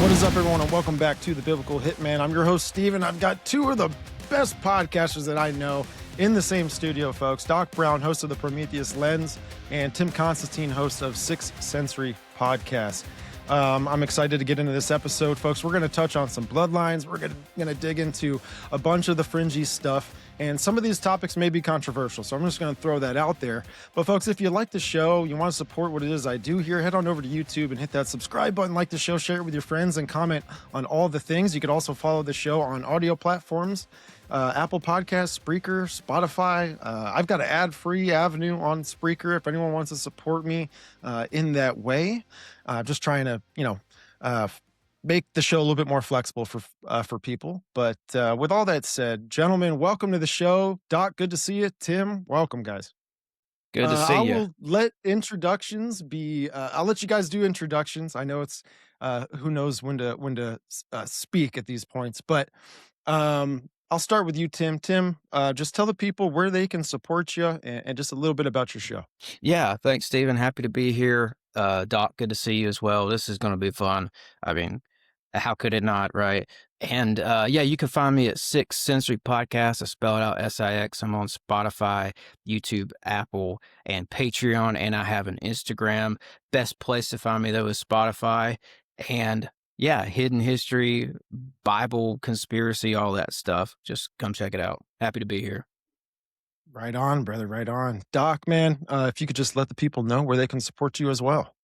What is up, everyone, and welcome back to the Biblical Hitman. I'm your host, Steven. I've got two of the best podcasters that I know in the same studio, folks. Doc Brown, host of the Prometheus Lens, and Tim Constantine, host of Sixth Sensory Podcast. I'm excited to get into this episode, folks. We're going to touch on some Bloodlines. We're going to dig into a bunch of the fringy stuff. And some of these topics may be controversial, so I'm just going to throw that out there. But folks, if you like the show, you want to support what it is I do here, head on over to YouTube and hit that subscribe button, like the show, share it with your friends, and comment on all the things. You could also follow the show on audio platforms, Apple Podcasts, Spreaker, Spotify. I've got an ad-free avenue on Spreaker if anyone wants to support me in that way. Just trying to, make the show a little bit more flexible for people. But with all that said, gentlemen, welcome to the show. Doc, good to see you. Tim, welcome, guys. Good to see you. I will let introductions be. I'll let you guys do introductions. I know it's who knows when to speak at these points, but I'll start with you, Tim. Tim, just tell the people where they can support you and just a little bit about your show. Yeah, thanks, Stephen. Happy to be here. Doc, good to see you as well. This is going to be fun. I mean, how could it not, right? And you can find me at Sixth Sensory Podcast. I spell it out SIX. I'm on Spotify, YouTube, Apple, and Patreon, and I have an Instagram. Best place to find me, though, is Spotify. And yeah, hidden history, Bible, conspiracy, all that stuff. Just come check it out. Happy to be here. Right on, brother. Right on. Doc, man, if you could just let the people know where they can support you as well.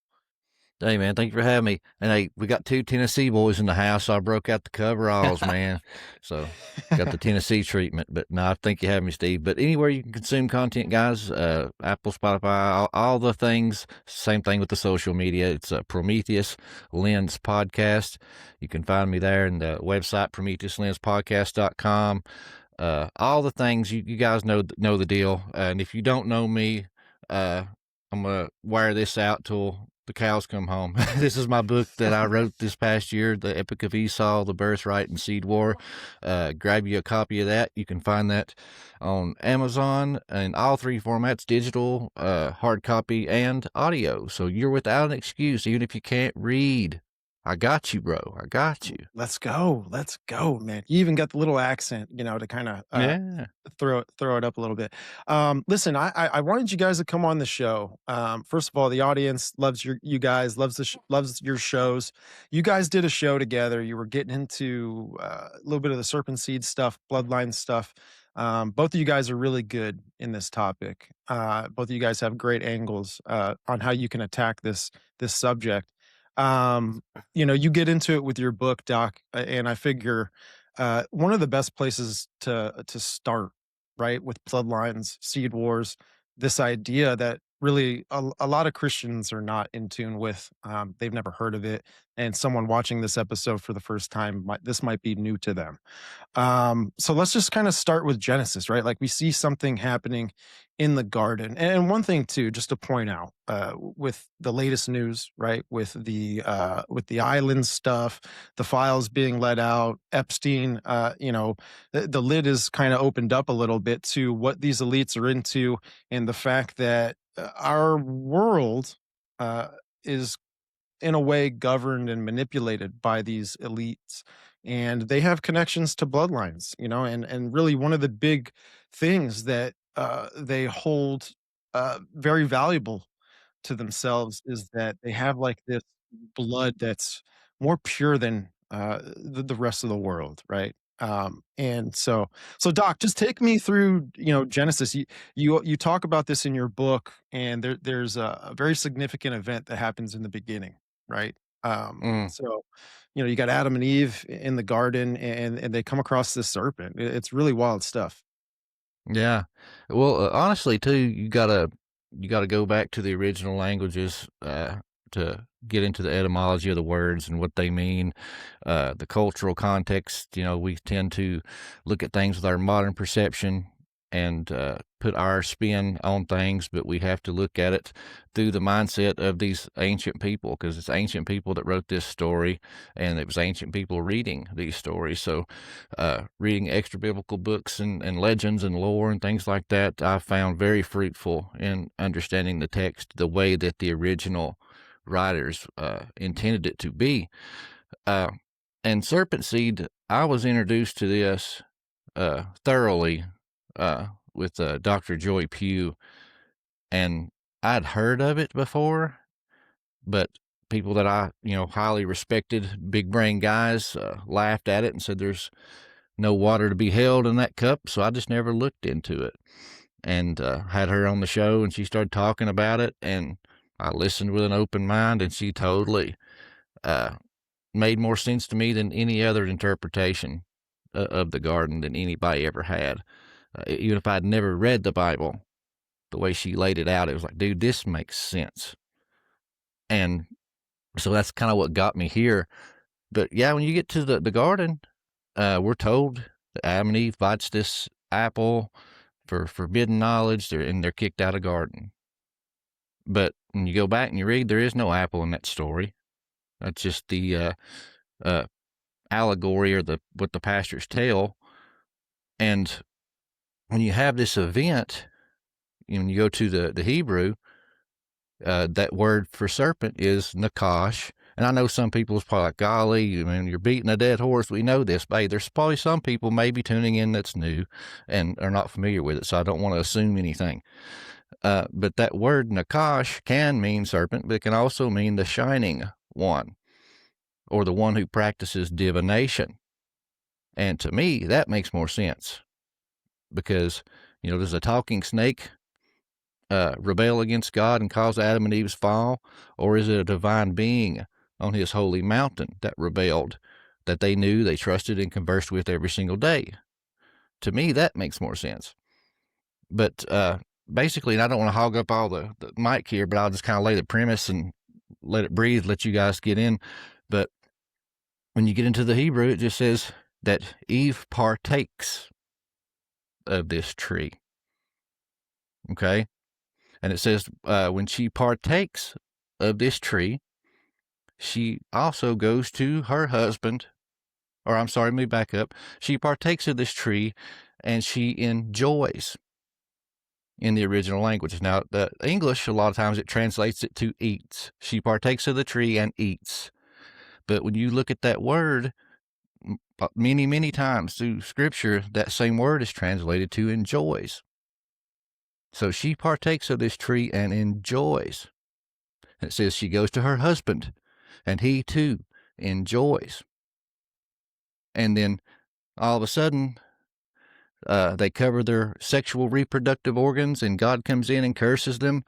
Hey, man, thank you for having me. And hey, we got two Tennessee boys in the house, so I broke out the coveralls, man. So got the Tennessee treatment. But no, I think you have me, Steve. But anywhere you can consume content, guys, Apple, Spotify, all the things. Same thing with the social media. It's Prometheus Lens Podcast. You can find me there, and the website, PrometheusLensPodcast.com. All the things you guys know the deal. And if you don't know me, I'm gonna wire this out till the cows come home. This is my book that I wrote this past year, The Epic of Esau, The Birthright and Seed War. Grab you a copy of that. You can find that on Amazon in all three formats: digital, hard copy, and audio. So you're without an excuse, even if you can't read. I got you, bro. I got you. Let's go, man. You even got the little accent, to kind of throw it up a little bit. Listen, I wanted you guys to come on the show. First of all, the audience loves you guys, loves your shows. You guys did a show together. You were getting into a little bit of the Serpent seed stuff, Bloodline stuff. Both of you guys are really good in this topic. Both of you guys have great angles on how you can attack this subject. You get into it with your book, Doc, and I figure one of the best places to start, right, with Bloodlines, Seed Wars, this idea that really a lot of Christians are not in tune with. They've never heard of it, and someone watching this episode for the first time, this might be new to them. So let's just kind of start with Genesis, right? Like, we see something happening in the garden. And one thing too, just to point out, with the latest news, right, with the island stuff, the files being let out, Epstein, the lid is kind of opened up a little bit to what these elites are into, and the fact that our world is in a way governed and manipulated by these elites, and they have connections to bloodlines, and really one of the big things that they hold very valuable to themselves is that they have like this blood that's more pure than the rest of the world, right? And so Doc, just take me through, Genesis. You talk about this in your book, and there's a very significant event that happens in the beginning, right? So, you got Adam and Eve in the garden, and they come across this serpent. It's really wild stuff. Yeah. Well, honestly, too, you gotta go back to the original languages to get into the etymology of the words and what they mean, the cultural context. We tend to look at things with our modern perception and put our spin on things, but we have to look at it through the mindset of these ancient people, because it's ancient people that wrote this story, and it was ancient people reading these stories. So reading extra biblical books and legends and lore and things like that, I found very fruitful in understanding the text the way that the original writers intended it to be. And serpent seed, I was introduced to this thoroughly with Dr. Joy Pugh, and I'd heard of it before, but people that I, highly respected, big brain guys laughed at it and said there's no water to be held in that cup, so I just never looked into it. And had her on the show, and she started talking about it, and I listened with an open mind, and she totally made more sense to me than any other interpretation of the garden than anybody ever had. Even if I'd never read the Bible, the way she laid it out, it was like, dude, this makes sense. And so that's kind of what got me here. But yeah, when you get to the garden, we're told that Adam and Eve bites this apple for forbidden knowledge, and they're kicked out of the garden. But when you go back and you read, there is no apple in that story. That's just the allegory, or what the pastors tell. And when you have this event, when you go to the Hebrew, that word for serpent is nakash. And I know some people is probably like, golly, you're beating a dead horse. We know this, but hey, there's probably some people maybe tuning in that's new and are not familiar with it, so I don't want to assume anything. But that word nakash can mean serpent, but it can also mean the shining one, or the one who practices divination. And to me, that makes more sense, because, does a talking snake rebel against God and cause Adam and Eve's fall? Or is it a divine being on his holy mountain that rebelled, that they knew, they trusted, and conversed with every single day? To me, that makes more sense. But basically, and I don't want to hog up all the mic here, but I'll just kind of lay the premise and let it breathe, let you guys get in. But when you get into the Hebrew, it just says that Eve partakes of this tree. Okay? And it says when she partakes of this tree, she also goes to her husband, or I'm sorry, let me back up. She partakes of this tree and she enjoys in the original language. Now, the English, a lot of times it translates it to eats. She partakes of the tree and eats. But when you look at that word, many, many times through Scripture, that same word is translated to enjoys. So she partakes of this tree and enjoys. It says she goes to her husband, and he too enjoys. And then all of a sudden, they cover their sexual reproductive organs, and God comes in and curses them.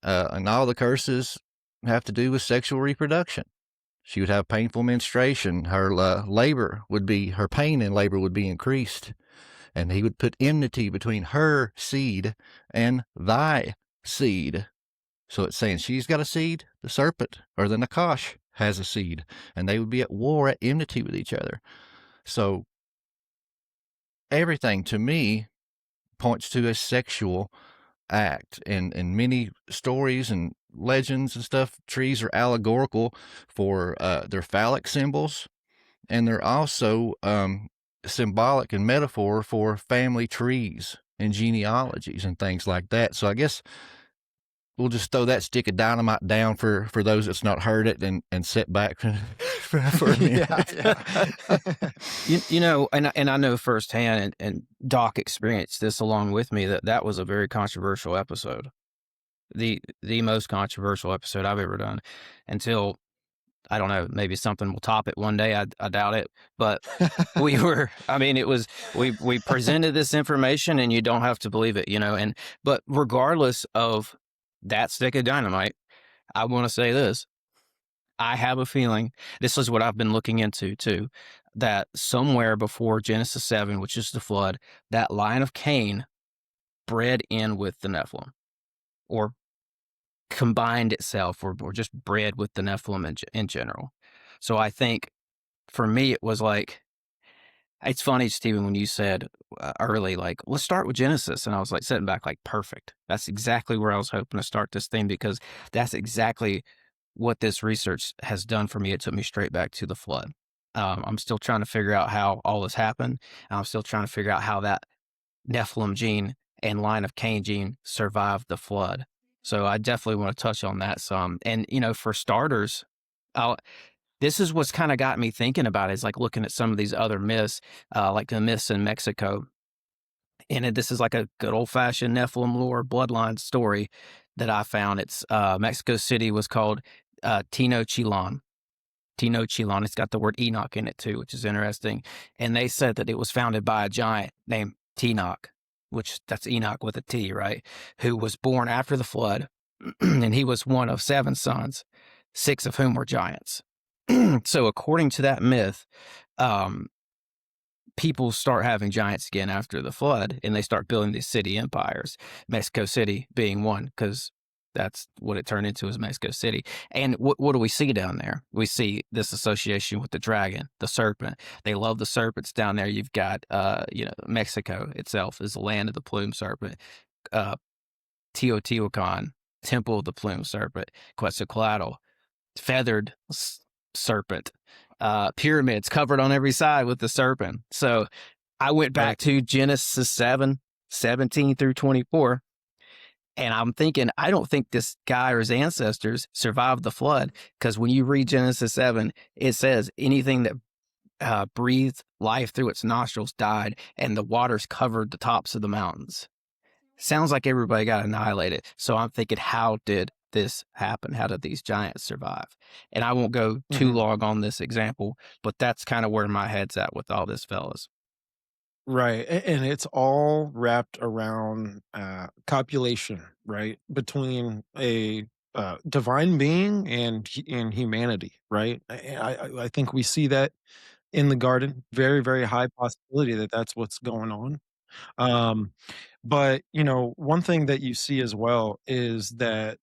And all the curses have to do with sexual reproduction. She would have painful menstruation. Her her pain in labor would be increased. And he would put enmity between her seed and thy seed. So it's saying she's got a seed, the serpent, or the Nakash, has a seed, and they would be at war, at enmity with each other. So everything to me points to a sexual act. And in many stories and legends and stuff, trees are allegorical for their phallic symbols, and they're also symbolic and metaphor for family trees and genealogies and things like that. So I guess we'll just throw that stick of dynamite down for those that's not heard it, and sit back for a minute. Yeah. And I know firsthand, and Doc experienced this along with me, that was a very controversial episode. The most controversial episode I've ever done, until, I don't know, maybe something will top it one day. I doubt it. But we presented this information, and you don't have to believe it, but regardless of that stick of dynamite, I want to say this. I have a feeling, this is what I've been looking into too, that somewhere before Genesis 7, which is the flood, that line of Cain bred in with the Nephilim, or combined itself, or just bred with the Nephilim in general. So I think for me, it was like, it's funny, Stephen, when you said early, like, let's start with Genesis. And I was like sitting back like, perfect. That's exactly where I was hoping to start this thing, because that's exactly what this research has done for me. It took me straight back to the flood. I'm still trying to figure out how all this happened. I'm still trying to figure out how that Nephilim gene and line of Cain gene survived the flood. So I definitely want to touch on that some. And, for starters, this is what's kind of got me thinking about it, is like looking at some of these other myths, like the myths in Mexico. And this is like a good old fashioned Nephilim lore bloodline story that I found. It's Mexico City was called Tenochtitlan. Tenochtitlan. It's got the word Enoch in it too, which is interesting. And they said that it was founded by a giant named Tenoch, which that's Enoch with a T, right? Who was born after the flood. And he was one of 7 sons, 6 of whom were giants. So according to that myth, people start having giants again after the flood, and they start building these city empires, Mexico City being one, because that's what it turned into, is Mexico City. And what do we see down there? We see this association with the dragon, the serpent. They love the serpents down there. You've got, Mexico itself is the land of the plumed serpent. Teotihuacan, temple of the plumed serpent. Quetzalcoatl, feathered serpent. Pyramids covered on every side with the serpent. So I went back to Genesis 7:17 through 24. And I'm thinking, I don't think this guy or his ancestors survived the flood, because when you read Genesis 7, it says anything that breathed life through its nostrils died, and the waters covered the tops of the mountains. Sounds like everybody got annihilated. So I'm thinking, how did this happen? How did these giants survive? And I won't go too long on this example, but that's kind of where my head's at with all this, fellas. Right. And it's all wrapped around copulation, right? Between a divine being and humanity, right? I think we see that in the garden. Very, very high possibility that that's what's going on. But, one thing that you see as well is that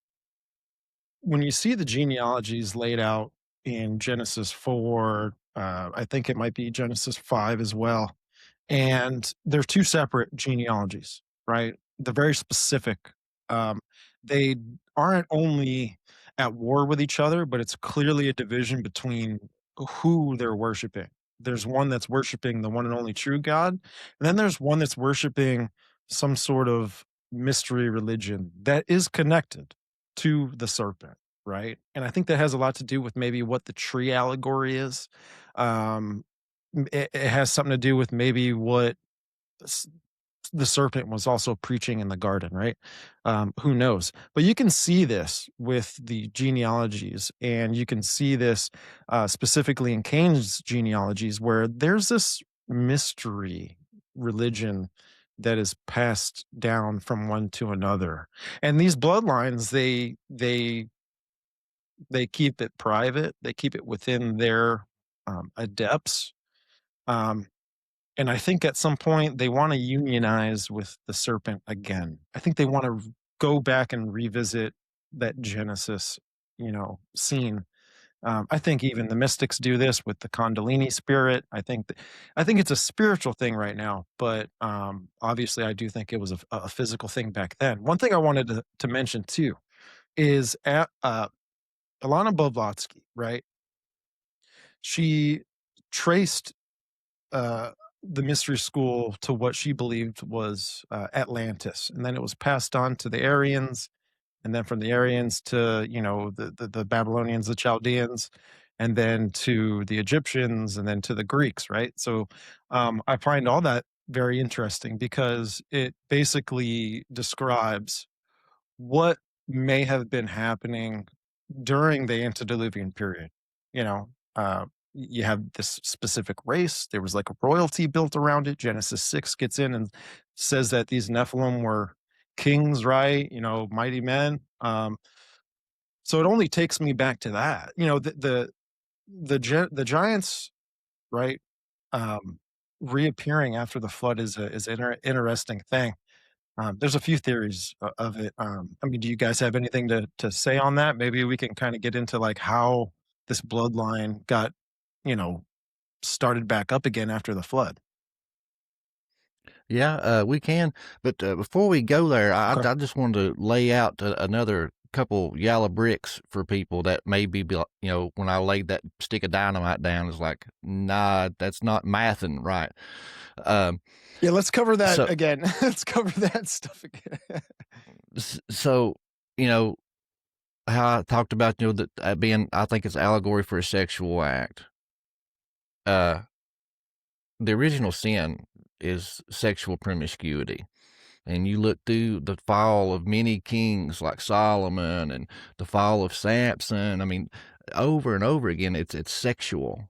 when you see the genealogies laid out in Genesis 4, I think it might be Genesis 5 as well, and they're 2 separate genealogies, right? They're very specific. They aren't only at war with each other, but it's clearly a division between who they're worshiping. There's one that's worshiping the one and only true God, and then there's one that's worshiping some sort of mystery religion that is connected to the serpent, right? And I think that has a lot to do with maybe what the tree allegory is. It has something to do with maybe what the serpent was also preaching in the garden, right? Who knows? But you can see this with the genealogies, and you can see this specifically in Cain's genealogies, where there's this mystery religion that is passed down from one to another. And these bloodlines, they keep it private. They keep it within their adepts. And I think at some point they want to unionize with the serpent again. I think they want to go back and revisit that Genesis, scene. I think even the mystics do this with the Kundalini spirit. I think it's a spiritual thing right now, but obviously I do think it was a physical thing back then. One thing I wanted to mention too is at Ilana Blavatsky, right? She traced the mystery school to what she believed was Atlantis, and then it was passed on to the Aryans, and then from the Aryans to the Babylonians, the Chaldeans, and then to the Egyptians, and then to the Greeks, right? So I find all that very interesting because it basically describes what may have been happening during the antediluvian period. You have this specific race. There was like a royalty built around it. Genesis 6 gets in and says that these Nephilim were kings, right? Mighty men. So it only takes me back to that. The giants, right? Reappearing after the flood is an interesting thing. There's a few theories of it. Do you guys have anything to say on that? Maybe we can kind of get into like how this bloodline got, started back up again after the flood. Yeah, we can. But before we go there, Okay. I just wanted to lay out another couple yellow bricks for people that maybe be, when I laid that stick of dynamite down, it's like, nah, that's not mathing right. Yeah, let's cover that again. Let's cover that stuff again. So, how I talked about, that being, I think it's allegory for a sexual act. The original sin is sexual promiscuity. And you look through the fall of many kings like Solomon and the fall of Samson. I mean, over and over again, it's sexual.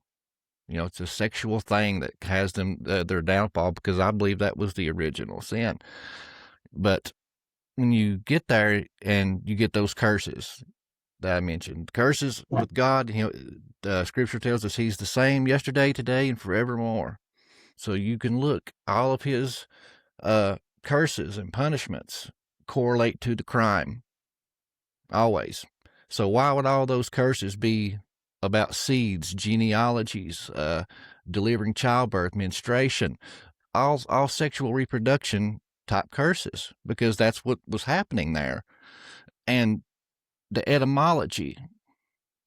It's a sexual thing that has them their downfall, because I believe that was the original sin. But when you get there and you get those curses that I mentioned, curses with God, the scripture tells us he's the same yesterday, today, and forevermore. So you can look, all of his curses and punishments correlate to the crime, always. So why would all those curses be about seeds, genealogies, delivering childbirth, menstruation, all sexual reproduction type curses? Because that's what was happening there. And the etymology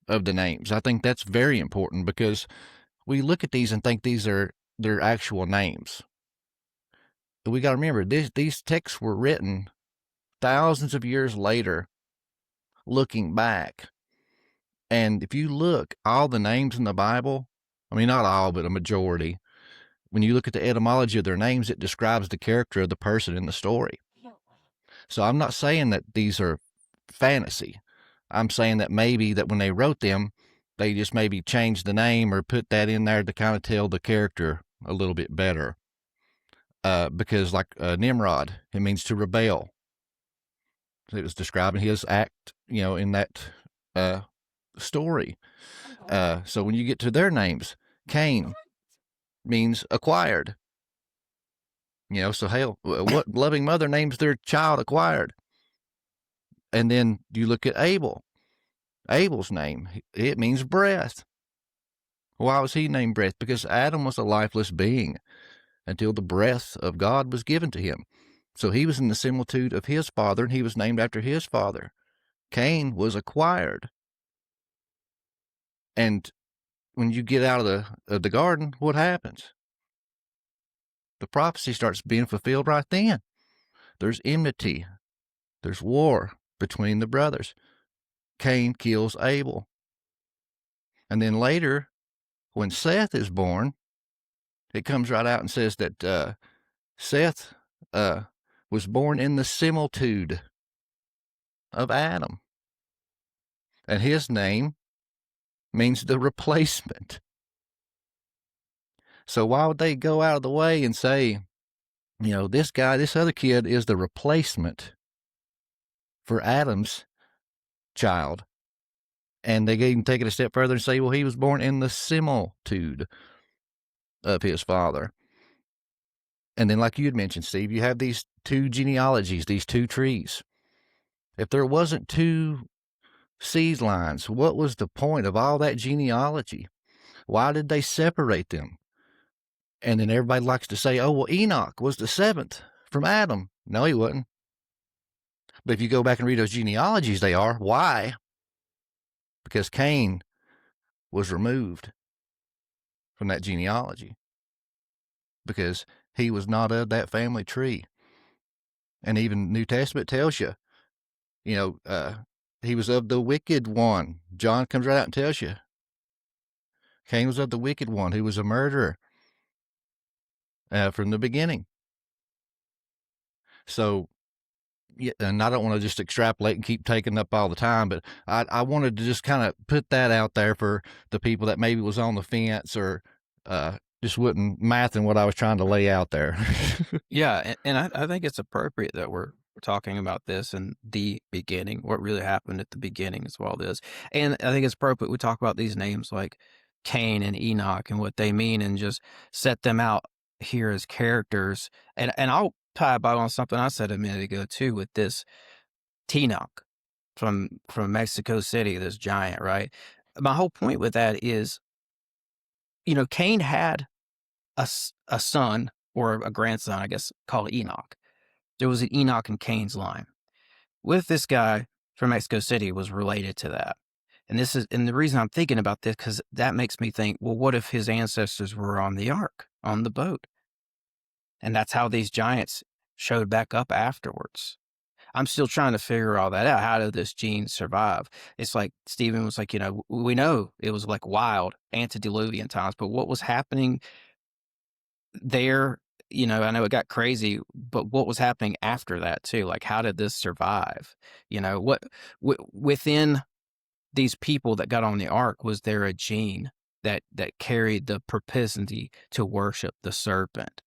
of the names, I think that's very important, because we look at these and think these are their actual names. But we got to remember, these texts were written thousands of years later, looking back. And if you look, all the names in the Bible, I mean, not all, but a majority, when you look at the etymology of their names, it describes the character of the person in the story. So I'm not saying that these are fantasy. I'm saying that maybe that when they wrote them, they just maybe changed the name or put that in there to kind of tell the character a little bit better. Because like Nimrod, it means to rebel. It was describing his act, in that story. So when you get to their names, Cain means acquired. So hell, what loving mother names their child acquired? And then you look at Abel. Abel's name, it means breath. Why was he named breath? Because Adam was a lifeless being until the breath of God was given to him. So he was in the similitude of his father, and he was named after his father. Cain was acquired. And when you get out of the garden, what happens? The prophecy starts being fulfilled right then. There's enmity. There's war between the brothers. Cain kills Abel. And then later, when Seth is born, it comes right out and says that Seth was born in the similitude of Adam. And his name means the replacement. So why would they go out of the way and say, this other kid is the replacement for Adam's child? And they even take it a step further and say, well, he was born in the similitude of his father. And then, like you had mentioned, Steve, you have these two genealogies, these two trees. If there wasn't two seed lines, what was the point of all that genealogy? Why did they separate them? And then everybody likes to say, oh, well, Enoch was the seventh from Adam. No, he wasn't. But if you go back and read those genealogies, they are. Why? Because Cain was removed from that genealogy, because he was not of that family tree. And even New Testament tells you, he was of the wicked one. John comes right out and tells you. Cain was of the wicked one, who was a murderer from the beginning. So, yeah, and I don't want to just extrapolate and keep taking up all the time, but I wanted to just kind of put that out there for the people that maybe was on the fence or just wouldn't math in what I was trying to lay out there. Yeah, and I think it's appropriate that we're talking about this in the beginning, what really happened at the beginning as well as. And I think it's appropriate we talk about these names like Cain and Enoch and what they mean, and just set them out here as characters. And I'll tie about on something I said a minute ago too, with this Tenoch from Mexico City, this giant, right? My whole point with that is, Cain had a son or a grandson, I guess, called Enoch. There was an Enoch in Cain's line. With this guy from Mexico City was related to that. And the reason I'm thinking about this, because that makes me think, well, what if his ancestors were on the ark, on the boat? And that's how these giants showed back up afterwards. I'm still trying to figure all that out. How did this gene survive? It's like Stephen was like, we know it was like wild antediluvian times, but what was happening there? I know it got crazy, but what was happening after that too? Like, how did this survive? Within these people that got on the ark, was there a gene that carried the propensity to worship the serpent?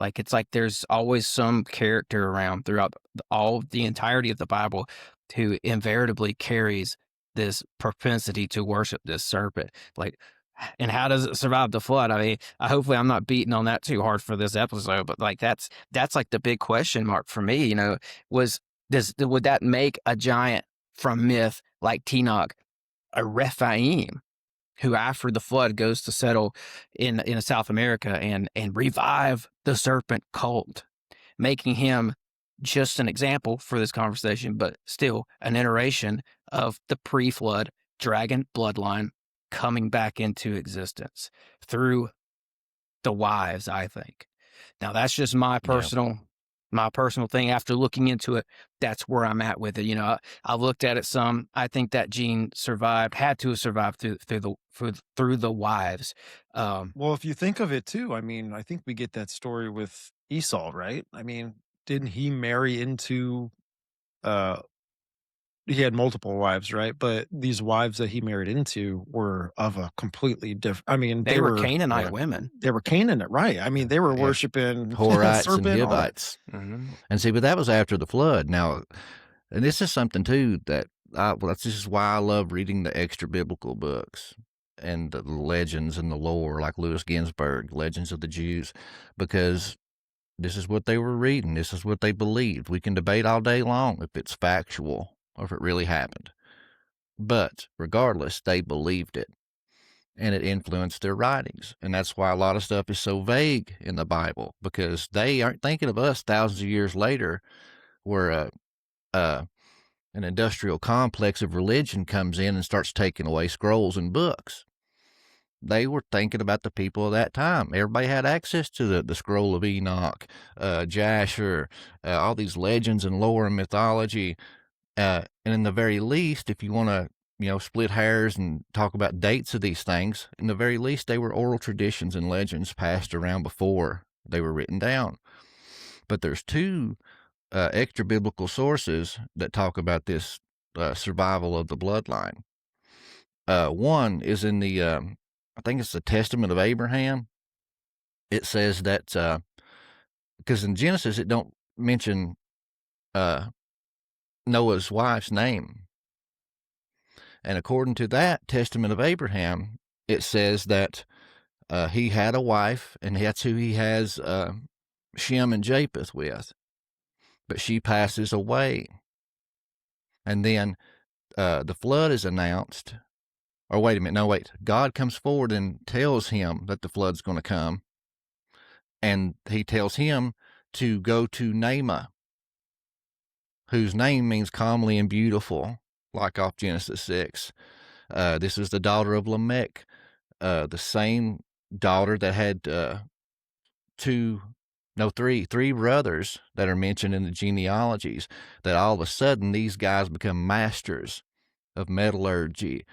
Like, it's like there's always some character around throughout the entirety of the Bible who invariably carries this propensity to worship this serpent. Like, and how does it survive the flood? I mean, hopefully I'm not beating on that too hard for this episode, but like that's like the big question mark for me. Would that make a giant from myth like Tenoch a Rephaim, who after the flood goes to settle in South America and revive the serpent cult, making him just an example for this conversation, but still an iteration of the pre-flood dragon bloodline coming back into existence through the wives, I think. Now that's just my personal thing. After looking into it, that's where I'm at with it. I looked at it some. I think that gene had to have survived through the wives. Well, if you think of it too, I mean, I think we get that story with Esau, right? I mean, didn't he marry into he had multiple wives, right? But these wives that he married into were of a completely different. I mean, they were Canaanite women. They were Canaanite, right? I mean, they were worshiping Horites serpent, and Hivites. Mm-hmm. And see, but that was after the flood. Now, and this is something too that this is why I love reading the extra biblical books and the legends and the lore, like Louis Ginsburg, Legends of the Jews, because this is what they were reading. This is what they believed. We can debate all day long if it's factual or if it really happened. But regardless, they believed it, and it influenced their writings. And that's why a lot of stuff is so vague in the Bible, because they aren't thinking of us thousands of years later, where an industrial complex of religion comes in and starts taking away scrolls and books. They were thinking about the people of that time. Everybody had access to the scroll of Enoch, Jasher, all these legends and lore and mythology. And in the very least, if you want to, split hairs and talk about dates of these things, in the very least, they were oral traditions and legends passed around before they were written down. But there's two extra biblical sources that talk about this survival of the bloodline. One is in the, I think it's the Testament of Abraham. It says that, because in Genesis, it don't mention Noah's wife's name. And according to that Testament of Abraham, it says that he had a wife, and that's who he has Shem and Japheth with. But she passes away. And then the flood is announced. Or wait a minute, no, wait. God comes forward and tells him that the flood's going to come. And he tells him to go to Naamah, whose name means comely and beautiful, like off Genesis 6. This is the daughter of Lamech, the same daughter that had three brothers that are mentioned in the genealogies, that all of a sudden these guys become masters of metallurgy,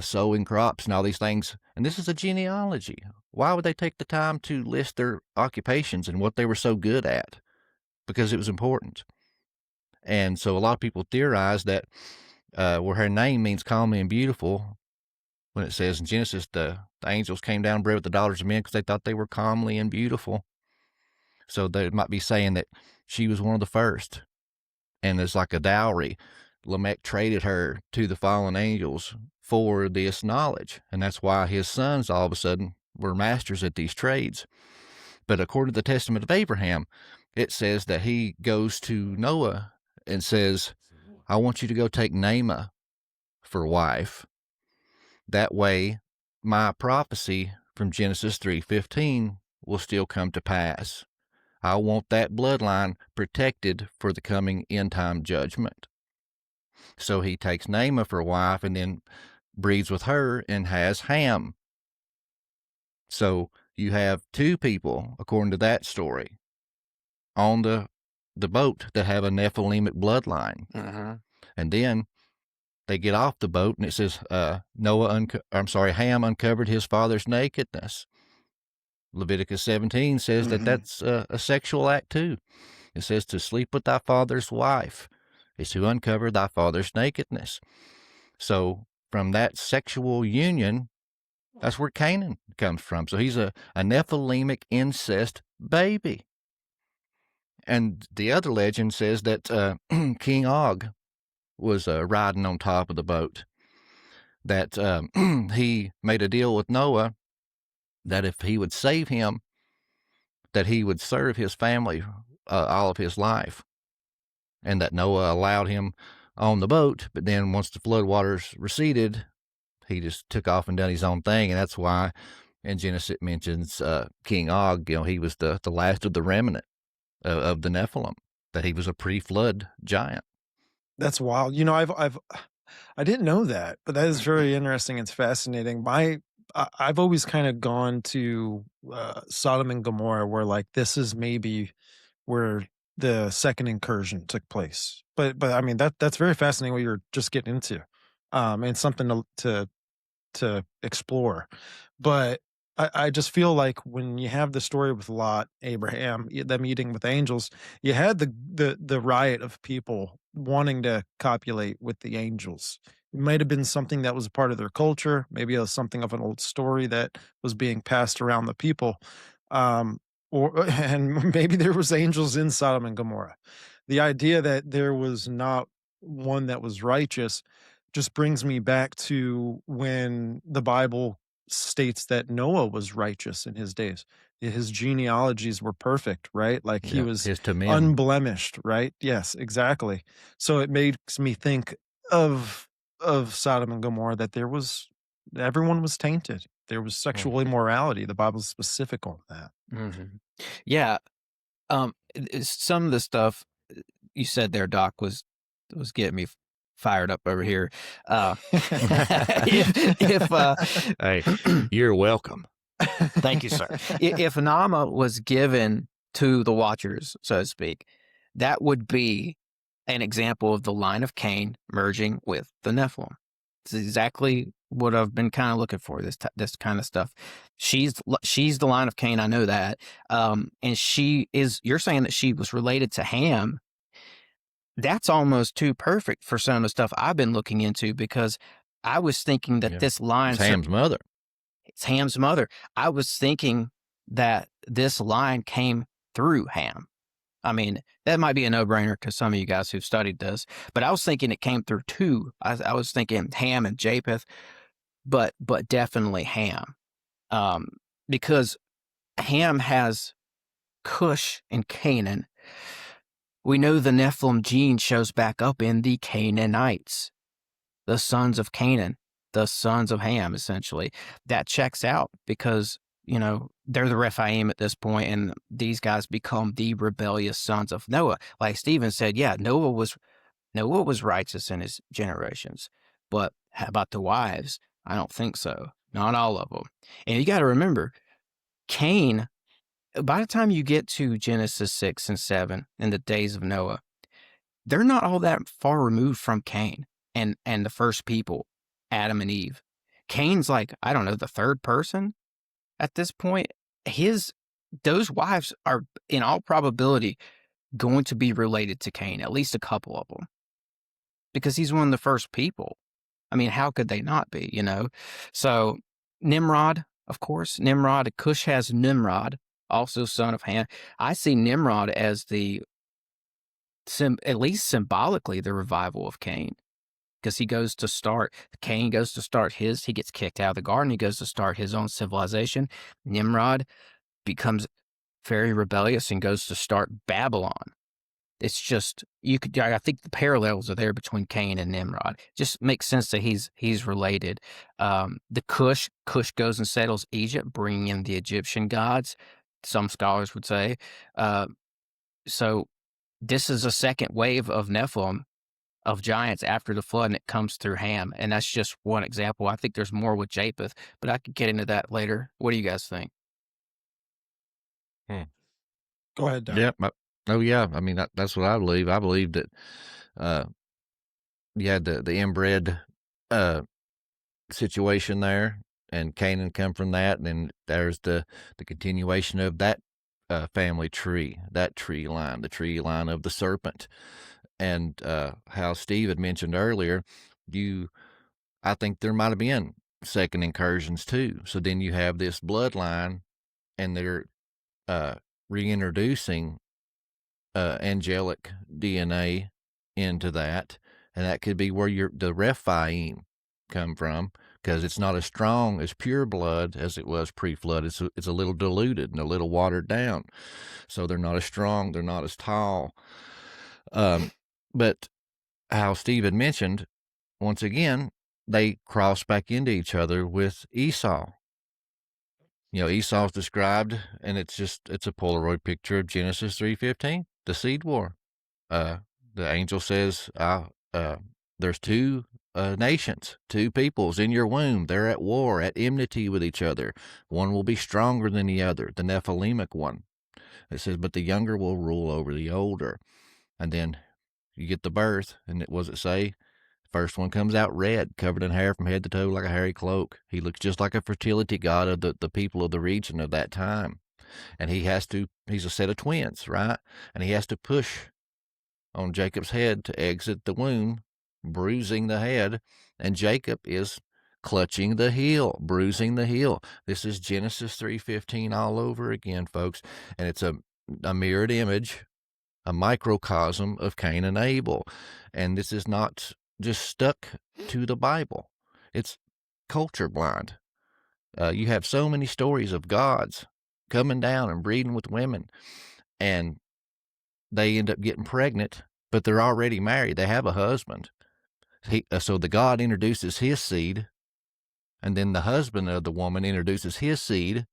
sowing crops and all these things. And this is a genealogy. Why would they take the time to list their occupations and what they were so good at? Because it was important. And so a lot of people theorize that where her name means comely and beautiful, when it says in Genesis, the angels came down and bred with the daughters of men because they thought they were comely and beautiful. So they might be saying that she was one of the first. And there's like a dowry. Lamech traded her to the fallen angels for this knowledge. And that's why his sons all of a sudden were masters at these trades. But according to the Testament of Abraham, it says that he goes to Noah and says, I want you to go take Naamah for wife. That way, my prophecy from Genesis 3:15 will still come to pass. I want that bloodline protected for the coming end-time judgment. So he takes Naamah for wife and then breeds with her and has Ham. So you have two people, according to that story, on the the boat that have a Nephilimic bloodline. Uh-huh. And then they get off the boat, and it says Ham uncovered his father's nakedness. Leviticus 17 says that that's a sexual act too. It says to sleep with thy father's wife is to uncover thy father's nakedness. So from that sexual union, that's where Canaan comes from. So he's a Nephilimic incest baby. And the other legend says that King Og was riding on top of the boat, that he made a deal with Noah that if he would save him, that he would serve his family all of his life, and that Noah allowed him on the boat. But then once the flood waters receded, he just took off and done his own thing. And that's why in Genesis it mentions King Og, he was the last of the remnant of the Nephilim, that he was a pre-flood giant. That's wild. I didn't know that, but that is very interesting. It's fascinating. I've always kind of gone to Sodom and Gomorrah, where like this is maybe where the second incursion took place. But I mean that's very fascinating what you're just getting into, and something to explore. But I just feel like when you have the story with Lot, Abraham, them eating with angels, you had the riot of people wanting to copulate with the angels. It might have been something that was a part of their culture. Maybe it was something of an old story that was being passed around the people. And maybe there was angels in Sodom and Gomorrah. The idea that there was not one that was righteous just brings me back to when the Bible states that Noah was righteous in his days. His genealogies were perfect, right? Like he was unblemished, right? Yes, exactly. So it makes me think of Sodom and Gomorrah, that everyone was tainted. There was sexual immorality. The Bible's specific on that. Mm-hmm. Yeah. Some of the stuff you said there, Doc, was getting me fired up over here. Hey, you're welcome. Thank you, sir. If Nama was given to the Watchers, so to speak, that would be an example of the line of Cain merging with the Nephilim. It's exactly what I've been kind of looking for, this kind of stuff. She's the line of Cain, I know that. And you're saying that she was related to Ham. That's almost too perfect for some of the stuff I've been looking into, because I was thinking that this line... It's Ham's mother. It's Ham's mother. I was thinking that this line came through Ham. I mean, that might be a no-brainer to some of you guys who've studied this, but I was thinking it came through two. I was thinking Ham and Japheth, but definitely Ham. Because Ham has Cush and Canaan. We know the Nephilim gene shows back up in the Canaanites, the sons of Canaan, the sons of Ham, essentially. That checks out because, they're the Rephaim at this point, and these guys become the rebellious sons of Noah. Like Stephen said, yeah, Noah was righteous in his generations, but how about the wives? I don't think so. Not all of them. And you got to remember, Cain, by the time you get to Genesis 6 and 7 in the days of Noah, they're not all that far removed from Cain and the first people, Adam and Eve. Cain's like, I don't know, the third person at this point. Those wives are in all probability going to be related to Cain, at least a couple of them, because he's one of the first people. I mean, how could they not be, So Nimrod, of course, Cush has Nimrod, also son of Ham. I see Nimrod as at least symbolically, the revival of Cain, because Cain goes to start he gets kicked out of the garden. He goes to start his own civilization. Nimrod becomes very rebellious and goes to start Babylon. It's just, I think the parallels are there between Cain and Nimrod. It just makes sense that he's related. The Cush goes and settles Egypt, bringing in the Egyptian gods, some scholars would say. So this is a second wave of Nephilim, of giants after the flood, and it comes through Ham. And that's just one example. I think there's more with Japheth, but I could get into that later. What do you guys think? Go ahead, Doug. Yeah, Oh yeah, I mean that's what I believe. I believe that uh, you had the inbred uh, situation there, and Canaan come from that, and then there's the continuation of that family tree, that tree line, the tree line of the serpent, and how Steve had mentioned earlier, you I think there might have been second incursions too. So then you have this bloodline, and they're uh, reintroducing angelic DNA into that, and that could be where the Rephaim come from, because it's not as strong as pure blood as it was pre-flood. It's a little diluted and a little watered down, so they're not as strong, they're not as tall. But how Steve had mentioned, once again, they cross back into each other with Esau. Esau's described, and it's a Polaroid picture of Genesis 3:15, the seed war. The angel says, there's two nations, two peoples in your womb. They're at war, at enmity with each other. One will be stronger than the other, the Nephilimic one. It says, but the younger will rule over the older. And then you get the birth, and what does it say? First one comes out red, covered in hair from head to toe like a hairy cloak. He looks just like a fertility god of the people of the region of that time. And he's a set of twins, right? And he has to push on Jacob's head to exit the womb, bruising the head. And Jacob is clutching the heel, bruising the heel. This is Genesis 3:15 all over again, folks. And it's a mirrored image, a microcosm of Cain and Abel. And this is not just stuck to the Bible. It's culture blind. You have so many stories of gods coming down and breeding with women, and they end up getting pregnant, but they're already married. They have a husband. So the God introduces his seed, and then the husband of the woman introduces his seed,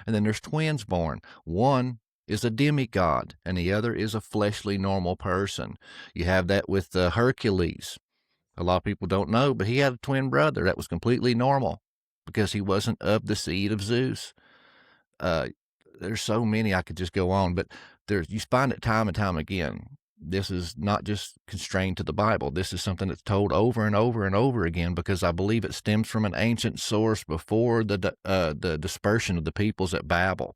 and then there's twins born. One is a demigod, and the other is a fleshly, normal person. You have that with Hercules. A lot of people don't know, but he had a twin brother that was completely normal because he wasn't of the seed of Zeus. There's so many I could just go on, but you find it time and time again. This is not just constrained to the Bible. This is something that's told over and over and over again, because I believe it stems from an ancient source before the dispersion of the peoples at Babel.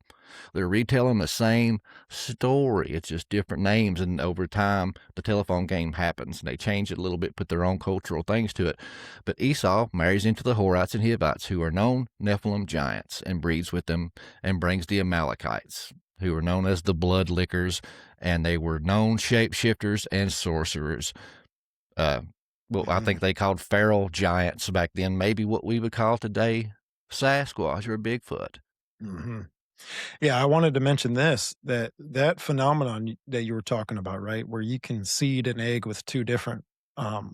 They're retelling the same story. It's just different names, and over time, the telephone game happens, and they change it a little bit, put their own cultural things to it. But Esau marries into the Horites and Hivites, who are known Nephilim giants, and breeds with them, and brings the Amalekites, who are known as the blood lickers, and they were known shapeshifters and sorcerers. I think they called feral giants back then, maybe what we would call today Sasquatch or Bigfoot. Mm-hmm. Yeah, I wanted to mention that phenomenon that you were talking about, right, where you can seed an egg with two different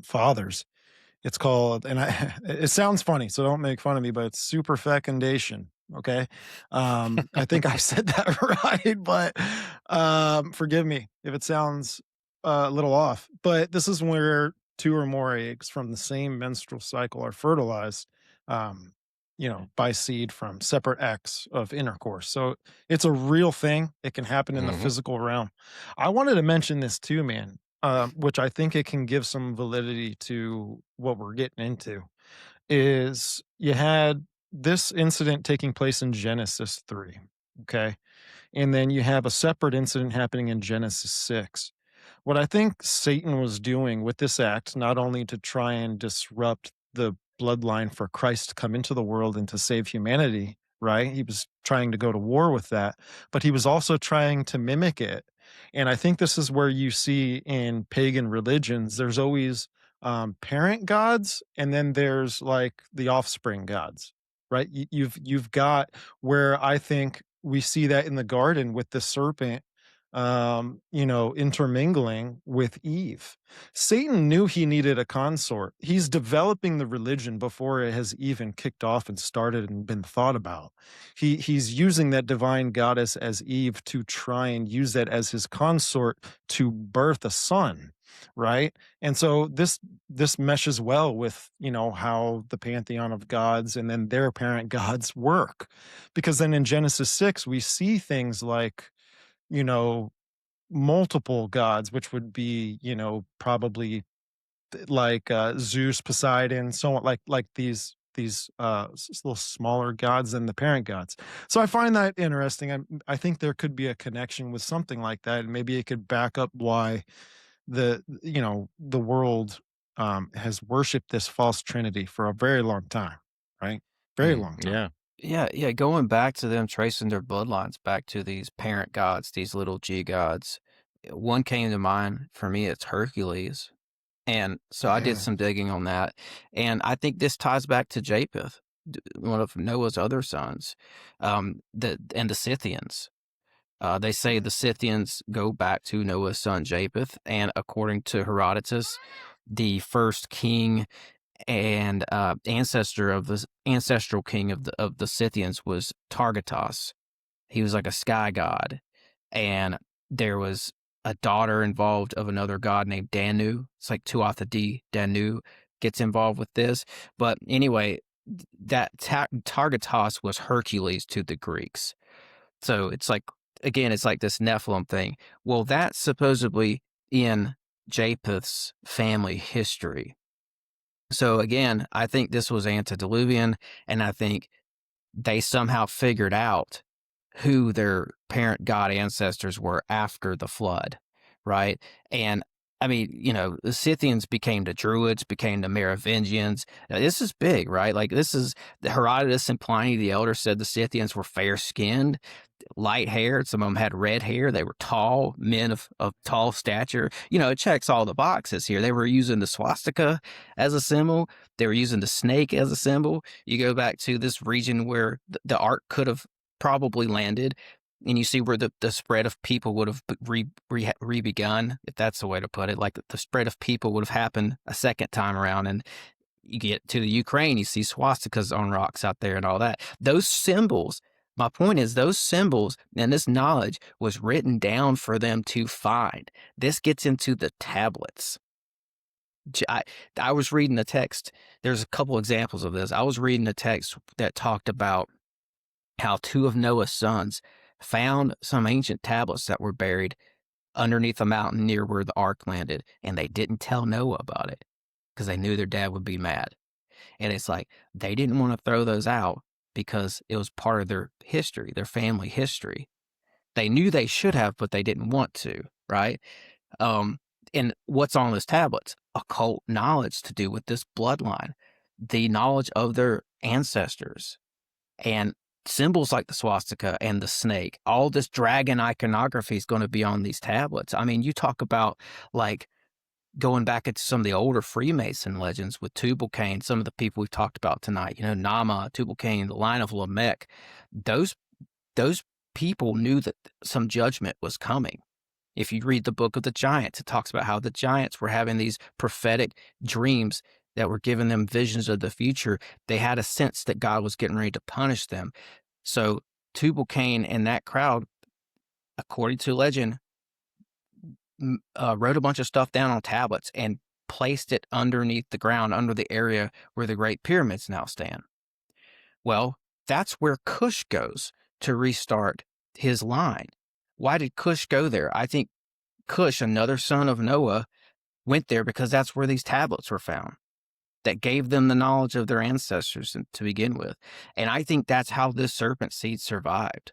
fathers. It's called, and it sounds funny, so don't make fun of me, but it's superfecundation. Okay. I think I said that right, but forgive me if it sounds a little off. But this is where two or more eggs from the same menstrual cycle are fertilized, um, by seed from separate acts of intercourse. So it's a real thing. It can happen in the physical realm. I wanted to mention this too, man, which I think it can give some validity to what we're getting into, is you had this incident taking place in Genesis 3, okay? And then you have a separate incident happening in Genesis 6. What I think Satan was doing with this act, not only to try and disrupt the bloodline for Christ to come into the world and to save humanity, right? He was trying to go to war with that, but he was also trying to mimic it. And I think this is where you see in pagan religions, there's always parent gods, and then there's like the offspring gods, right? You've got where I think we see that in the garden with the serpent, intermingling with Eve. Satan knew he needed a consort. He's developing the religion before it has even kicked off and started and been thought about. He's using that divine goddess as Eve to try and use that as his consort to birth a son, right? And so this meshes well with how the pantheon of gods and then their parent gods work, because then in Genesis 6 we see things like you know multiple gods, which would be, probably like Zeus, Poseidon, so on, like these little smaller gods than the parent gods. So I find that interesting. I think there could be a connection with something like that, and maybe it could back up why the world has worshipped this false trinity for a very long time, right? Very long time. Yeah. Yeah, going back to them tracing their bloodlines back to these parent gods, these little G gods. One came to mind for me, it's Hercules. And so I did Yeah. some digging on that. And I think this ties back to Japheth, one of Noah's other sons, and the Scythians. They say the Scythians go back to Noah's son Japheth, and according to Herodotus, the first king and ancestral king of the Scythians was Targatos. He was like a sky god, and there was a daughter involved of another god named Danu. It's like Tuatha D. Danu gets involved with this. But anyway, that Targatos was Hercules to the Greeks. So it's like, again, it's like this Nephilim thing. Well, that's supposedly in Japheth's family history. So again, I think this was antediluvian, and I think they somehow figured out who their parent god ancestors were after the flood, right? And I mean, the Scythians became the Druids, became the Merovingians. Now, this is big, right? Like this is the Herodotus and Pliny the Elder said the Scythians were fair-skinned, light-haired. Some of them had red hair. They were tall, men of tall stature. It checks all the boxes here. They were using the swastika as a symbol. They were using the snake as a symbol. You go back to this region where the ark could have probably landed, and you see where the spread of people would have re-begun, if that's the way to put it. Like the spread of people would have happened a second time around, and you get to the Ukraine, you see swastikas on rocks out there and all that. Those symbols, my point is, those symbols and this knowledge was written down for them to find. This gets into the tablets. I was reading the text. There's a couple examples of this. I was reading the text that talked about how two of Noah's sons found some ancient tablets that were buried underneath a mountain near where the ark landed, and they didn't tell Noah about it because they knew their dad would be mad. And it's like they didn't want to throw those out because it was part of their history, their family history. They knew they should have, but they didn't want to, right? And what's on those tablets? Occult knowledge to do with this bloodline, the knowledge of their ancestors, and symbols like the swastika and the snake. All this dragon iconography is going to be on these tablets. I mean, you talk about like going back into some of the older Freemason legends with Tubal-Cain, some of the people we've talked about tonight, Nama, Tubal-Cain, the line of Lamech, those people knew that some judgment was coming. If you read the book of the giants, it talks about how the giants were having these prophetic dreams that were giving them visions of the future. They had a sense that God was getting ready to punish them. So Tubal-Cain and that crowd, according to legend, wrote a bunch of stuff down on tablets and placed it underneath the ground, under the area where the Great Pyramids now stand. Well, that's where Cush goes to restart his line. Why did Cush go there? I think Cush, another son of Noah, went there because that's where these tablets were found that gave them the knowledge of their ancestors to begin with. And I think that's how this serpent seed survived.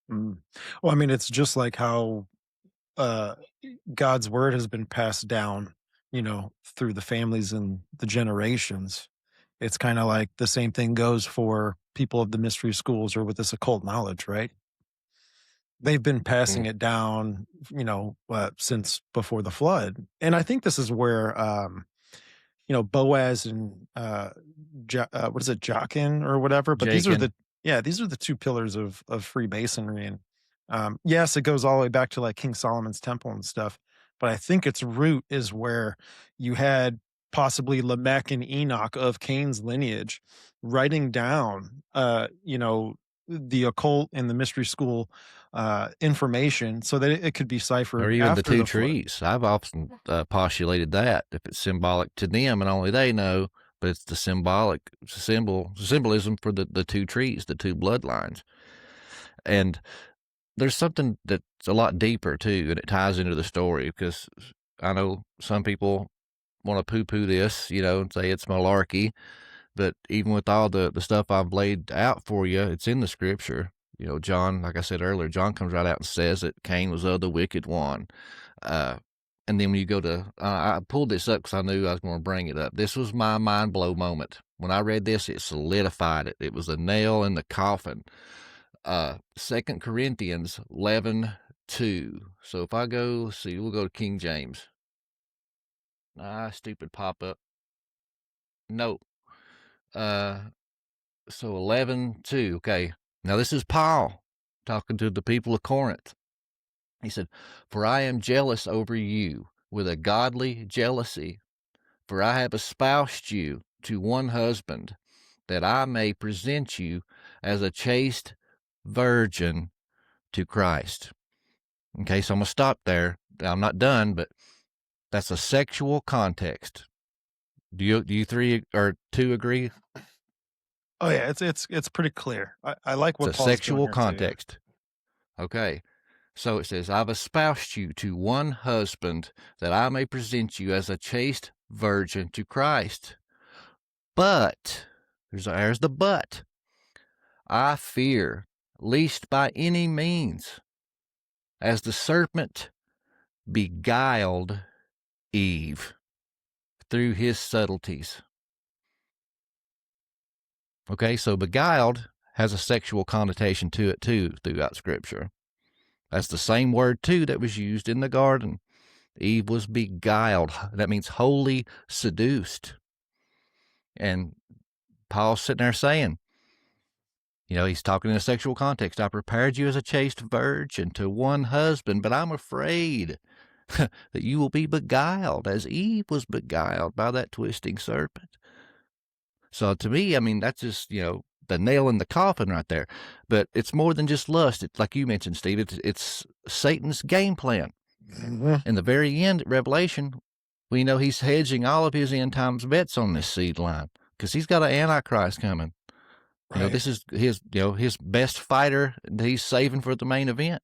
Well, I mean, it's just like how God's word has been passed down, through the families and the generations. It's kind of like the same thing goes for people of the mystery schools or with this occult knowledge, right? They've been passing it down, since before the flood. And I think this is where, Boaz and what is it, Jachin or whatever? But these are the two pillars of Freemasonry. And yes, it goes all the way back to like King Solomon's temple and stuff. But I think its root is where you had possibly Lamech and Enoch of Cain's lineage writing down, the occult and the mystery school information so that it could be ciphered. Or even after the two flood. trees. I've often postulated that if it's symbolic to them and only they know, but it's the symbolism for the two trees, the two bloodlines. And there's something that's a lot deeper too, and it ties into the story, because I know some people want to poo-poo this, and say it's malarkey. But even with all the stuff I've laid out for you, it's in the scripture. John, like I said earlier, John comes right out and says that Cain was of the wicked one. And then when you go to, I pulled this up because I knew I was going to bring it up. This was my mind blow moment. When I read this, it solidified it. It was a nail in the coffin. 2 Corinthians 11:2. So if I go, see, we'll go to King James. Stupid pop-up. No. So 11:2. Okay. Now this is Paul talking to the people of Corinth. He said, "For I am jealous over you with a godly jealousy, for I have espoused you to one husband, that I may present you as a chaste virgin to Christ." Okay, so I'm going to stop there. I'm not done, but that's a sexual context. Do you three or two agree? Oh yeah, it's pretty clear. I like what It's a Paul's sexual doing here context. Too. Okay. So it says, "I've espoused you to one husband, that I may present you as a chaste virgin to Christ. But," there's the but, "I fear, lest by any means, as the serpent beguiled Eve through his subtleties." Okay, so beguiled has a sexual connotation to it too throughout Scripture. That's the same word too that was used in the garden. Eve was beguiled. That means wholly seduced. And Paul's sitting there saying, he's talking in a sexual context. "I prepared you as a chaste virgin to one husband, but I'm afraid that you will be beguiled as Eve was beguiled by that twisting serpent." So to me, that's just, the nail in the coffin right there. But it's more than just lust. It's like you mentioned, Steve, it's Satan's game plan. Mm-hmm. In the very end, Revelation, we know he's hedging all of his end times bets on this seed line, because he's got an Antichrist coming. Right. This is his best fighter that he's saving for the main event.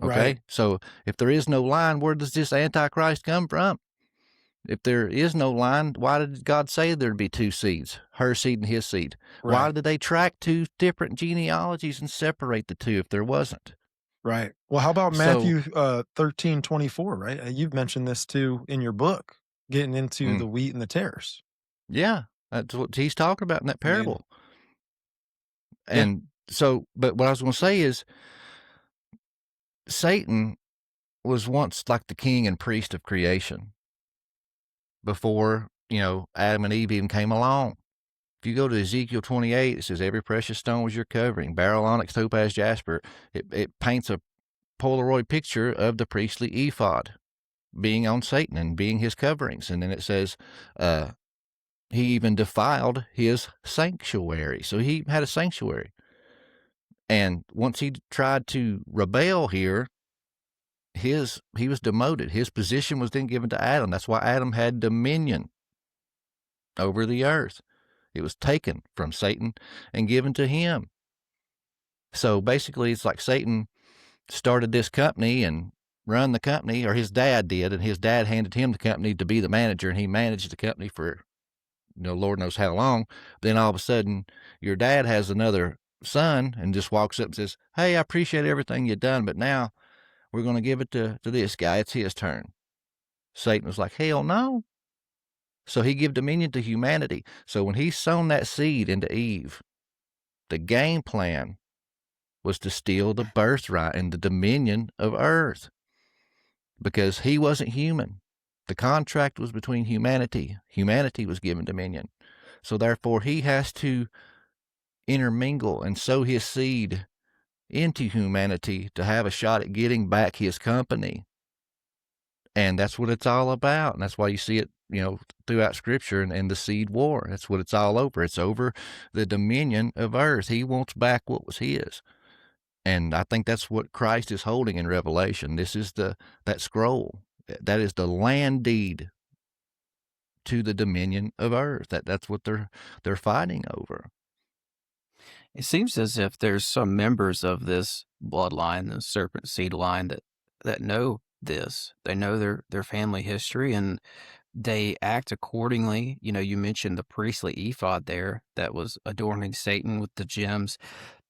Okay. Right. So if there is no line, where does this Antichrist come from? If there is no line, why did God say there'd be two seeds, her seed and his seed? Right. Why did they track two different genealogies and separate the two if there wasn't? Right. Well, how about Matthew 13:24, right? You've mentioned this too in your book, getting into the wheat and the tares. Yeah, that's what he's talking about in that parable. Yeah. And so, but what I was going to say is, Satan was once like the king and priest of creation before, Adam and Eve even came along. If you go to Ezekiel 28, it says, "Every precious stone was your covering, beryl, onyx, topaz, jasper." It paints a Polaroid picture of the priestly ephod being on Satan and being his coverings. And then it says, he even defiled his sanctuary. So he had a sanctuary. And once he tried to rebel here, he was demoted. His position was then given to Adam. That's why Adam had dominion over the earth. It was taken from Satan and given to him. So basically, it's like Satan started this company and run the company, or his dad did, and his dad handed him the company to be the manager, and he managed the company for, Lord knows how long. Then all of a sudden, your dad has another son and just walks up and says, "Hey, I appreciate everything you've done, but now we're going to give it to this guy. It's his turn." Satan was like, "Hell no." So he gave dominion to humanity. So when he sown that seed into Eve, the game plan was to steal the birthright and the dominion of earth, because he wasn't human. The contract was between humanity. Humanity was given dominion. So therefore, he has to intermingle and sow his seed into humanity to have a shot at getting back his company. And that's what it's all about. And that's why you see it, throughout Scripture and the seed war. That's what it's all over. It's over the dominion of earth. He wants back what was his. And I think that's what Christ is holding in Revelation. This is that scroll. That is the land deed to the dominion of earth. That's what they're fighting over. It seems as if there's some members of this bloodline, the serpent seed line, that know this. They know their family history, and they act accordingly. You know, you mentioned the priestly ephod there that was adorning Satan with the gems.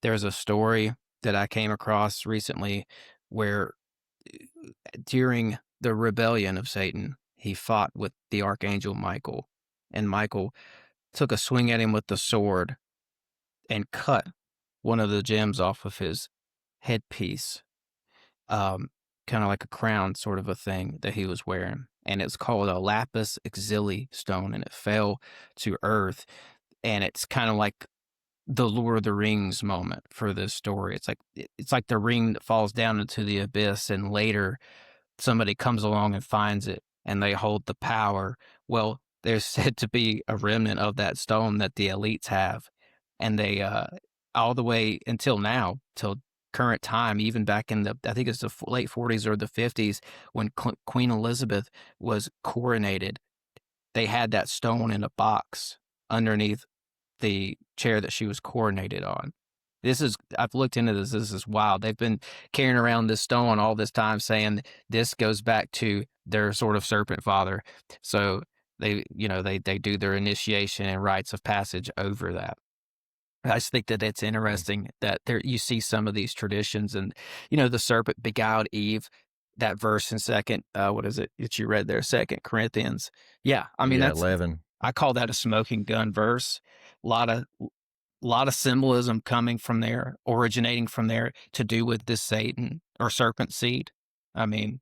There's a story that I came across recently where during the rebellion of Satan, he fought with the archangel Michael, and Michael took a swing at him with the sword and cut one of the gems off of his headpiece, kind of like a crown sort of a thing that he was wearing. And it's called a lapis lazuli stone, and it fell to earth. And it's kind of like the Lord of the Rings moment for this story. It's like the ring that falls down into the abyss, and later somebody comes along and finds it, and they hold the power. Well, there's said to be a remnant of that stone that the elites have, and they all the way until now, till current time, even back in I think it's the late 40s or the 50s, when Queen Elizabeth was coronated, they had that stone in a box underneath the chair that she was coronated on. I've looked into this. This is wild. They've been carrying around this stone all this time, saying this goes back to their sort of serpent father. So they do their initiation and rites of passage over that. I just think that it's interesting that you see some of these traditions, and the serpent beguiled Eve. That verse in what is it that you read there? 2 Corinthians. Yeah, I mean that's 11. I call that a smoking gun verse. A lot of symbolism coming from there, originating from there, to do with this Satan or serpent seed. I mean,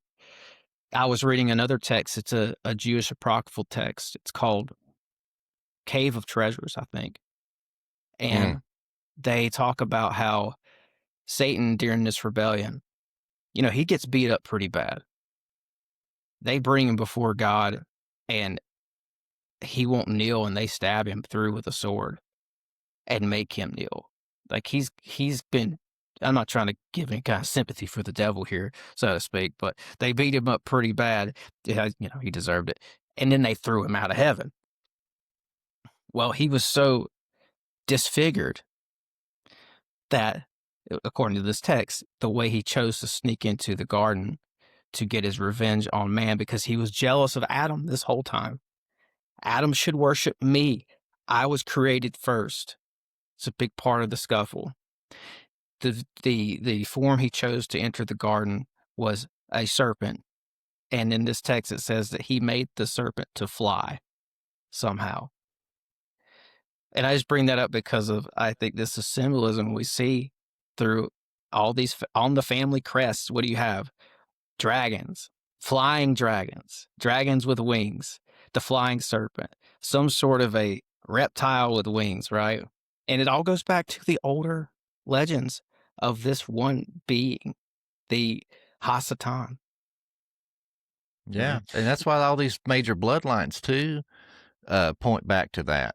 I was reading another text. It's a Jewish apocryphal text. It's called Cave of Treasures, I think. And they talk about how Satan, during this rebellion, he gets beat up pretty bad. They bring him before God, and he won't kneel, and they stab him through with a sword and make him kneel. Like he's been, I'm not trying to give any kind of sympathy for the devil here, so to speak, but they beat him up pretty bad. He deserved it. And then they threw him out of heaven. Well, he was so disfigured that, according to this text, the way he chose to sneak into the garden to get his revenge on man, because he was jealous of Adam this whole time. Adam should worship me. I was created first. It's a big part of the scuffle. The form he chose to enter the garden was a serpent. And in this text, it says that he made the serpent to fly somehow. And I just bring that up because I think this is symbolism we see through all these, on the family crests. What do you have? Dragons, flying dragons, dragons with wings, the flying serpent, some sort of a reptile with wings, right? And it all goes back to the older legends of this one being, the Hasatan. Yeah. And that's why all these major bloodlines, too, point back to that.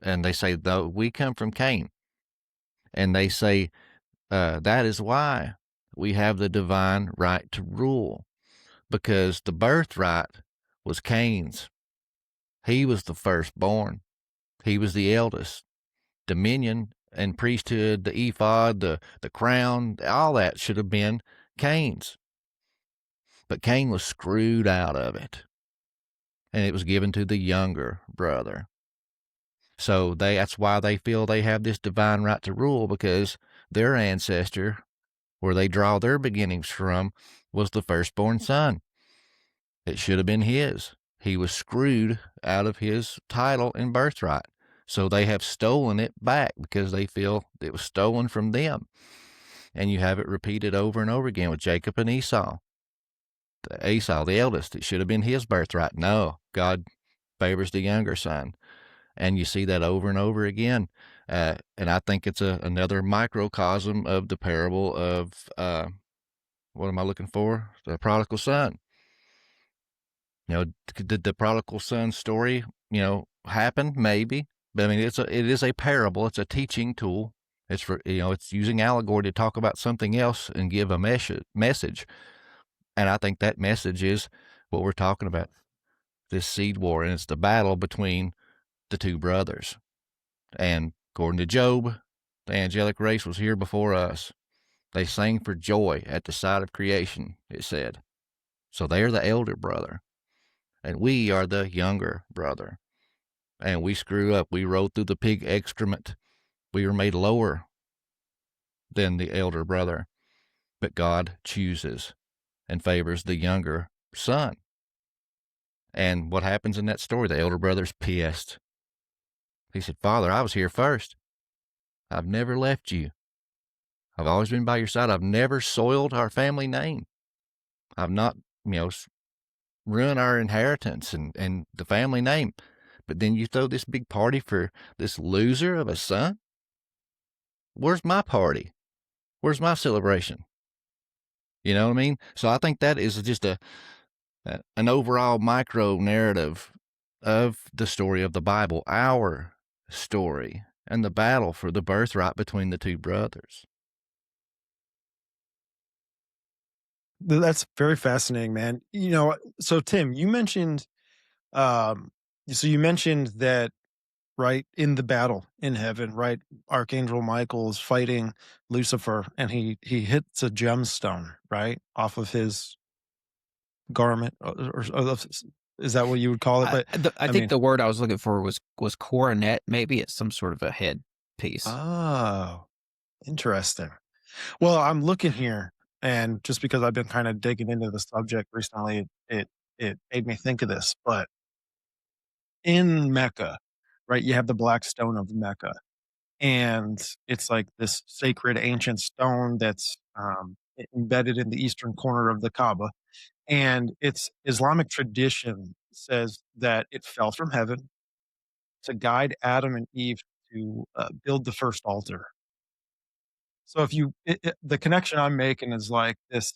And they say, though, we come from Cain. And they say, that is why we have the divine right to rule, because the birthright was Cain's. He was the firstborn. He was the eldest. Dominion and priesthood, the ephod, the crown, all that should have been Cain's. But Cain was screwed out of it, and it was given to the younger brother. So that's why they feel they have this divine right to rule, because their ancestor, where they draw their beginnings from, was the firstborn son. It should have been his. He was screwed out of his title and birthright. So they have stolen it back because they feel it was stolen from them. And you have it repeated over and over again with Jacob and Esau. Esau, the eldest, it should have been his birthright. No, God favors the younger son. And you see that over and over again. And I think it's another microcosm of the parable of, what am I looking for? The prodigal son. Did the prodigal son story, happen? Maybe. But I mean, it is a parable. It's a teaching tool. It's for, it's using allegory to talk about something else and give a message. And I think that message is what we're talking about, this seed war. And it's the battle between the two brothers. And according to Job, The angelic race was here before us. They sang for joy at the sight of creation, it said. So they're the elder brother, and we are the younger brother. And we screw up. We rode through the pig excrement. We were made lower than the elder brother. But God chooses and favors the younger son. And what happens in that story? The elder brother's pissed. He said, Father, I was here first. I've never left you. I've always been by your side. I've never soiled our family name. I've not, ruined our inheritance and the family name. But then you throw this big party for this loser of a son? Where's my party? Where's my celebration? You know what I mean? So I think that is just an overall micro narrative of the story of the Bible, our story, and the battle for the birthright between the two brothers. That's very fascinating, man. So Tim, you mentioned, that, right, in the battle in heaven, right, Archangel Michael is fighting Lucifer, and he hits a gemstone, right, off of his garment, or is that what you would call it? But I think the word I was looking for was coronet. Maybe it's some sort of a head piece. Oh, interesting. Well, I'm looking here, and just because I've been kind of digging into the subject recently, it made me think of this. But in Mecca, right, you have the black stone of Mecca, and it's like this sacred ancient stone that's embedded in the eastern corner of the Kaaba. And its Islamic tradition says that it fell from heaven to guide Adam and Eve to build the first altar. So if the connection I'm making is like this,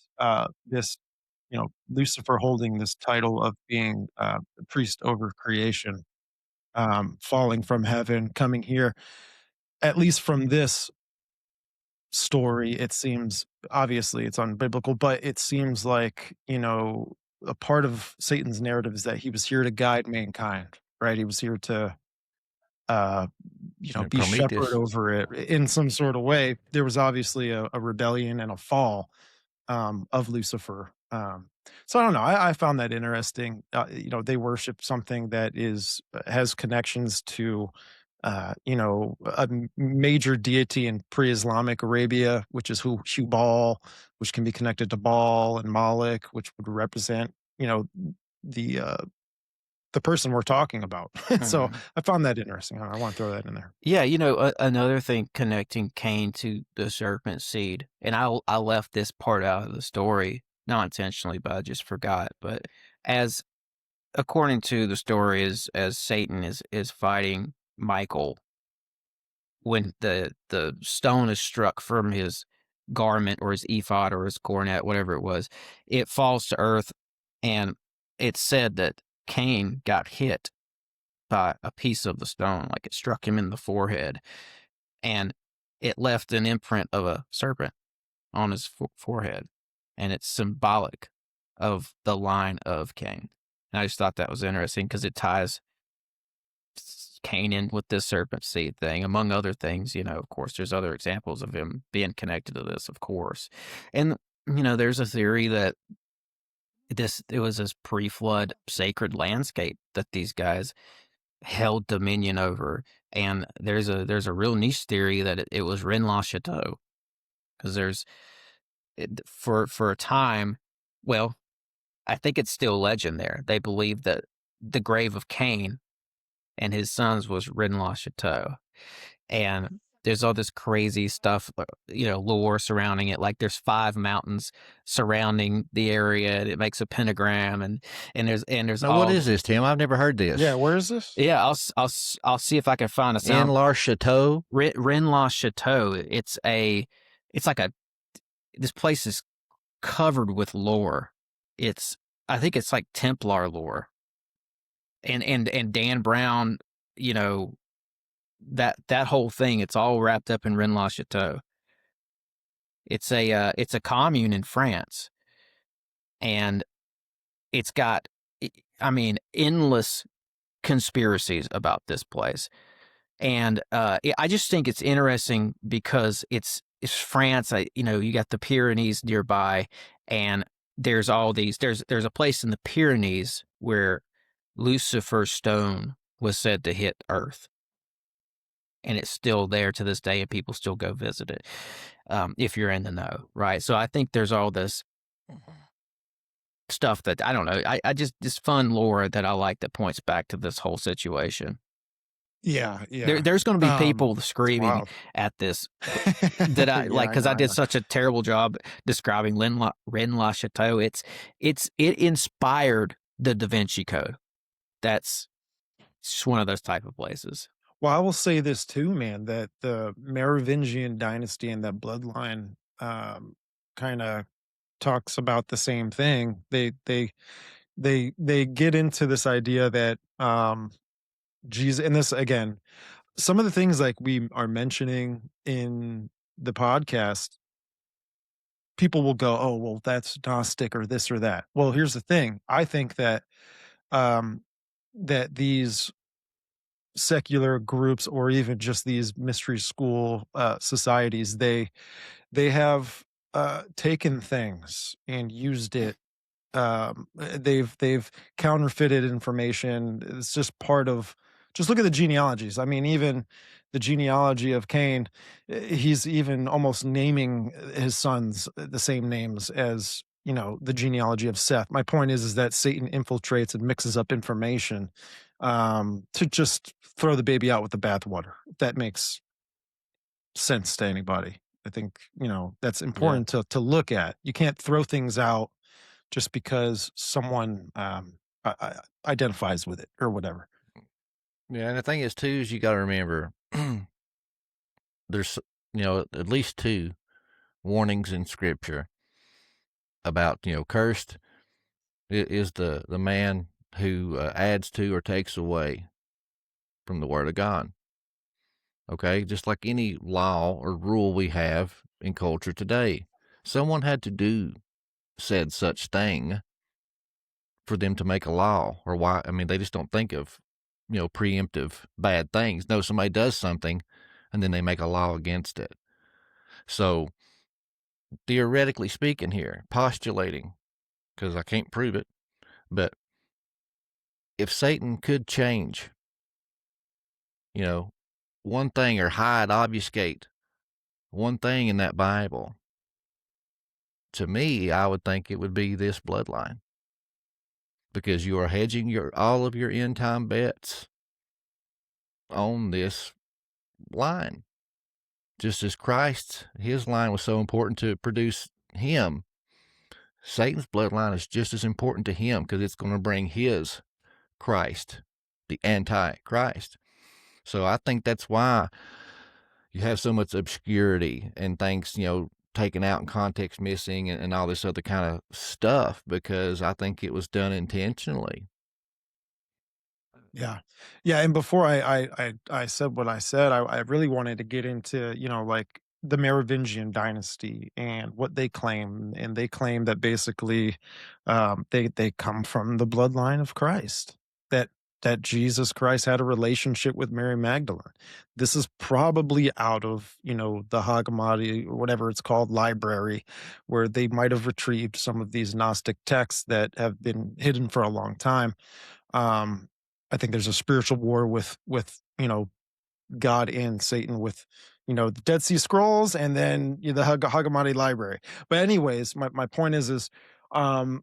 Lucifer holding this title of being the priest over creation, falling from heaven, coming here. At least from this story, it seems, obviously it's unbiblical, but it seems like, a part of Satan's narrative is that he was here to guide mankind, right? He was here to, uh, be shepherd over it in some sort of way. There was obviously a rebellion and a fall of Lucifer. So I don't know. I found that interesting. They worship something that has connections to a major deity in pre-Islamic Arabia, which is Hubal, which can be connected to Baal and Moloch, which would represent, the the person we're talking about. So I found that interesting. I want to throw that in there. Yeah, another thing connecting Cain to the serpent seed, and I left this part out of the story, not intentionally, but I just forgot. But as according to the story, as Satan is fighting Michael, when the stone is struck from his garment or his ephod or his coronet, whatever it was, it falls to earth, and it's said that Cain got hit by a piece of the stone, like it struck him in the forehead, and it left an imprint of a serpent on his forehead, and it's symbolic of the line of Cain. And I just thought that was interesting because it ties Cain in with this serpent seed thing, among other things. Of course, there's other examples of him being connected to this, of course. And, there's a theory that it was this pre-flood sacred landscape that these guys held dominion over. And there's a real niche theory that it was Rennes-le-Château, because for a time, well, I think it's still legend there. They believe that the grave of Cain and his sons was Rennes-le-Château. And there's all this crazy stuff, lore surrounding it. Like there's 5 mountains surrounding the area, and it makes a pentagram. And there's now, what is this, Tim? I've never heard this. Yeah, where is this? Yeah, I'll see if I can find a sound. Rennes-le-Château. Rennes-le-Château. It's like this place is covered with lore. I think it's like Templar lore. And Dan Brown, that whole thing, it's all wrapped up in Rennes-le-Château. It's a commune in France, and it's got, endless conspiracies about this place. And I just think it's interesting because it's France. You got the Pyrenees nearby, and there's all these. There's a place in the Pyrenees where Lucifer's stone was said to hit Earth, and it's still there to this day, and people still go visit it. If you're in the know, right? So I think there's all this stuff that I don't know. I just this fun lore that I like that points back to this whole situation. Yeah. There's going to be people screaming at this that I like because I did such a terrible job describing Rennes-le-Château. It inspired the Da Vinci Code. That's just one of those type of places. Well, I will say this too, man, that the Merovingian dynasty and that bloodline kind of talks about the same thing. They get into this idea that Jesus, and this again, some of the things like we are mentioning in the podcast, people will go, "Oh, well, that's Gnostic or this or that." Well, here's the thing. I think that that these secular groups or even just these mystery school societies, they have taken things and used it. They've counterfeited information. It's just part of, just look at the genealogies. I mean, even the genealogy of Cain, he's even almost naming his sons the same names as, the genealogy of Seth. My point is that Satan infiltrates and mixes up information to just throw the baby out with the bathwater. If that makes sense to anybody. I think, that's important to look at. You can't throw things out just because someone identifies with it or whatever. Yeah, and the thing is, too, is you got to remember there's, at least 2 warnings in Scripture about, cursed is the man who adds to or takes away from the Word of God. Okay, just like any law or rule we have in culture today, someone had to do said such thing for them to make a law. Or why? I mean, they just don't think of, preemptive bad things. No, somebody does something and then they make a law against it. So theoretically speaking here, postulating, because I can't prove it, but if Satan could change, one thing or hide, obfuscate one thing in that Bible, to me, I would think it would be this bloodline, because you are hedging all of your end time bets on this line. Just as Christ, his line was so important to produce him, Satan's bloodline is just as important to him because it's going to bring his Christ, the Antichrist. So I think that's why you have so much obscurity and things, taken out in context, missing, and all this other kind of stuff, because I think it was done intentionally. Yeah. And before I said what I said, I really wanted to get into, like the Merovingian dynasty and what they claim. And they claim that basically they come from the bloodline of Christ, that Jesus Christ had a relationship with Mary Magdalene. This is probably out of, the Hagamadi or whatever it's called library, where they might have retrieved some of these Gnostic texts that have been hidden for a long time. I think there's a spiritual war with God and Satan with the Dead Sea Scrolls and then the Hagamadi Library. But anyways, my point is and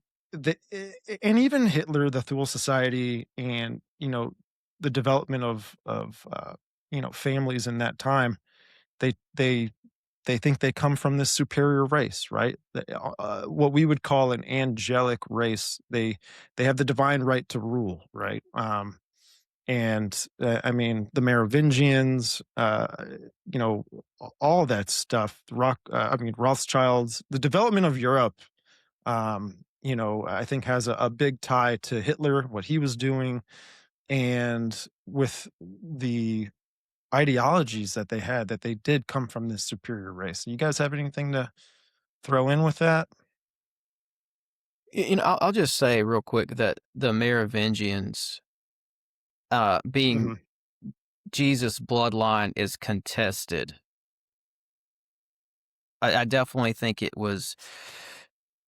even Hitler, the Thule Society, and the development of families in that time, they think they come from this superior race, right? What we would call an angelic race. They have the divine right to rule, right? And I mean, the Merovingians, all that stuff. Rothschilds. The development of Europe, I think has a big tie to Hitler, what he was doing, and with the ideologies that they had, that they did come from this superior race. You guys have anything to throw in with that? I'll just say real quick that the Merovingians, being Jesus' bloodline is contested. I definitely think it was,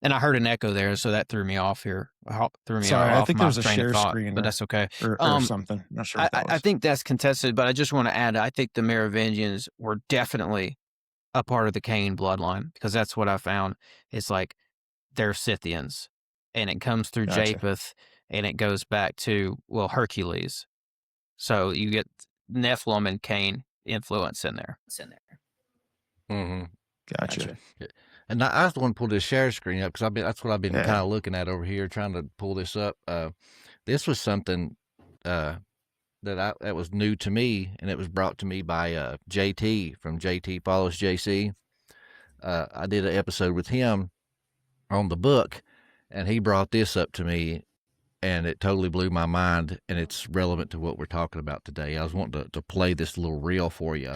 and I heard an echo there, so that threw me off here. Sorry, I Off think my there's a train of share thought, screen but that's okay. or something. Not sure what that I was. think that's contested, but I just want to add, I think the Merovingians were definitely a part of the Cain bloodline, because that's what I found. It's like they're Scythians, and it comes through Gotcha. Japheth, and it goes back to, well, Hercules. So you get Nephilim and Cain influence in there. Mm-hmm. Gotcha. And I was the one to pull this share screen up, because that's what I've been Yeah. kind of looking at over here, trying to pull this up. This was something that was new to me, and it was brought to me by JT from JT Follows JC. I did an episode with him on the book, and he brought this up to me, and it totally blew my mind, and it's relevant to what we're talking about today. I was wanting to play this little reel for you.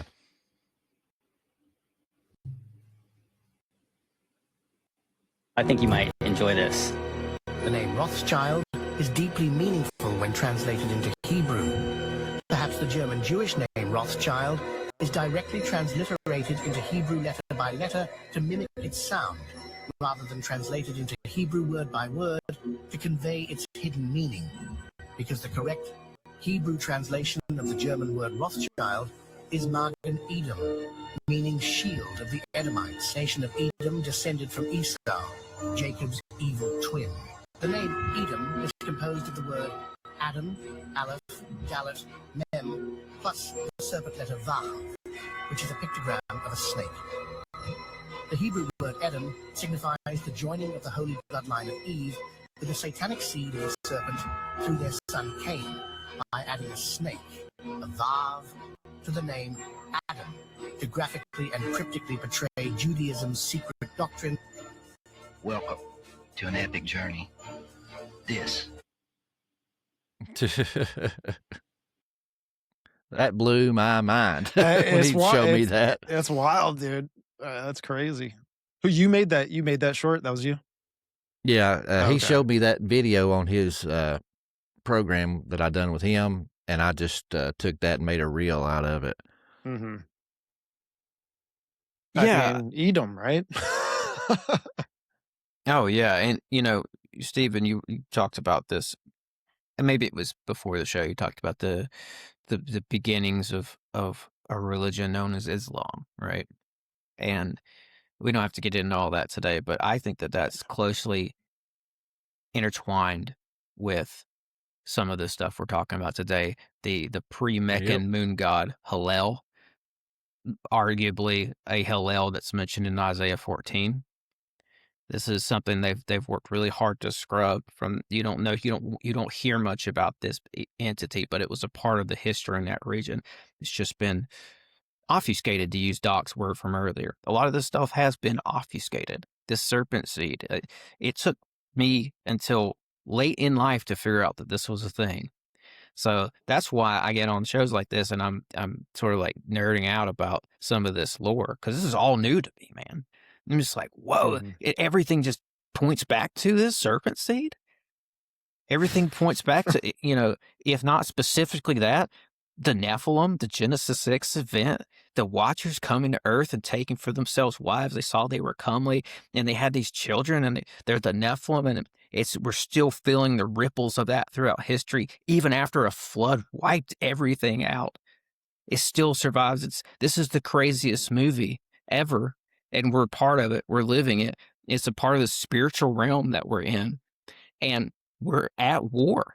I think you might enjoy this. The name Rothschild is deeply meaningful when translated into Hebrew. Perhaps the German Jewish name Rothschild is directly transliterated into Hebrew letter by letter to mimic its sound, rather than translated into Hebrew word by word to convey its hidden meaning. Because the correct Hebrew translation of the German word Rothschild is Magen Edom, meaning shield of the Edomites, nation of Edom descended from Esau, Jacob's evil twin. The name Edom is composed of the word Adam, Aleph, Dalet, Mem, plus the serpent letter Vav, which is a pictogram of a snake. The Hebrew word Edom signifies the joining of the holy bloodline of Eve with the satanic seed of the serpent through their son Cain by adding a snake, a Vav, to the name Adam to graphically and cryptically portray Judaism's secret doctrine. Welcome to an epic journey. This. That blew my mind when he showed me that. It's wild, dude. That's crazy. Who you made that? You made that short? That was you? Yeah, Okay. He showed me that video on his program that I done with him, and I just took that and made a reel out of it. Mm-hmm. Yeah. I mean, Edom, right? Oh, yeah. And, Stephen, you talked about this, and maybe it was before the show, you talked about the beginnings of a religion known as Islam, right? And we don't have to get into all that today, but I think that that's closely intertwined with some of the stuff we're talking about today. The pre-Meccan moon god Hallel, arguably a Hallel that's mentioned in Isaiah 14. This is something they've worked really hard to scrub from. You don't hear much about this entity, but it was a part of the history in that region. It's just been obfuscated, to use Doc's word from earlier. A lot of this stuff has been obfuscated. This serpent seed. It took me until late in life to figure out that this was a thing. So that's why I get on shows like this, and I'm sort of like nerding out about some of this lore, because this is all new to me, man. I'm just like, whoa, everything just points back to this serpent seed. Everything points back to, if not specifically that, the Nephilim, the Genesis 6 event, the Watchers coming to Earth and taking for themselves wives. They saw they were comely, and they had these children, and they're the Nephilim, and we're still feeling the ripples of that throughout history, even after a flood wiped everything out. It still survives. This is the craziest movie ever, and we're part of it. We're living it. It's a part of the spiritual realm that we're in, and we're at war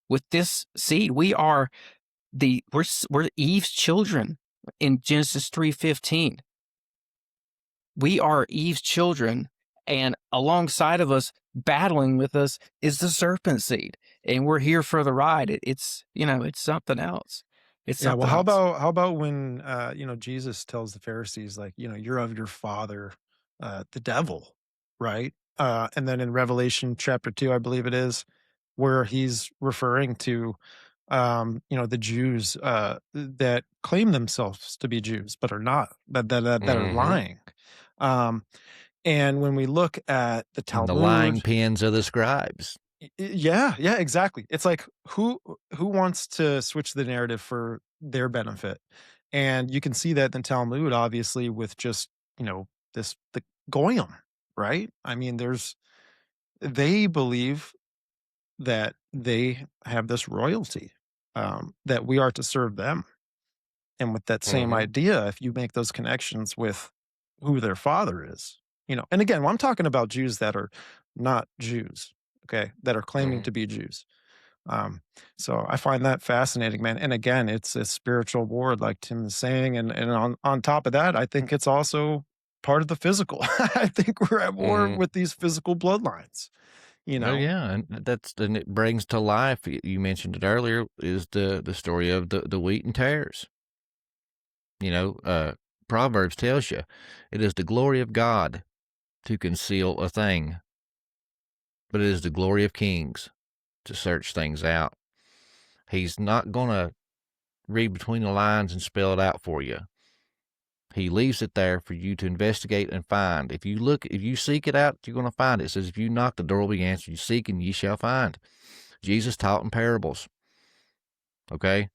with this seed. We're Eve's children in Genesis 3:15. We are Eve's children, and alongside of us, battling with us, is the serpent seed, and we're here for the ride. It's something else. It's something well, else. how about when Jesus tells the Pharisees, like, you're of your father, the devil, right? And then in Revelation chapter 2, I believe it is, where he's referring to the Jews that claim themselves to be Jews but are not, that are lying. And when we look at the Talmud, and the lying pens of the scribes. Yeah, yeah, exactly. It's like who wants to switch the narrative for their benefit? And you can see that in the Talmud, obviously, with just, the goyim, right? I mean, they believe that they have this royalty, that we are to serve them. And with that same Mm-hmm. idea, if you make those connections with who their father is, and again, when I'm talking about Jews that are not Jews, okay, that are claiming Mm-hmm. to be Jews. Um, so I find that fascinating, man. And again, it's a spiritual war, like Tim is saying. And on top of that, I think it's also part of the physical. I think we're at war Mm-hmm. with these physical bloodlines, you Oh know? yeah, and it brings to life. You mentioned it earlier. Is the story of the wheat and tares? Proverbs tells you it is the glory of God to conceal a thing, but it is the glory of kings to search things out. He's not going to read between the lines and spell it out for you. He leaves it there for you to investigate and find. If you seek it out, you're going to find it. It says, if you knock, the door will be answered. You seek and ye shall find. Jesus taught in parables. Okay?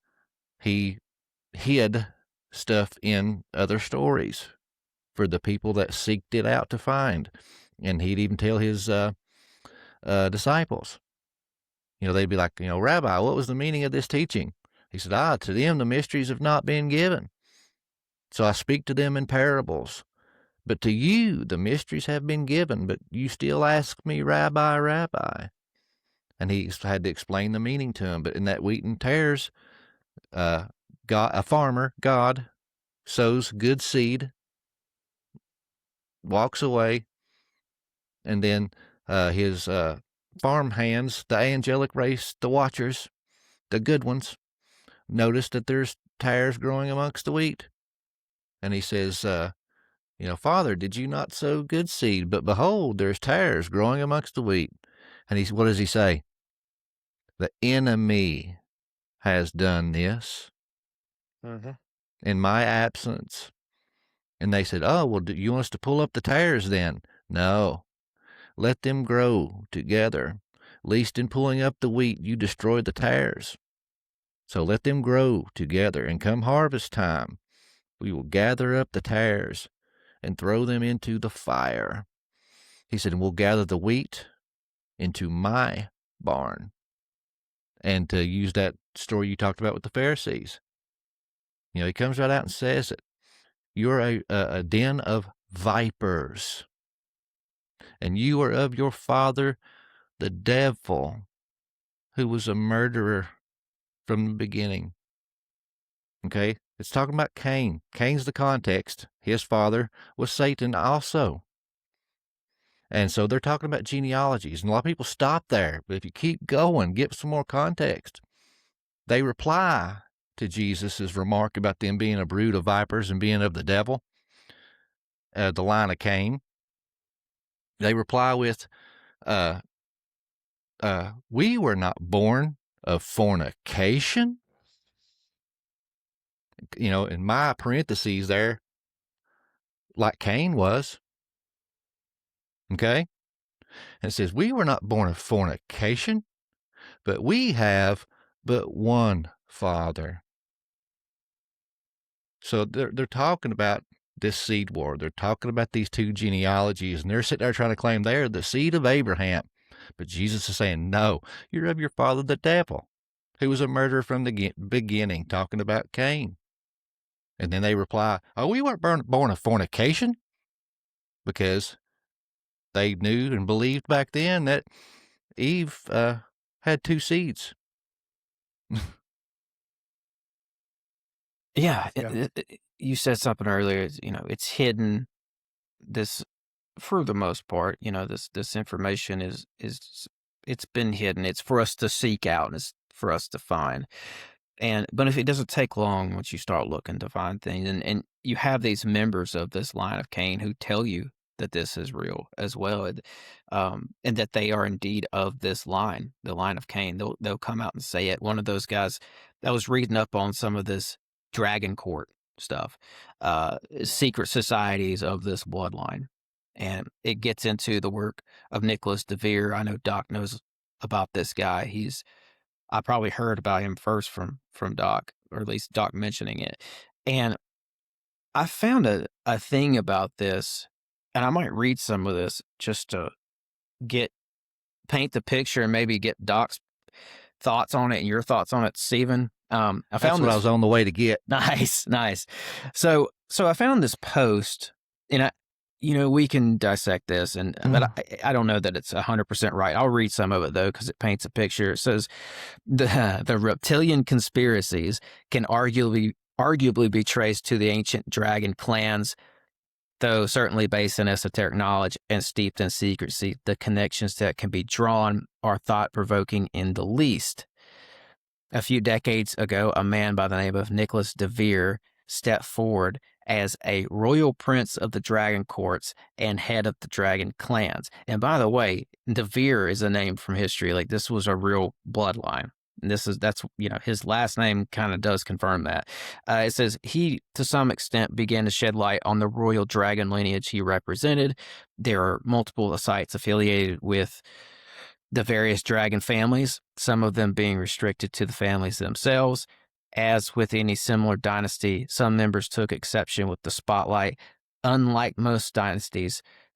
He hid stuff in other stories for the people that seeked it out to find. And he'd even tell his disciples, they'd be like, Rabbi, what was the meaning of this teaching? He said, to them the mysteries have not been given. So I speak to them in parables. But to you the mysteries have been given, but you still ask me, Rabbi, Rabbi. And he had to explain the meaning to him. But in that wheat and tares, God, a farmer, God, sows good seed, walks away, and then his farm hands, the angelic race, the watchers, the good ones, notice that there's tares growing amongst the wheat. And he says, Father, did you not sow good seed? But behold, there's tares growing amongst the wheat. And what does he say? The enemy has done this in my absence. And they said, oh, well, do you want us to pull up the tares then? No, let them grow together, lest in pulling up the wheat you destroy the tares. So let them grow together, and come harvest time, we will gather up the tares and throw them into the fire. He said, and we'll gather the wheat into my barn. And to use that story you talked about with the Pharisees, he comes right out and says it. You're a den of vipers, and you are of your father, the devil, who was a murderer from the beginning. Okay? It's talking about Cain. Cain's the context. His father was Satan also. And so they're talking about genealogies. And a lot of people stop there. But if you keep going, get some more context. They reply to Jesus' remark about them being a brood of vipers and being of the devil, the line of Cain. They reply with, we were not born of fornication. In my parentheses there, like Cain was. Okay? And it says, we were not born of fornication, but we have but one Father. So they're talking about this seed war. They're talking about these two genealogies, and they're sitting there trying to claim they're the seed of Abraham. But Jesus is saying, no, you're of your father, the devil, who was a murderer from the beginning, talking about Cain. And then they reply, oh, we weren't born of fornication, because they knew and believed back then that Eve had two seeds. Yeah, Yeah. you said something earlier. It's hidden. This, for the most part, this information is it's been hidden. It's for us to seek out, and it's for us to find. But if it doesn't take long once you start looking to find things, and you have these members of this line of Cain who tell you that this is real as well, and that they are indeed of this line, the line of Cain. They'll come out and say it. One of those guys, I was reading up on some of this dragon court stuff, secret societies of this bloodline, and it gets into the work of Nicholas de Vere. I know Doc knows about this guy. I probably heard about him first from Doc, or at least Doc mentioning it. And I found a thing about this, and I might read some of this just to paint the picture and maybe get Doc's thoughts on it and your thoughts on it, Stephen. That's what I was on the way to get. Nice. So I found this post, and we can dissect this, but I don't know that it's 100% right. I'll read some of it though, because it paints a picture. It says the reptilian conspiracies can arguably be traced to the ancient dragon clans, though certainly based in esoteric knowledge and steeped in secrecy. The connections that can be drawn are thought-provoking in the least. A few decades ago, a man by the name of Nicholas de Vere stepped forward as a royal prince of the dragon courts and head of the dragon clans. And by the way, de Vere is a name from history. Like, this was a real bloodline. And that's his last name kind of does confirm that. It says he, to some extent, began to shed light on the royal dragon lineage he represented. There are multiple sites affiliated with the various dragon families, some of them being restricted to the families themselves. As with any similar dynasty, some members took exception with the spotlight. Unlike most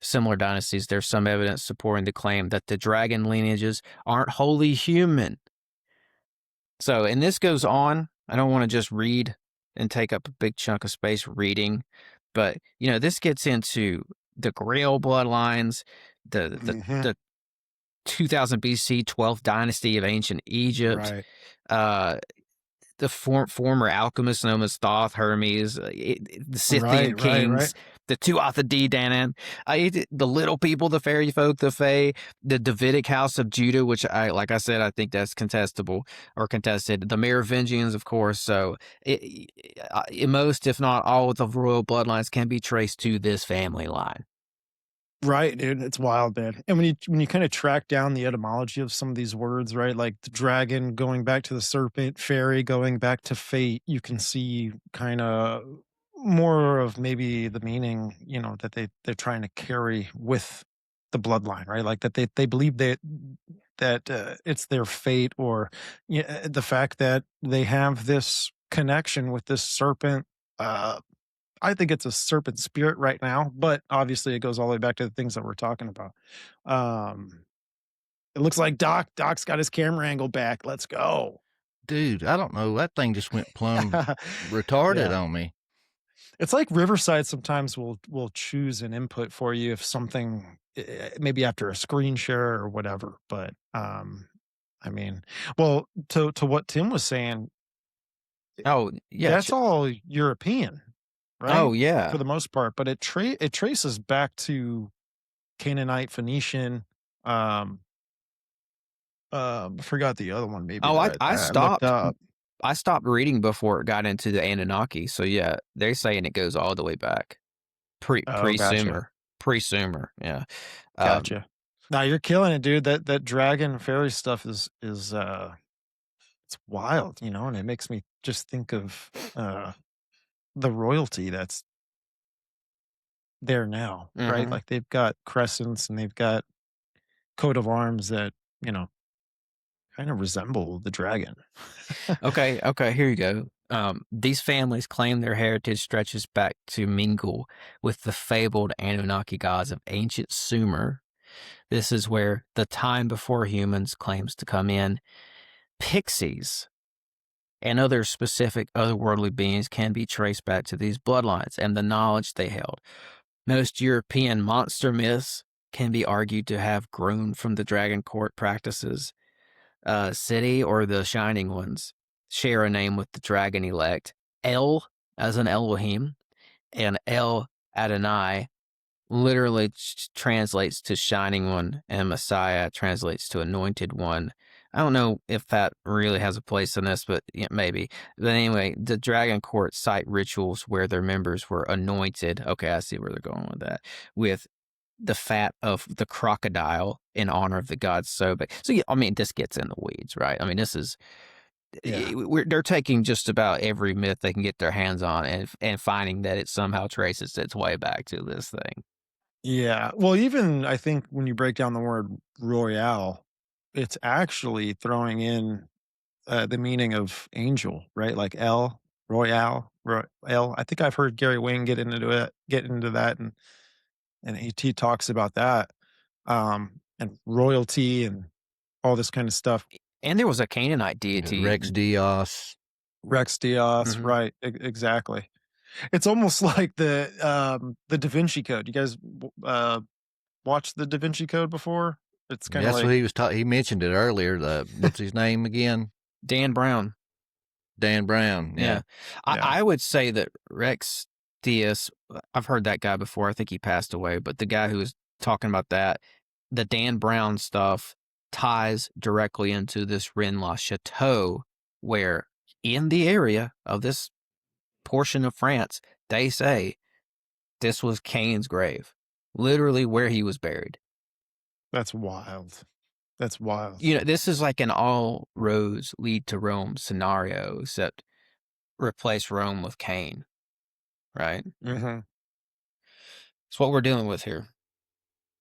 similar dynasties, there's some evidence supporting the claim that the dragon lineages aren't wholly human. So, and this goes on. I don't want to just read and take up a big chunk of space reading, but this gets into the Grail bloodlines, the 2000 BC 12th dynasty of ancient Egypt, Right. The former alchemists known as Thoth, Hermes, the Scythian kings, the Tuatha De Danann, the little people, the fairy folk, the Fae, the Davidic house of Judah, which like I said, I think that's contestable or contested. The Merovingians, of course. So most, if not all, of the royal bloodlines can be traced to this family line. Right, dude, it's wild, man. And when you kind of track down the etymology of some of these words, right, like the dragon going back to the serpent, fairy going back to fate, you can see kind of more of maybe the meaning, that they're trying to carry with the bloodline, right? Like that they believe that it's their fate, or the fact that they have this connection with this serpent. I think it's a serpent spirit right now, but obviously it goes all the way back to the things that we're talking about. It looks like Doc's got his camera angle back. Let's go. Dude, I don't know. That thing just went plumb retarded on me. It's like Riverside sometimes will choose an input for you if something, maybe after a screen share or whatever. But I mean, well, to what Tim was saying. Oh yeah, that's all European. Right? Oh yeah, for the most part, but it traces back to Canaanite, Phoenician. Forgot the other one. Maybe. I stopped. I stopped reading before it got into the Anunnaki. So yeah, they're saying it goes all the way back, pre-Sumer, Yeah, gotcha. Now you're killing it, dude. That dragon fairy stuff is it's wild, and it makes me just think of the royalty that's there now, right? Like they've got crescents and they've got coat of arms that kind of resemble the dragon. Okay, here you go. These families claim their heritage stretches back to mingle with the fabled Anunnaki gods of ancient Sumer. This is where the time before humans claims to come in. Pixies and other specific otherworldly beings can be traced back to these bloodlines and the knowledge they held. Most European monster myths can be argued to have grown from the dragon court practices. City, or the Shining Ones, share a name with the dragon elect. El, as an Elohim, and El Adonai literally translates to Shining One, and Messiah translates to Anointed One. I don't know if that really has a place in this, but maybe. But anyway, the Dragon Court cite rituals where their members were anointed. Okay, I see where they're going with that. With the fat of the crocodile in honor of the god Sobek. So, yeah, I mean, this gets in the weeds, right? I mean, this is... Yeah. They're taking just about every myth they can get their hands on and finding that it somehow traces its way back to this thing. Yeah. Well, even I think when you break down the word royale, it's actually throwing in the meaning of angel, right? Like El, Royale, El. I think I've heard Gary Wayne get into that, and he talks about that, and royalty and all this kind of stuff. And there was a Canaanite deity. Rex Dios. Rex Dios, Mhm. right? Exactly. It's almost like the Da Vinci Code. You guys watched the Da Vinci Code before? It's kind of That's like what he was he mentioned it earlier. What's his name again? Dan Brown. Dan Brown. Yeah. Yeah. I would say that Rex Diaz, I've heard that guy before. I think he passed away, but the guy who was talking about that, the Dan Brown stuff ties directly into this Rennes-le-Château, where in the area of this portion of France, they say this was Cain's grave, literally where he was buried. That's wild. That's wild. You know, this is like an all roads lead to Rome scenario, except replace Rome with Cain, right? Mm-hmm. It's what we're dealing with here.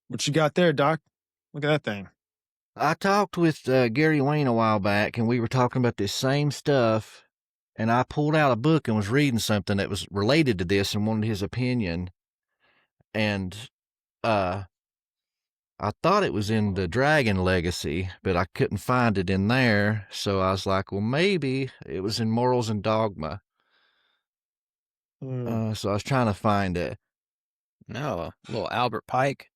What you got there, Doc? Look at that thing. I talked with Gary Wayne a while back, and we were talking about this same stuff. And I pulled out a book and was reading something that was related to this and wanted his opinion. And I thought it was in the Dragon Legacy, but I couldn't find it in there. So I was like, well, maybe it was in Morals and Dogma. So I was trying to find it. No, little Albert Pike.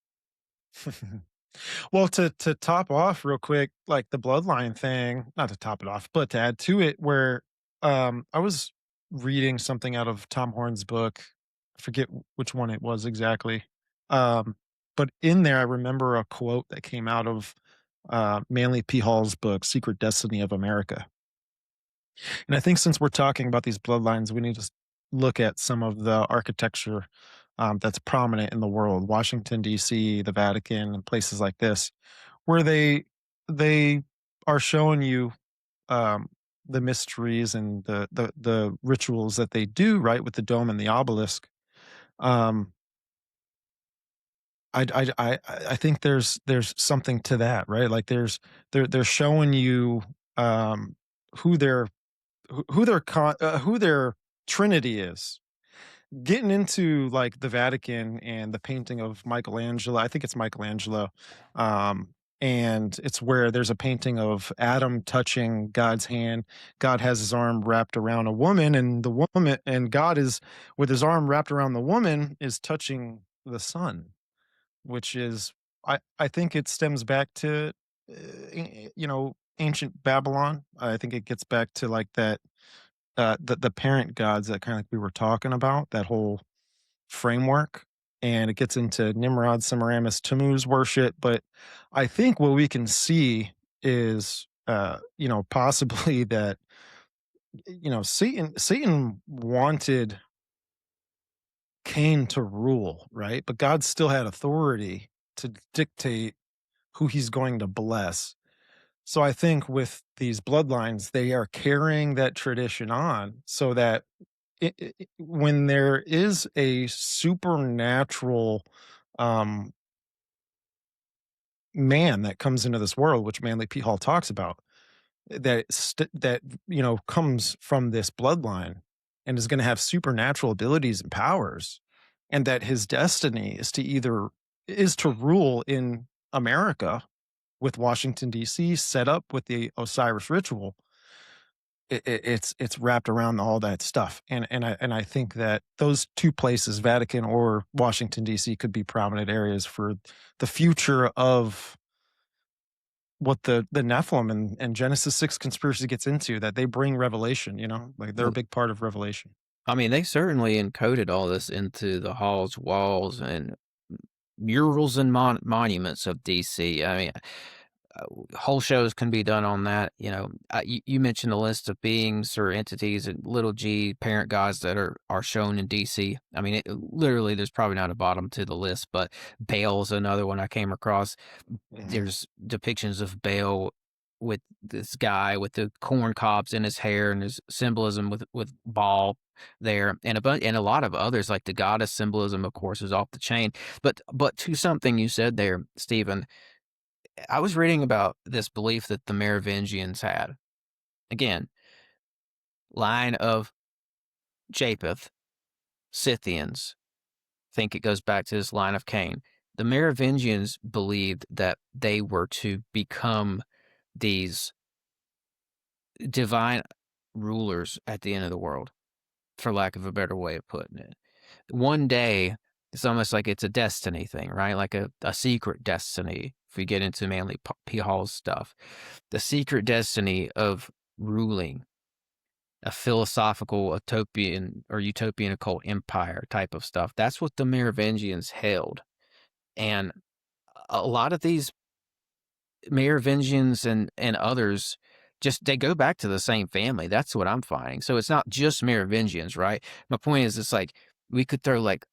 Well, to top off real quick, like the Bloodline thing, not to top it off, but to add to it, where I was reading something out of Tom Horn's book. I forget which one it was exactly. But in there, I remember a quote that came out of Manly P. Hall's book, Secret Destiny of America. And I think since we're talking about these bloodlines, we need to look at some of the architecture that's prominent in the world, Washington, D.C., the Vatican, and places like this, where they are showing you the mysteries and the rituals that they do, right, with the dome and the obelisk. I think there's something to that, right? Like they're showing you who their trinity is. Getting into like the Vatican and the painting of Michelangelo, I think it's Michelangelo, and it's where there's a painting of Adam touching God's hand. God has his arm wrapped around a woman, and the woman, and God is with his arm wrapped around the woman is touching the sun, which is I think it stems back to ancient Babylon. I think it gets back to like that the parent gods that kind of like we were talking about, that whole framework, and it gets into Nimrod, Semiramis, Tammuz worship. But I think what we can see is possibly that Satan wanted Cain to rule, right? But God still had authority to dictate who he's going to bless. So I think with these bloodlines, they are carrying that tradition on so that when there is a supernatural man that comes into this world, which Manly P. Hall talks about, that comes from this bloodline and is going to have supernatural abilities and powers, and that his destiny is to rule in America with Washington, D.C., set up with the Osiris ritual. It's wrapped around all that stuff, and I think that those two places, Vatican or Washington, D.C., could be prominent areas for the future of what the Nephilim and Genesis 6 conspiracy gets into, that they bring revelation, like they're a big part of revelation. I mean, they certainly encoded all this into the halls, walls, and murals and monuments of DC. I mean, whole shows can be done on that. You mentioned a list of beings or entities and little g parent gods that are shown in DC. I mean, literally, there's probably not a bottom to the list, but Baal's another one I came across. There's depictions of Baal with this guy with the corn cobs in his hair, and his symbolism with Baal there, and a lot of others, like the goddess symbolism, of course, is off the chain. But to something you said there, Stephen, I was reading about this belief that the Merovingians had. Again, line of Japheth, Scythians. Think it goes back to this line of Cain. The Merovingians believed that they were to become these divine rulers at the end of the world, for lack of a better way of putting it. One day, it's almost like it's a destiny thing, right? Like a secret destiny. If we get into Manly P. Hall's stuff, the secret destiny of ruling a philosophical utopian occult empire type of stuff. That's what the Merovingians held. And a lot of these Merovingians and others, they go back to the same family. That's what I'm finding. So it's not just Merovingians, right? My point is, it's like we could throw like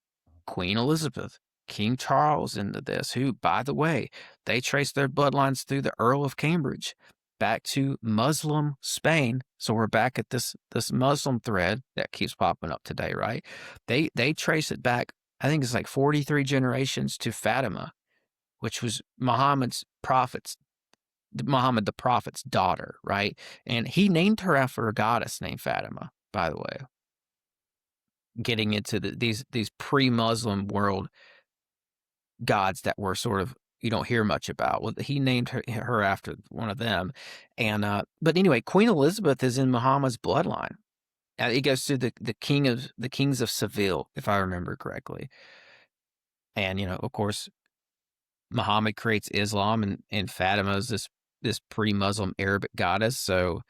Queen Elizabeth, King Charles into this, who, by the way, they trace their bloodlines through the Earl of Cambridge back to Muslim Spain. So we're back at this Muslim thread that keeps popping up today, right? They trace it back, I think it's like 43 generations to Fatima, which was Muhammad the prophet's daughter, right? And he named her after a goddess named Fatima, by the way. Getting into these pre-Muslim world gods that were sort of, you don't hear much about. Well, he named her after one of them. And but anyway, Queen Elizabeth is in Muhammad's bloodline. It goes through the kings of Seville, if I remember correctly. And, of course, Muhammad creates Islam, and Fatima is this pre-Muslim Arabic goddess. So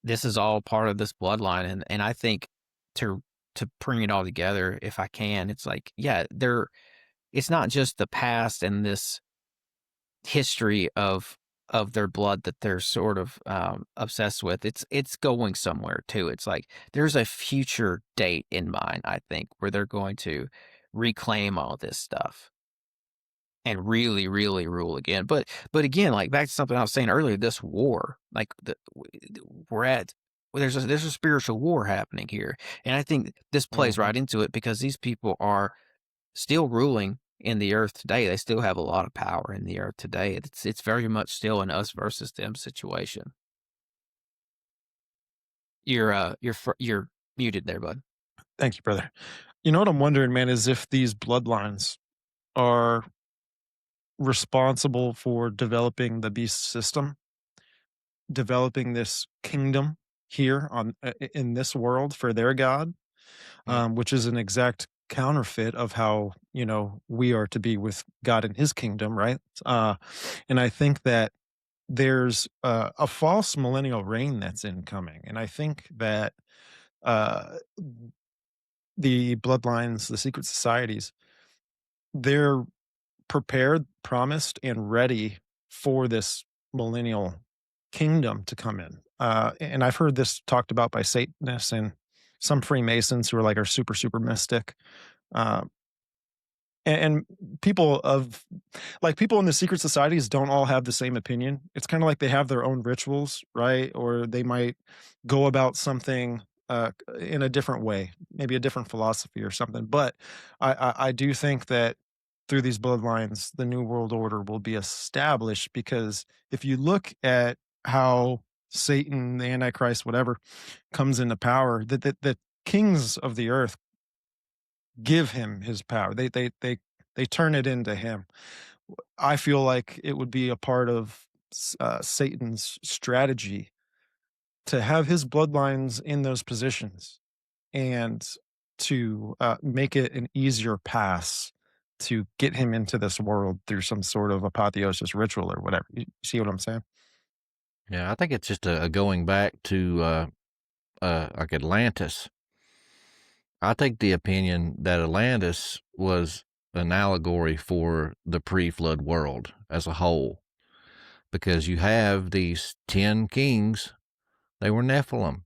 this is all part of this bloodline. And I think to bring it all together, if I can, it's like, yeah, it's not just the past and this history of their blood that they're sort of obsessed with. It's going somewhere too. It's like there's a future date in mind, I think, where they're going to reclaim all this stuff and really, really rule again. But again, like back to something I was saying earlier, this war, like there's a spiritual war happening here, and I think this plays right into it because these people are still ruling in the earth today. They still have a lot of power in the earth today. It's very much still an us versus them situation. You're muted there, bud. Thank you, brother. You know what I'm wondering, man, is if these bloodlines are responsible for developing the beast system, developing this kingdom here in this world for their god, which is an exact counterfeit of how we are to be with God in his kingdom, right? And I think that there's a false millennial reign that's incoming, and I think that the bloodlines, the secret societies, they're prepared, promised, and ready for this millennial kingdom to come in. And I've heard this talked about by Satanists and some Freemasons who are super, super mystic. And people people in the secret societies don't all have the same opinion. It's kind of like they have their own rituals, right? Or they might go about something in a different way, maybe a different philosophy or something. But I do think that through these bloodlines, the New World Order will be established, because if you look at how Satan, the Antichrist, whatever, comes into power, the kings of the earth give him his power. They turn it into him. I feel like it would be a part of Satan's strategy to have his bloodlines in those positions and to make it an easier pass to get him into this world through some sort of apotheosis ritual or whatever. You see what I'm saying? Yeah, I think it's just a going back to like Atlantis. I take the opinion that Atlantis was an allegory for the pre-flood world as a whole, because you have these 10 kings. They were Nephilim,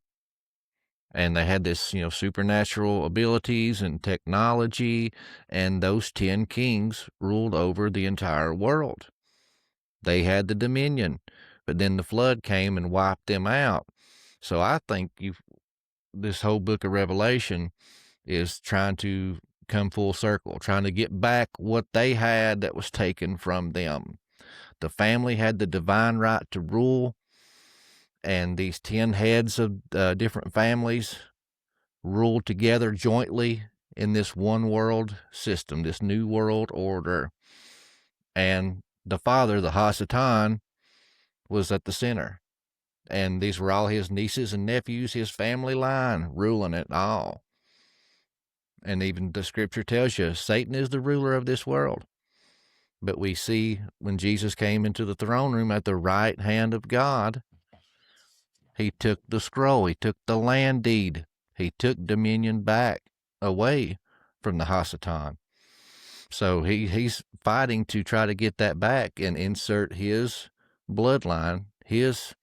and they had this, supernatural abilities and technology, and those 10 kings ruled over the entire world. They had the dominion, but then the flood came and wiped them out. So I think this whole book of Revelation is trying to come full circle, trying to get back what they had that was taken from them. the family had the divine right to rule, and these 10 heads of different families ruled together jointly in this one world system, this new world order. And the father, the Hasatan, was at the center. And these were all his nieces and nephews, his family line, ruling it all. And even the scripture tells you Satan is the ruler of this world. But we see when Jesus came into the throne room at the right hand of God, he took the scroll, he took the land deed, he took dominion back away from the Hasatan. So he's fighting to try to get that back and insert his bloodline, his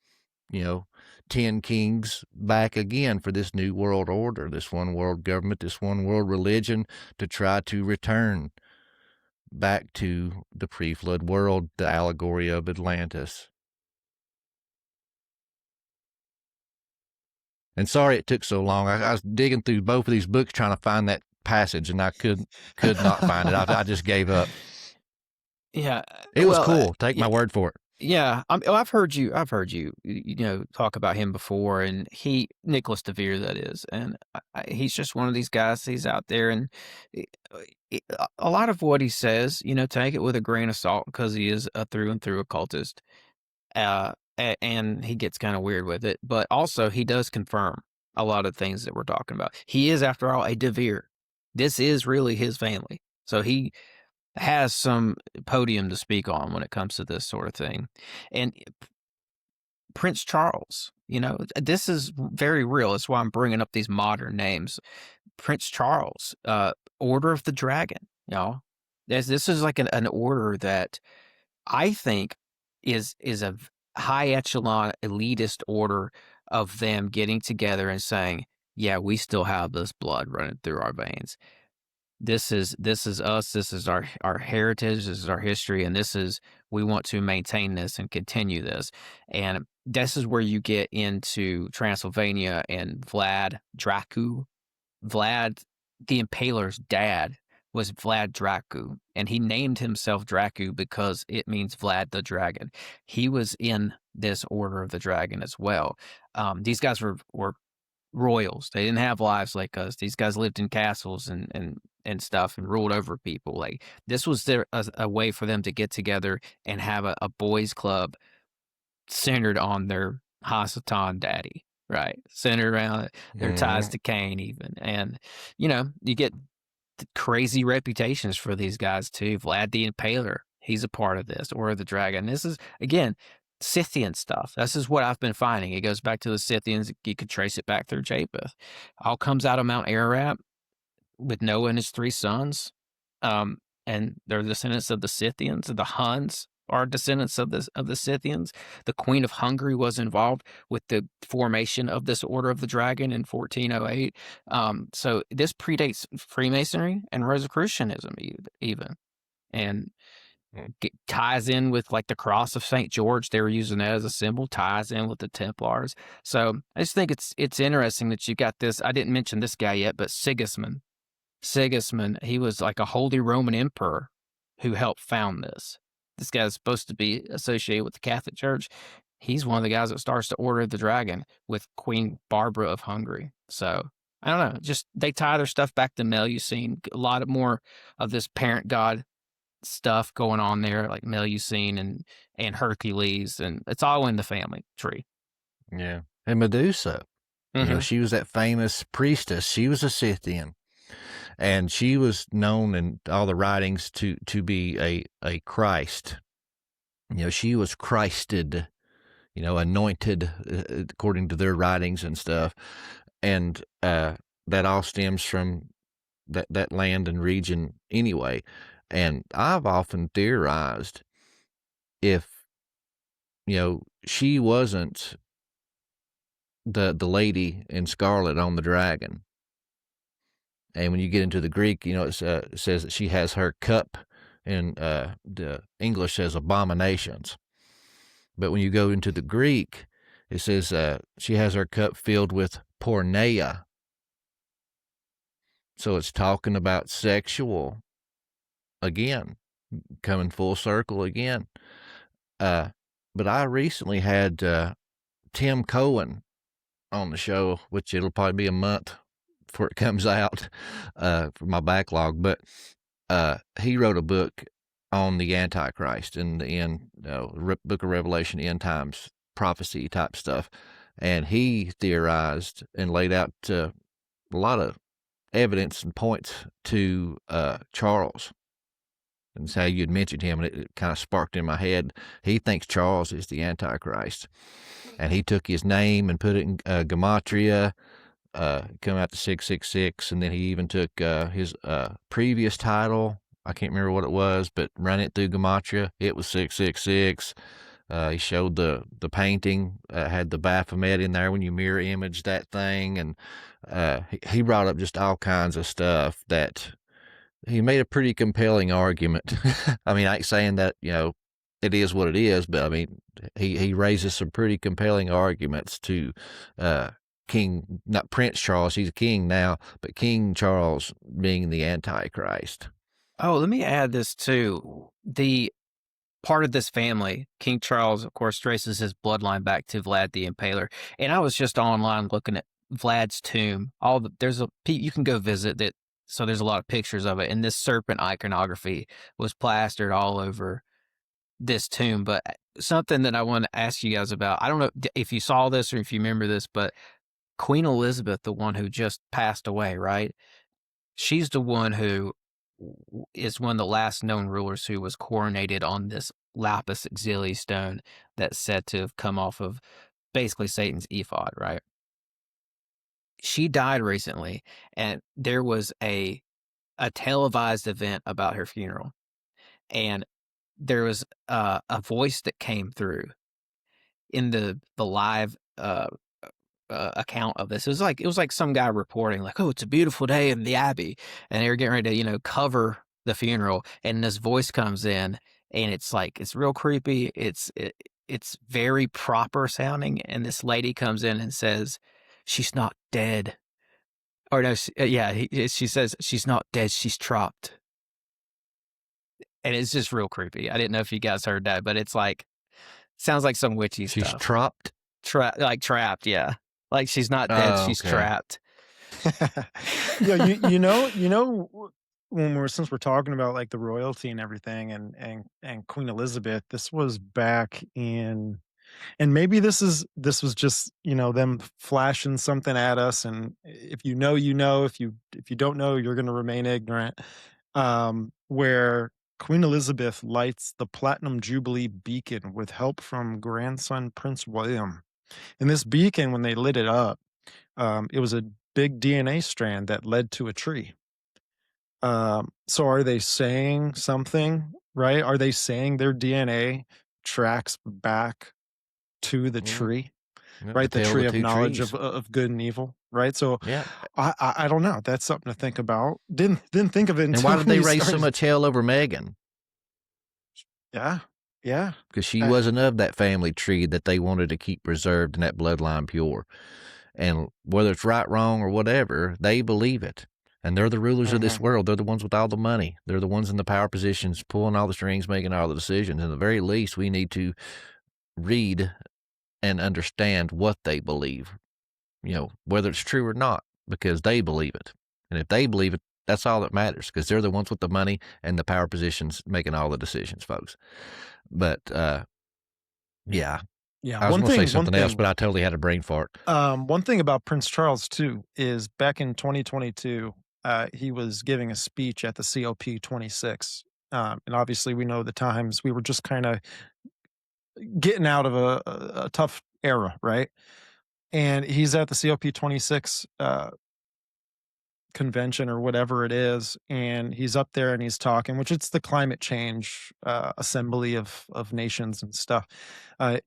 10 kings back again for this new world order, this one world government, this one world religion, to try to return back to the pre-flood world, the allegory of Atlantis. And sorry it took so long. I was digging through both of these books trying to find that passage, and I could not find it. I just gave up. Yeah, it was cool. Take my word for it. Yeah, I've heard you, talk about him before, and Nicholas DeVere, that is, and he's just one of these guys. He's out there, and a lot of what he says, take it with a grain of salt, because he is a through and through occultist, and he gets kind of weird with it. But also, he does confirm a lot of things that we're talking about. He is, after all, a DeVere. This is really his family, so he has some podium to speak on when it comes to this sort of thing. And Prince Charles, this is very real. That's why I'm bringing up these modern names. Prince Charles, Order of the Dragon, this is like an order that I think is a high echelon elitist order of them getting together and saying, yeah, we still have this blood running through our veins. This is us. This is our heritage. This is our history. And we want to maintain this and continue this. And this is where you get into Transylvania and Vlad Dracu. Vlad, the Impaler's dad, was Vlad Dracu. And he named himself Dracu because it means Vlad the Dragon. He was in this Order of the Dragon as well. These guys were royals. They didn't have lives like us. These guys lived in castles and stuff and ruled over people. Like, this was a way for them to get together and have a boys club centered on their Hasatan daddy, right? Centered around their ties to Cain even. And, you get crazy reputations for these guys too. Vlad the Impaler, he's a part of this, or the Dragon. This is, again, Scythian stuff. This is what I've been finding. It goes back to the Scythians. You could trace it back through Japheth. All comes out of Mount Ararat with Noah and his 3 sons. And they're descendants of the Scythians. The Huns are descendants of the Scythians. The Queen of Hungary was involved with the formation of this Order of the Dragon in 1408. So this predates Freemasonry and Rosicrucianism even. And ties in with like the cross of St. George. They were using that as a symbol, ties in with the Templars. So I just think it's interesting that you got this. I didn't mention this guy yet, but Sigismund, he was like a Holy Roman Emperor who helped found this. This guy's supposed to be associated with the Catholic Church. He's one of the guys that starts the Order of the Dragon with Queen Barbara of Hungary. So I don't know, just they tie their stuff back to Melusine. A lot more of this parent god stuff going on there, like Melusine and Hercules, and it's all in the family tree. Yeah. And Medusa, she was that famous priestess. She was a Scythian, and she was known in all the writings to be a Christ. She was Christed, anointed, according to their writings and stuff. And that all stems from that land and region anyway. And I've often theorized if, she wasn't the lady in scarlet on the dragon. And when you get into the Greek, it says that she has her cup, and the English says abominations. But when you go into the Greek, it says she has her cup filled with porneia. So it's talking about sexual, again, coming full circle again. but I recently had Tim Cohen on the show, which it'll probably be a month before it comes out for my backlog. But he wrote a book on the Antichrist and the end, Book of Revelation, end times prophecy type stuff, and he theorized and laid out a lot of evidence and points to Charles. And it's how you'd mentioned him, and it kind of sparked in my head. He thinks Charles is the Antichrist, and he took his name and put it in gematria, come out to 666, and then he even took his previous title. I can't remember what it was, but run it through gematria. It was 666. He showed the painting, had the Baphomet in there when you mirror image that thing, and he brought up just all kinds of stuff that he made a pretty compelling argument. I mean, I ain't saying that, it is what it is, but I mean, he raises some pretty compelling arguments to not Prince Charles, he's a king now, but King Charles being the Antichrist. Oh, let me add this too. The part of this family, King Charles, of course, traces his bloodline back to Vlad the Impaler. And I was just online looking at Vlad's tomb. You can go visit it. So there's a lot of pictures of it. And this serpent iconography was plastered all over this tomb. But something that I want to ask you guys about, I don't know if you saw this or if you remember this, but Queen Elizabeth, the one who just passed away, right? She's the one who is one of the last known rulers who was coronated on this lapis lazuli stone that's said to have come off of basically Satan's ephod, right? She died recently, and there was a televised event about her funeral, and there was a voice that came through in the live account of this. It was like some guy reporting, like, "Oh, it's a beautiful day in the Abbey," and they were getting ready to cover the funeral, and this voice comes in, and it's real creepy. It's very proper sounding, and this lady comes in and says, "She's not dead." Or no, she says, "She's not dead, she's trapped." And it's just real creepy. I didn't know if you guys heard that, but it's sounds like some witchy She's stuff. trapped? Trapped, yeah. Like she's not dead, she's trapped. Yeah, since we're talking about like the royalty and everything and Queen Elizabeth, this was back in, and maybe this was just them flashing something at us, and if you know, if you don't know, you're going to remain ignorant, where Queen Elizabeth lights the Platinum Jubilee beacon with help from grandson Prince William. And this beacon, when they lit it up, it was a big DNA strand that led to a tree. So are they saying something, right? Are they saying their DNA tracks back to the tree, right? The tree of knowledge of good and evil, right? So yeah, I don't know. That's something to think about. Didn't think of it. And why did they raise so much hell over Meghan? Yeah. Because she wasn't of that family tree that they wanted to keep preserved and that bloodline pure. And whether it's right, wrong, or whatever, they believe it. And they're the rulers of this world. They're the ones with all the money. They're the ones in the power positions, pulling all the strings, making all the decisions. And at the very least, we need to read and understand what they believe, whether it's true or not, because they believe it. And if they believe it, that's all that matters, because they're the ones with the money and the power positions making all the decisions, folks. But, yeah. I was going to say something else, but I totally had a brain fart. One thing about Prince Charles, too, is back in 2022, he was giving a speech at the COP26. And obviously, we know the times we were just kind of getting out of a tough era, right? And he's at the COP26 convention or whatever it is, and he's up there and he's talking, which it's the climate change assembly of nations and stuff.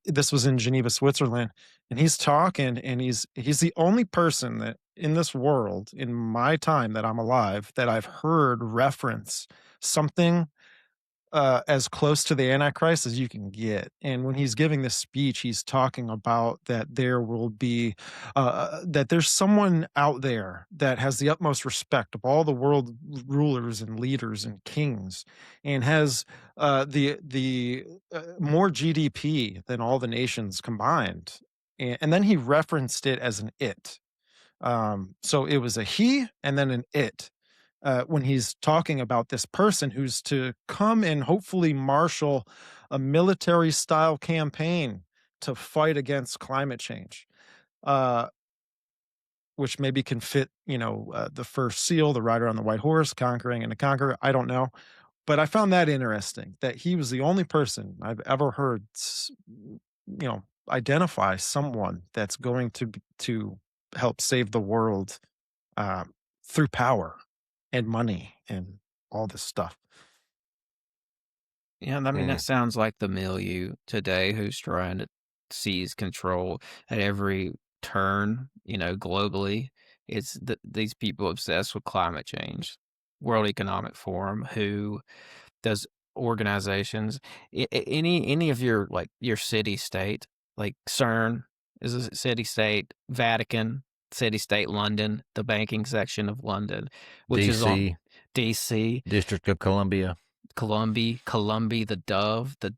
This was in Geneva, Switzerland, and he's talking, and he's the only person that in this world, in my time that I'm alive, that I've heard reference something as close to the Antichrist as you can get. And when he's giving this speech, he's talking about that there will be, that there's someone out there that has the utmost respect of all the world rulers and leaders and kings, and has the more GDP than all the nations combined. And then he referenced it as an it. So it was a he and then an it. When he's talking about this person who's to come and hopefully marshal a military style campaign to fight against climate change, uh, which maybe can fit, the first seal, the rider on the white horse, conquering and the conqueror. I don't know. But I found that interesting that he was the only person I've ever heard, identify someone that's going to help save the world through power and money and all this stuff. Yeah, I mean, that sounds like the milieu today who's trying to seize control at every turn, globally. It's these people obsessed with climate change. World Economic Forum, who does organizations, any of your, like, your city-state, like CERN is a city-state, Vatican, city-state London, the banking section of London, which is on DC, District of Columbia, the dove, the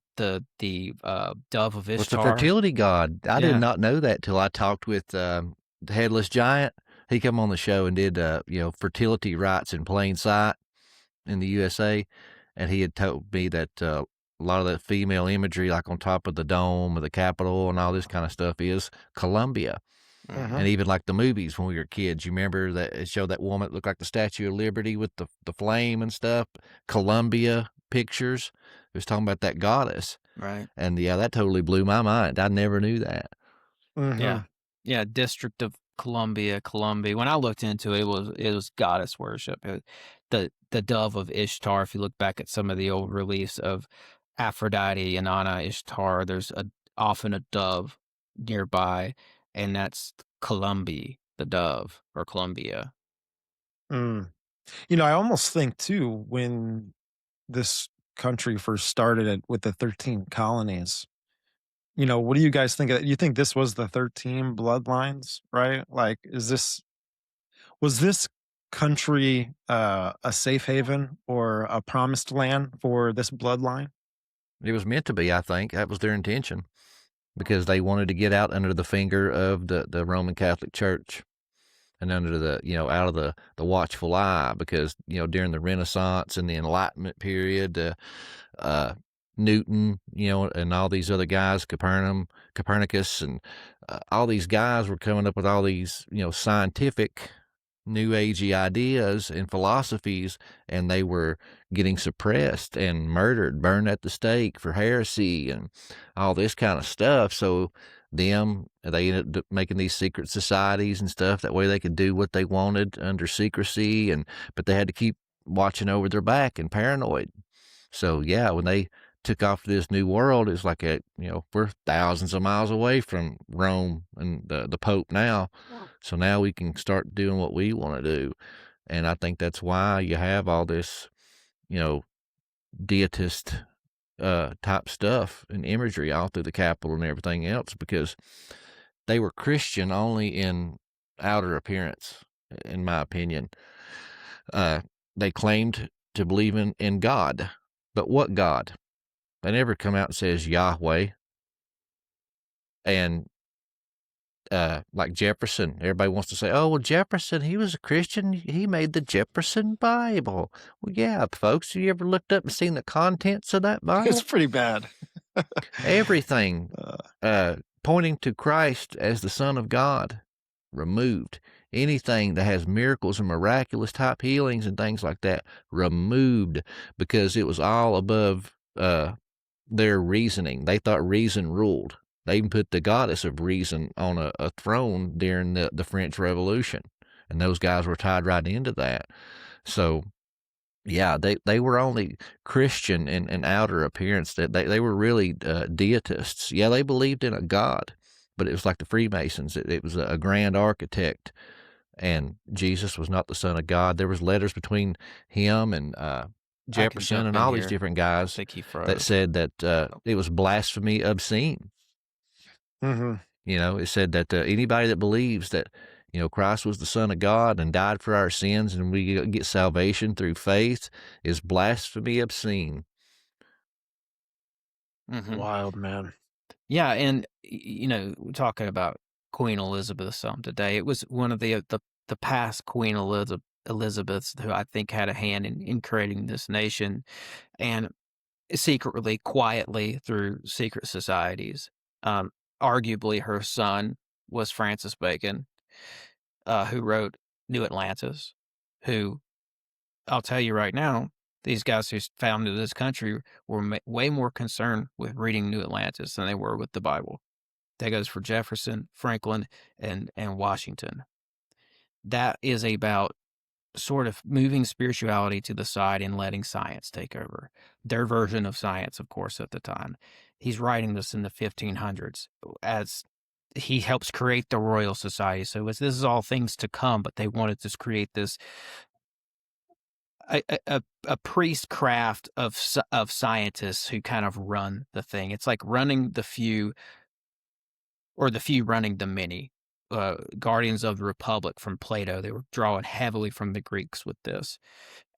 dove of Ishtar. What's the fertility god? I did not know that till I talked with the Headless Giant. He come on the show and did fertility rites in plain sight in the USA, and he had told me that a lot of that female imagery, like on top of the dome of the Capitol and all this kind of stuff, is Columbia. And even like the movies when we were kids, you remember that it showed that woman that looked like the Statue of Liberty with the flame and stuff. Columbia Pictures. It was talking about that goddess. Right. And yeah, that totally blew my mind. I never knew that. Yeah, District of Columbia. When I looked into it, it was goddess worship. The dove of Ishtar. If you look back at some of the old reliefs of Aphrodite, Inanna, Ishtar, there's often a dove nearby, and that's Columbia, the dove, or Columbia. I almost think too, when this country first started with the 13 colonies, what do you guys think of that? You think this was the 13 bloodlines, right? Like, was this country a safe haven or a promised land for this bloodline? It was meant to be, I think. That was their intention, because they wanted to get out under the finger of the Roman Catholic Church and under the, out of the watchful eye, because, during the Renaissance and the Enlightenment period, Newton, and all these other guys, Copernicus, and all these guys were coming up with all these, scientific new agey ideas and philosophies, and they were getting suppressed and murdered, burned at the stake for heresy and all this kind of stuff. So they ended up making these secret societies and stuff. That way they could do what they wanted under secrecy, but they had to keep watching over their back and paranoid. So yeah, when they took off to this new world, it's like we're thousands of miles away from Rome and the Pope now. So now we can start doing what we want to do. And I think that's why you have all this, deitist type stuff and imagery all through the Capitol and everything else, because they were Christian only in outer appearance, in my opinion. They claimed to believe in God, but what God? They never come out and says Yahweh. And like Jefferson, everybody wants to say, oh, well, Jefferson, he was a Christian. He made the Jefferson Bible. Well, yeah, folks, have you ever looked up and seen the contents of that Bible? It's pretty bad. Everything pointing to Christ as the Son of God, removed. Anything that has miracles and miraculous type healings and things like that, removed, because it was all above their reasoning. They thought reason ruled. They even put the goddess of reason on a throne during the French Revolution, and those guys were tied right into that. So, yeah, they were only Christian in outer appearance. They were really deitists. Yeah, they believed in a God, but it was like the Freemasons. It was a grand architect, and Jesus was not the Son of God. There was letters between him and Jefferson jump and in all these here. different I guys think he froze. that said that it was blasphemy obscene. Mm-hmm. You know, it said that anybody that believes that, you know, Christ was the Son of God and died for our sins and we get salvation through faith is blasphemy obscene. Wild, man. Yeah, and you know, we're talking about Queen Elizabeth some today. It was one of the past Queen Elizabeths who I think had a hand in creating this nation, and secretly, quietly through secret societies. Arguably, her son was Francis Bacon, who wrote New Atlantis. Who I'll tell you right now, these guys who founded this country were way more concerned with reading New Atlantis than they were with the Bible. That goes for Jefferson, Franklin, and Washington. That is about sort of moving spirituality to the side and letting science take over. Their version of science, of course, at the time. He's writing this in the 1500s as he helps create the Royal Society. So this is all things to come, but they wanted to create this a priestcraft of scientists who kind of run the thing. It's like running the few, or the few running the many. Guardians of the Republic from Plato. They were drawing heavily from the Greeks with this.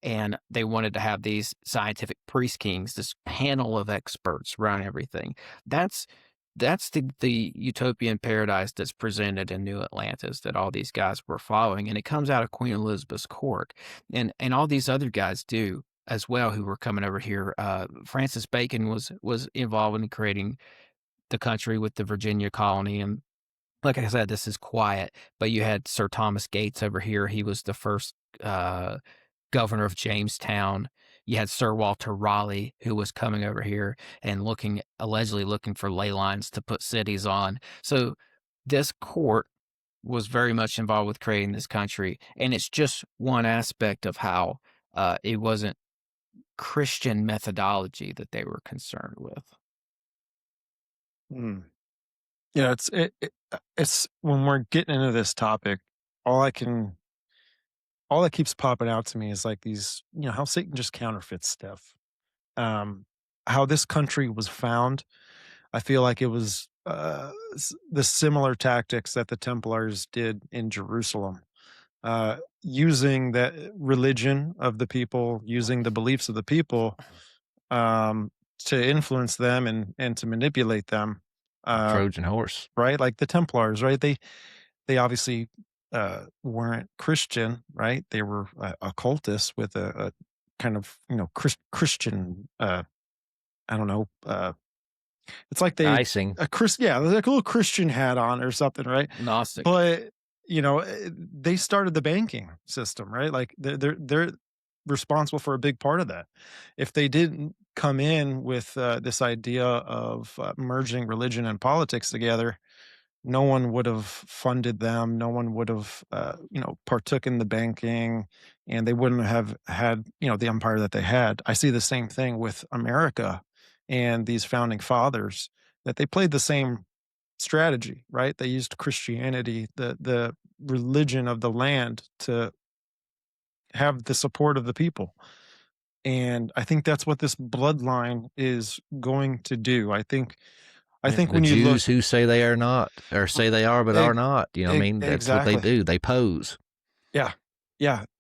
And they wanted to have these scientific priest kings, this panel of experts run everything. That's the utopian paradise that's presented in New Atlantis that all these guys were following. And it comes out of Queen Elizabeth's court. And all these other guys do as well who were coming over here. Francis Bacon was involved in creating the country with the Virginia colony. And like I said, this is quiet, but you had Sir Thomas Gates over here. He was the first governor of Jamestown. You had Sir Walter Raleigh, who was coming over here and allegedly looking for ley lines to put cities on. So this court was very much involved with creating this country. And it's just one aspect of how it wasn't Christian methodology that they were concerned with. Yeah, it's when we're getting into this topic, all that keeps popping out to me is like these, you know, how Satan just counterfeits stuff. How this country was found, I feel like it was the similar tactics that the Templars did in Jerusalem, using that religion of the people, using the beliefs of the people, to influence them and to manipulate them. Trojan horse, right? Like the Templars, right? They obviously weren't Christian, right? They were occultists with a kind of, you know, Christian. I don't know. It's like icing. like a little Christian hat on or something, right? Gnostic. But you know, they started the banking system, right? Like they're responsible for a big part of that. If they didn't come in with this idea of merging religion and politics together, no one would have funded them. No one would have, you know, partook in the banking, and they wouldn't have had, you know, the empire that they had. I see the same thing with America and these founding fathers, that they played the same strategy, right? They used Christianity, the religion of the land, to have the support of the people. And I think that's what this bloodline is going to do. I think The when you Jews who say they are not, or say they are but are not, you know what I mean? That's exactly what they do. They pose. Yeah.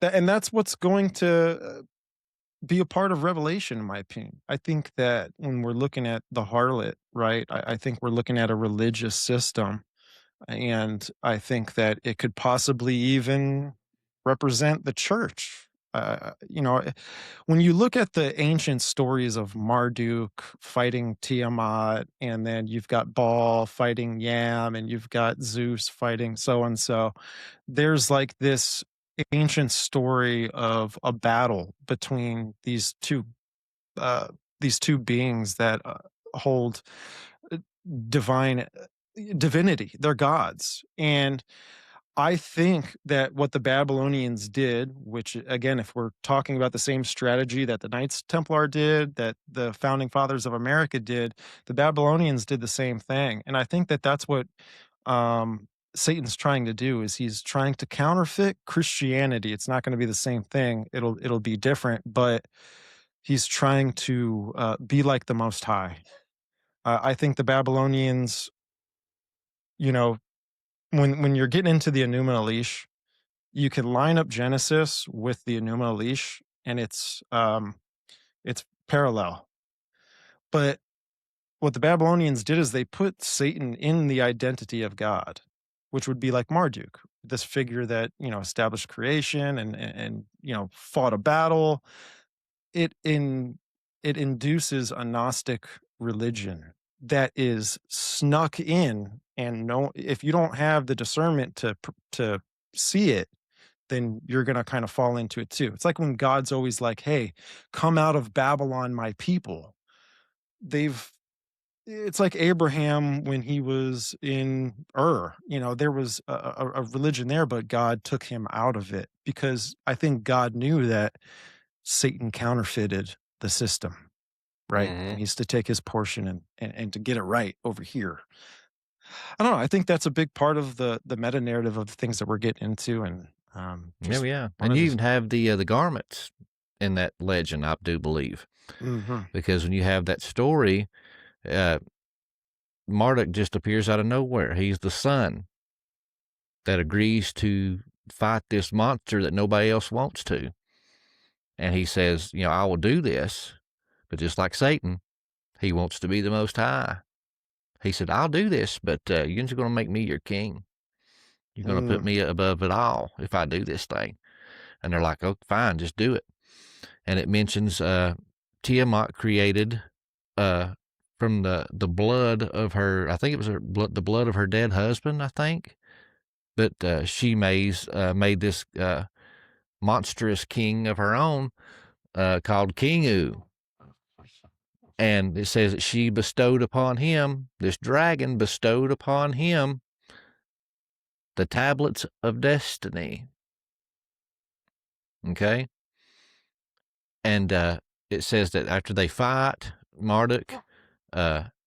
And that's what's going to be a part of Revelation, in my opinion. I think that when we're looking at the harlot, right, I think we're looking at a religious system. And I think that it could possibly even represent the church. You know, when you look at the ancient stories of Marduk fighting Tiamat, and then you've got Baal fighting Yam, and you've got Zeus fighting so and so, there's like this ancient story of a battle between these two beings that hold divinity. They're gods. And I think that what the Babylonians did, which again, if we're talking about the same strategy that the Knights Templar did, that the founding fathers of America did, the Babylonians did the same thing. And I think that that's what Satan's trying to do, is he's trying to counterfeit Christianity. It's not going to be the same thing. It'll be different, but He's trying to be like the Most High. I think the Babylonians, you know, when you're getting into the Enuma Elish, you can line up Genesis with the Enuma Elish, and it's parallel. But what the Babylonians did is they put Satan in the identity of God, which would be like Marduk, this figure that, you know, established creation and you know, fought a battle. It induces a Gnostic religion that is snuck in, and if you don't have the discernment to see it, then you're going to kind of fall into it too. It's like when God's always like, "Hey, come out of Babylon, my people." It's like Abraham when he was in Ur. You know, there was a religion there, but God took him out of it because I think God knew that Satan counterfeited the system, right? Mhm. And he's to take his portion and to get it right over here. I don't know. I think that's a big part of the meta narrative of the things that we're getting into, and Yeah. And you even have the garments in that legend, I do believe, because when you have that story, Marduk just appears out of nowhere. He's the son that agrees to fight this monster that nobody else wants to. And he says, you know, I will do this, but just like Satan, he wants to be the Most High. He said, I'll do this, but you're just going to make me your king. You're going to put me above it all if I do this thing. And they're like, oh, fine, just do it. And it mentions Tiamat created from the blood of her, I think it was the blood of her dead husband, I think. But she made this monstrous king of her own called Kingu. And it says that she bestowed upon him, this dragon bestowed upon him, the tablets of destiny. Okay? And it says that after they fight, Marduk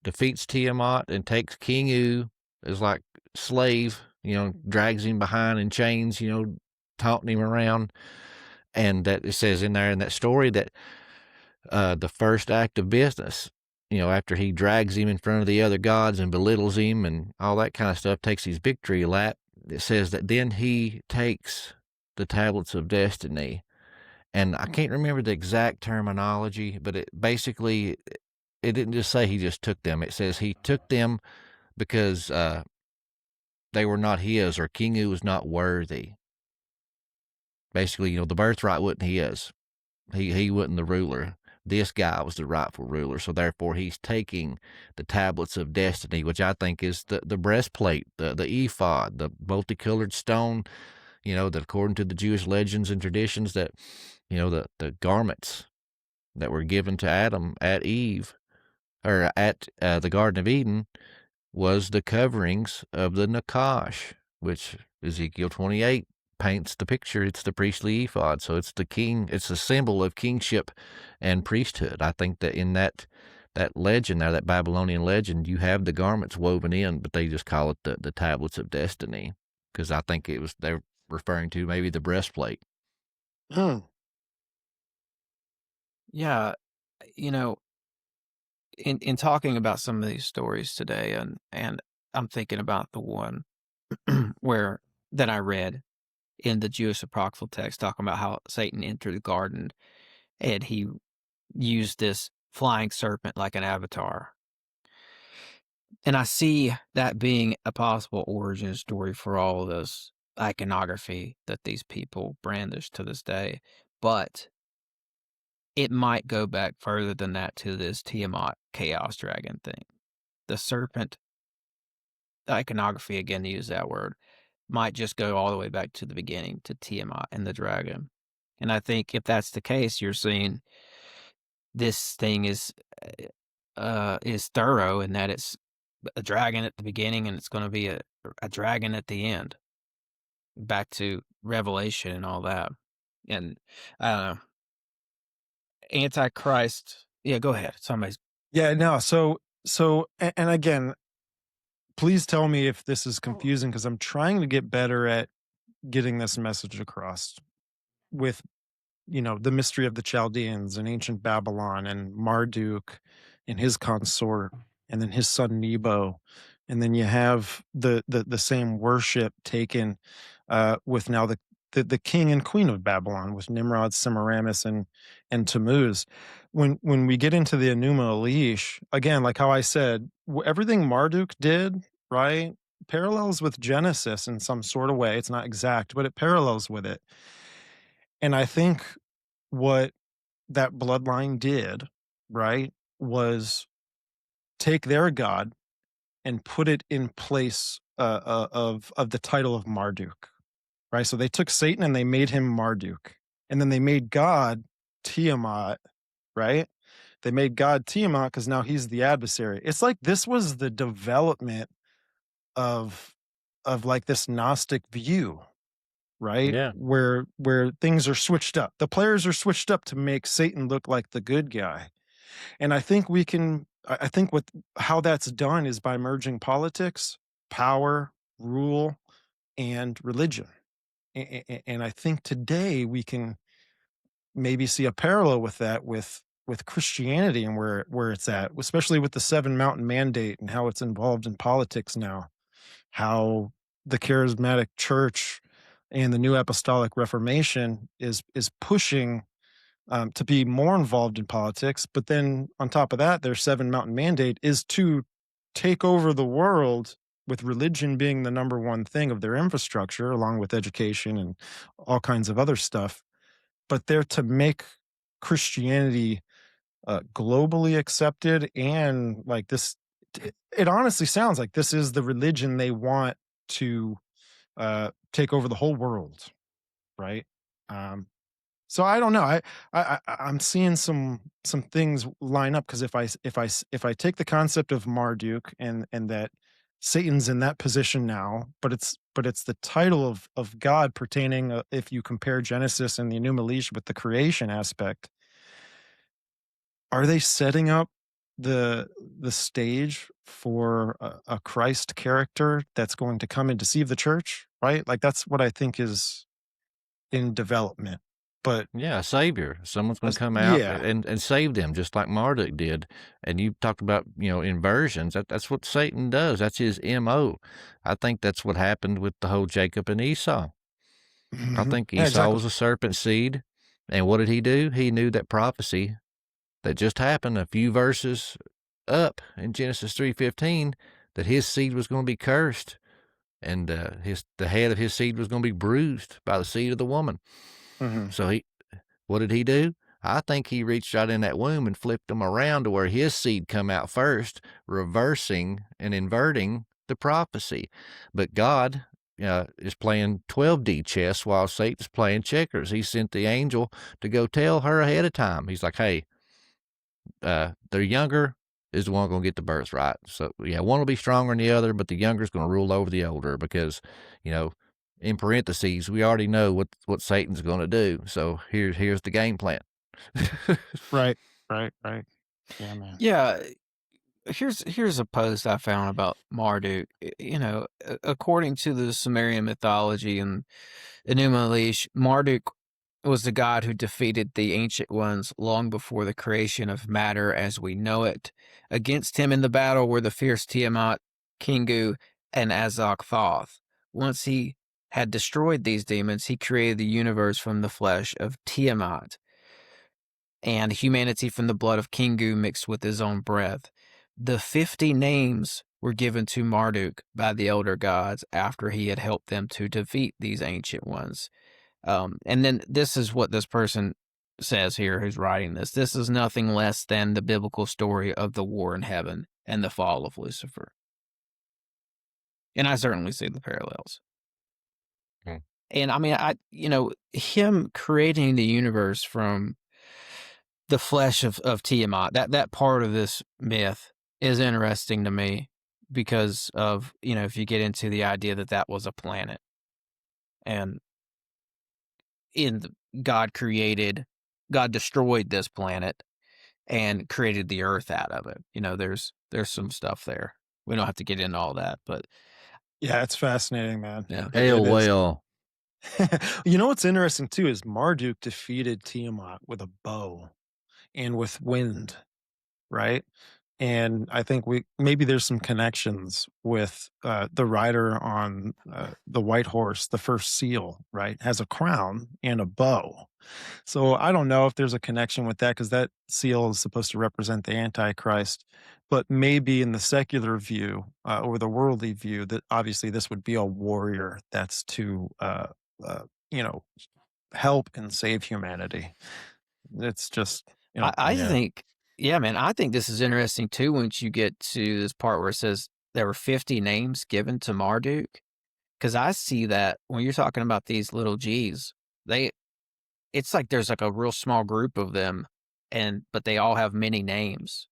defeats Tiamat and takes Kingu as like slave, you know, drags him behind in chains, you know, taunting him around. And that it says in there in that story that the first act of business, you know, after he drags him in front of the other gods and belittles him and all that kind of stuff, takes his victory lap, it says that then he takes the tablets of destiny. And I can't remember the exact terminology, but it basically, it didn't just say he just took them. It says he took them because they were not his, or Kingu was not worthy. Basically, you know, the birthright wasn't his. He wasn't the ruler. This guy was the rightful ruler. So therefore, he's taking the tablets of destiny, which I think is the breastplate, the ephod, the multicolored stone, you know, that according to the Jewish legends and traditions that, you know, the garments that were given to Adam at Eve, or at the Garden of Eden, was the coverings of the Nakash, which Ezekiel 28 paints the picture. It's the priestly ephod. So it's the king, it's a symbol of kingship and priesthood. I think that in that legend there, that Babylonian legend, you have the garments woven in, but they just call it the tablets of destiny, because I think they're referring to maybe the breastplate. Yeah, you know, in talking about some of these stories today, and I'm thinking about the one that I read in the Jewish apocryphal text, talking about how Satan entered the garden and he used this flying serpent like an avatar. And I see that being a possible origin story for all of this iconography that these people brandish to this day. But it might go back further than that to this Tiamat chaos dragon thing. The serpent iconography, again, to use that word, might just go all the way back to the beginning, to Tiamat and the dragon. And I think if that's the case, you're seeing this thing is thorough in that it's a dragon at the beginning and it's going to be a dragon at the end. Back to Revelation and all that. And I don't know. Antichrist. Yeah, go ahead. Somebody's. Yeah, no. So, and again, please tell me if this is confusing, because I'm trying to get better at getting this message across with the mystery of the Chaldeans and ancient Babylon and Marduk and his consort, and then his son Nebo. And then you have the same worship taken with now the king and queen of Babylon with Nimrod, Semiramis, and Tammuz. When we get into the Enuma Elish, again, like how I said, everything Marduk did, right, parallels with Genesis in some sort of way. It's not exact, but it parallels with it. And I think what that bloodline did, right, was take their god and put it in place of the title of Marduk, right? So they took Satan and they made him Marduk, and then they made God Tiamat, right? They made God Tiamat because now he's the adversary. It's like this was the development of like this Gnostic view, right? Yeah. Where things are switched up. The players are switched up to make Satan look like the good guy. And I think I think how that's done is by merging politics, power, rule, and religion. And I think today we can maybe see a parallel with that with Christianity and where it's at, especially with the Seven Mountain Mandate and how it's involved in politics now, how the charismatic church and the New Apostolic Reformation is pushing to be more involved in politics. But then on top of that, their Seven Mountain Mandate is to take over the world, with religion being the number one thing of their infrastructure, along with education and all kinds of other stuff. But they're to make Christianity globally accepted, and like this, it honestly sounds like this is the religion they want to take over the whole world, right? So I don't know. I'm seeing some things line up, because if I take the concept of Marduk and that Satan's in that position now, but it's the title of God pertaining, if you compare Genesis and the Enuma Elish with the creation aspect, are they setting up the stage for a Christ character that's going to come and deceive the church, right? Like that's what I think is in development. But yeah, a savior. Someone's going to come out yeah. and save them, just like Marduk did. And you talked about, inversions. That's what Satan does. That's his MO. I think that's what happened with the whole Jacob and Esau. I think Esau exactly. was a serpent seed. And what did he do? He knew that prophecy that just happened a few verses up in Genesis 3:15, that his seed was going to be cursed, and the head of his seed was going to be bruised by the seed of the woman. So what did he do? I think he reached out in that womb and flipped them around to where his seed come out first, reversing and inverting the prophecy. But God is playing 12D chess while Satan's playing checkers. He sent the angel to go tell her ahead of time. He's like, hey, their younger is the one going to get the birthright. So, one will be stronger than the other, but the younger is going to rule over the older, because, in parentheses, we already know what Satan's going to do. So here's the game plan. Right. Yeah, man. Yeah. Here's a post I found about Marduk. According to the Sumerian mythology and Enuma Elish, Marduk was the god who defeated the Ancient Ones long before the creation of matter as we know it. Against him in the battle were the fierce Tiamat, Kingu, and Azog-Thoth. Once he had destroyed these demons, he created the universe from the flesh of Tiamat, and humanity from the blood of Kingu mixed with his own breath. The 50 names were given to Marduk by the elder gods after he had helped them to defeat these Ancient Ones. And then this is what this person says here who's writing this. This is nothing less than the biblical story of the war in heaven and the fall of Lucifer. And I certainly see the parallels. And I mean, him creating the universe from the flesh of Tiamat, that part of this myth is interesting to me, because of, if you get into the idea that was a planet, and God destroyed this planet and created the earth out of it. There's some stuff there. We don't have to get into all that, but yeah, it's fascinating, man. Yeah. Well, You know what's interesting too is Marduk defeated Tiamat with a bow and with wind, right? And I think maybe there's some connections with the rider on the white horse, the first seal, right? Has a crown and a bow. So I don't know if there's a connection with that because that seal is supposed to represent the Antichrist. But maybe in the secular view or the worldly view, that obviously this would be a warrior that's to, you know, help and save humanity. It's just, I think, yeah, man, I think this is interesting too once you get to this part where it says there were 50 names given to Marduk. Because I see that when you're talking about these little G's, it's like there's like a real small group of them, but they all have many names.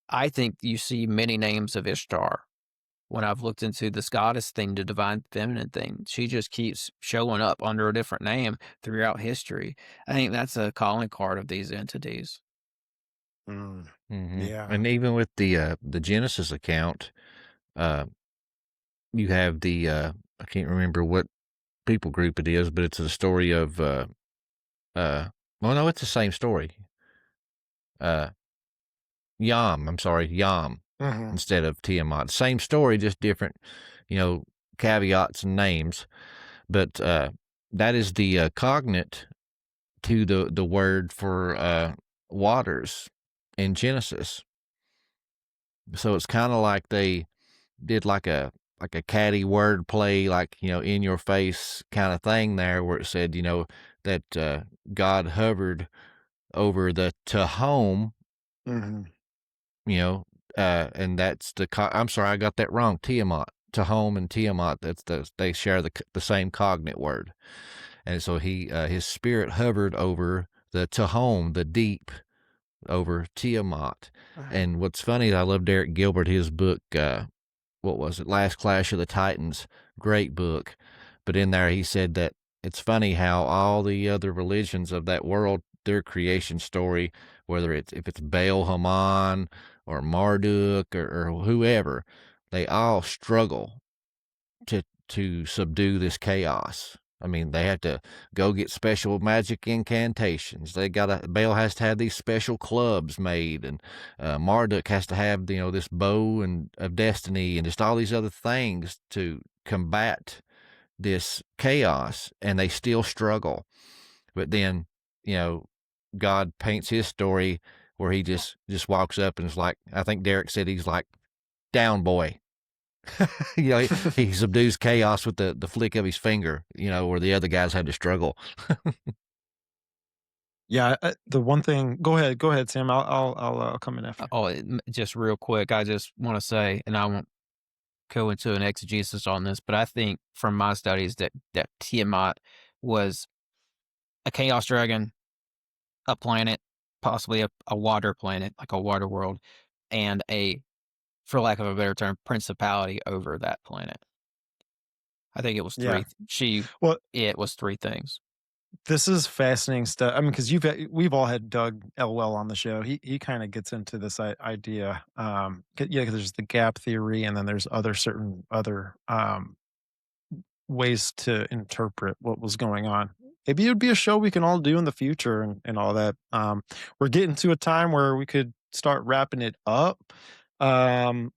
I think you see many names of Ishtar. When I've looked into this goddess thing, the divine feminine thing, she just keeps showing up under a different name throughout history. I think that's a calling card of these entities. Yeah. And even with the Genesis account, you have the I can't remember what people group it is, but it's a story of well, no, it's the same story. Yam instead of Tiamat. Same story, just different, caveats and names. But that is the cognate to the word for waters in Genesis. So it's kind of like they did like a catty word play, like, in your face kind of thing there, where it said, that God hovered over the Tehom, and that's I'm sorry, I got that wrong. Tiamat, Tehom and Tiamat, they share the same cognate word. And so his spirit hovered over the Tehom, the deep, over Tiamat. And what's funny, I love Derek Gilbert, his book, what was it? Last Clash of the Titans. Great book. But in there, he said that it's funny how all the other religions of that world, their creation story, whether if it's Baal Haman or Marduk or whoever, they all struggle to subdue this chaos. I mean, they have to go get special magic incantations. Baal has to have these special clubs made, and Marduk has to have, this bow and of destiny and just all these other things to combat this chaos, and they still struggle. But then, God paints his story where he just walks up and is like, I think Derek said he's like, down boy. He subdues chaos with the flick of his finger, where the other guys had to struggle. Yeah, the one thing. Go ahead, Sam. I'll come in after. Just real quick, I just want to say, and I won't go into an exegesis on this, but I think from my studies that Tiamat was a chaos dragon, a planet, possibly a water planet, like a water world, and for lack of a better term, principality over that planet. I think it was three. Yeah. It was three things. This is fascinating stuff. I mean, because we've all had Doug Elwell on the show. He kind of gets into this idea. Because there's the gap theory, and then there's certain other ways to interpret what was going on. Maybe it would be a show we can all do in the future and all that. We're getting to a time where we could start wrapping it up. I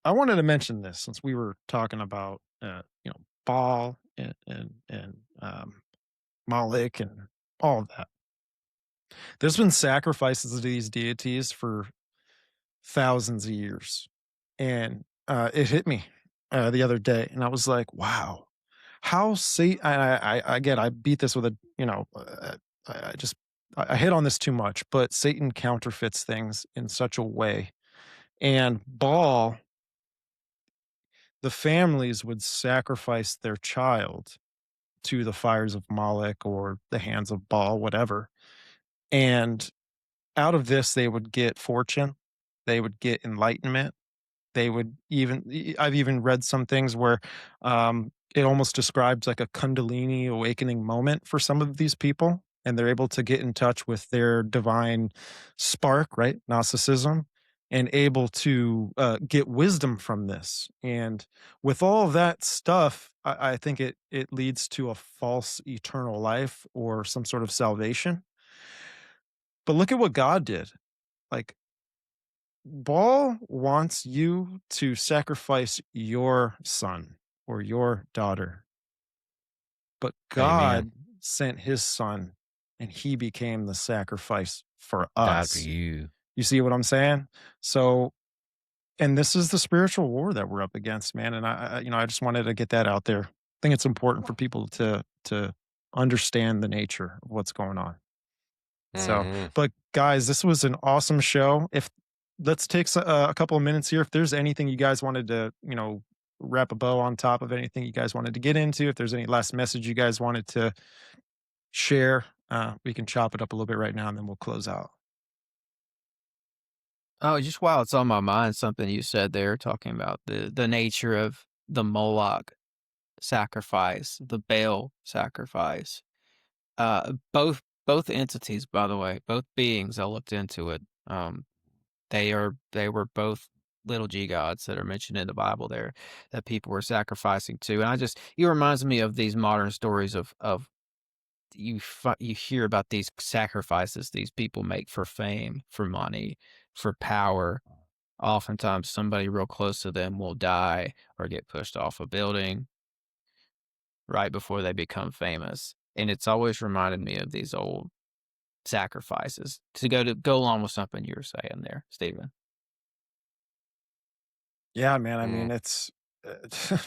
wanted to mention this since we were talking about Baal and Moloch and all of that. There's been sacrifices to these deities for thousands of years, and it hit me the other day, and I was like, "Wow, how Satan!" I beat this with I hit on this too much, but Satan counterfeits things in such a way, and Baal. The families would sacrifice their child to the fires of Moloch or the hands of Baal, whatever. And out of this, they would get fortune. They would get enlightenment. I've even read some things where it almost describes like a Kundalini awakening moment for some of these people. And they're able to get in touch with their divine spark, right? Gnosticism. and able to get wisdom from this. And with all of that stuff, I think it leads to a false eternal life or some sort of salvation. But look at what God did. Like, Baal wants you to sacrifice your son or your daughter, but Amen. God sent his son and he became the sacrifice for Died for us. you. You see what I'm saying? So, and this is the spiritual war that we're up against, man. And I just wanted to get that out there. I think it's important for people to understand the nature of what's going on. So, but guys, this was an awesome show. If let's take a couple of minutes here. If there's anything you guys wanted to, wrap a bow on top of anything you guys wanted to get into, if there's any last message you guys wanted to share, we can chop it up a little bit right now and then we'll close out. Oh, just while it's on my mind, something you said there, talking about the nature of the Moloch sacrifice, the Baal sacrifice. Both entities, by the way, both beings, I looked into it. They were both little g gods that are mentioned in the Bible there that people were sacrificing to. And it reminds me of these modern stories of you hear about these sacrifices these people make for fame, for money, for power. Oftentimes somebody real close to them will die or get pushed off a building right before they become famous. And it's always reminded me of these old sacrifices to go along with something you were saying there, Stephen. Yeah, man. I mean, it's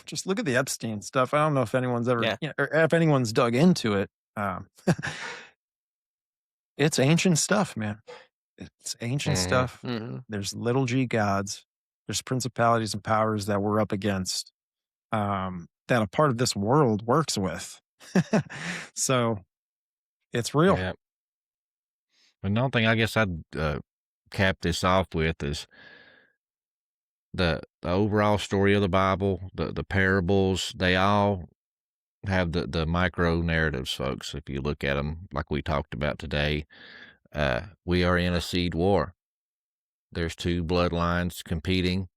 just look at the Epstein stuff. I don't know if anyone's ever, or if anyone's dug into it. It's ancient stuff, man. It's ancient stuff. There's little g gods. There's principalities and powers that we're up against, that a part of this world works with. So it's real. Yeah. Another thing I guess I'd cap this off with is the overall story of the Bible, the parables. They all have the micro narratives, folks. If you look at them, like we talked about today, we are in a seed war. There's two bloodlines competing.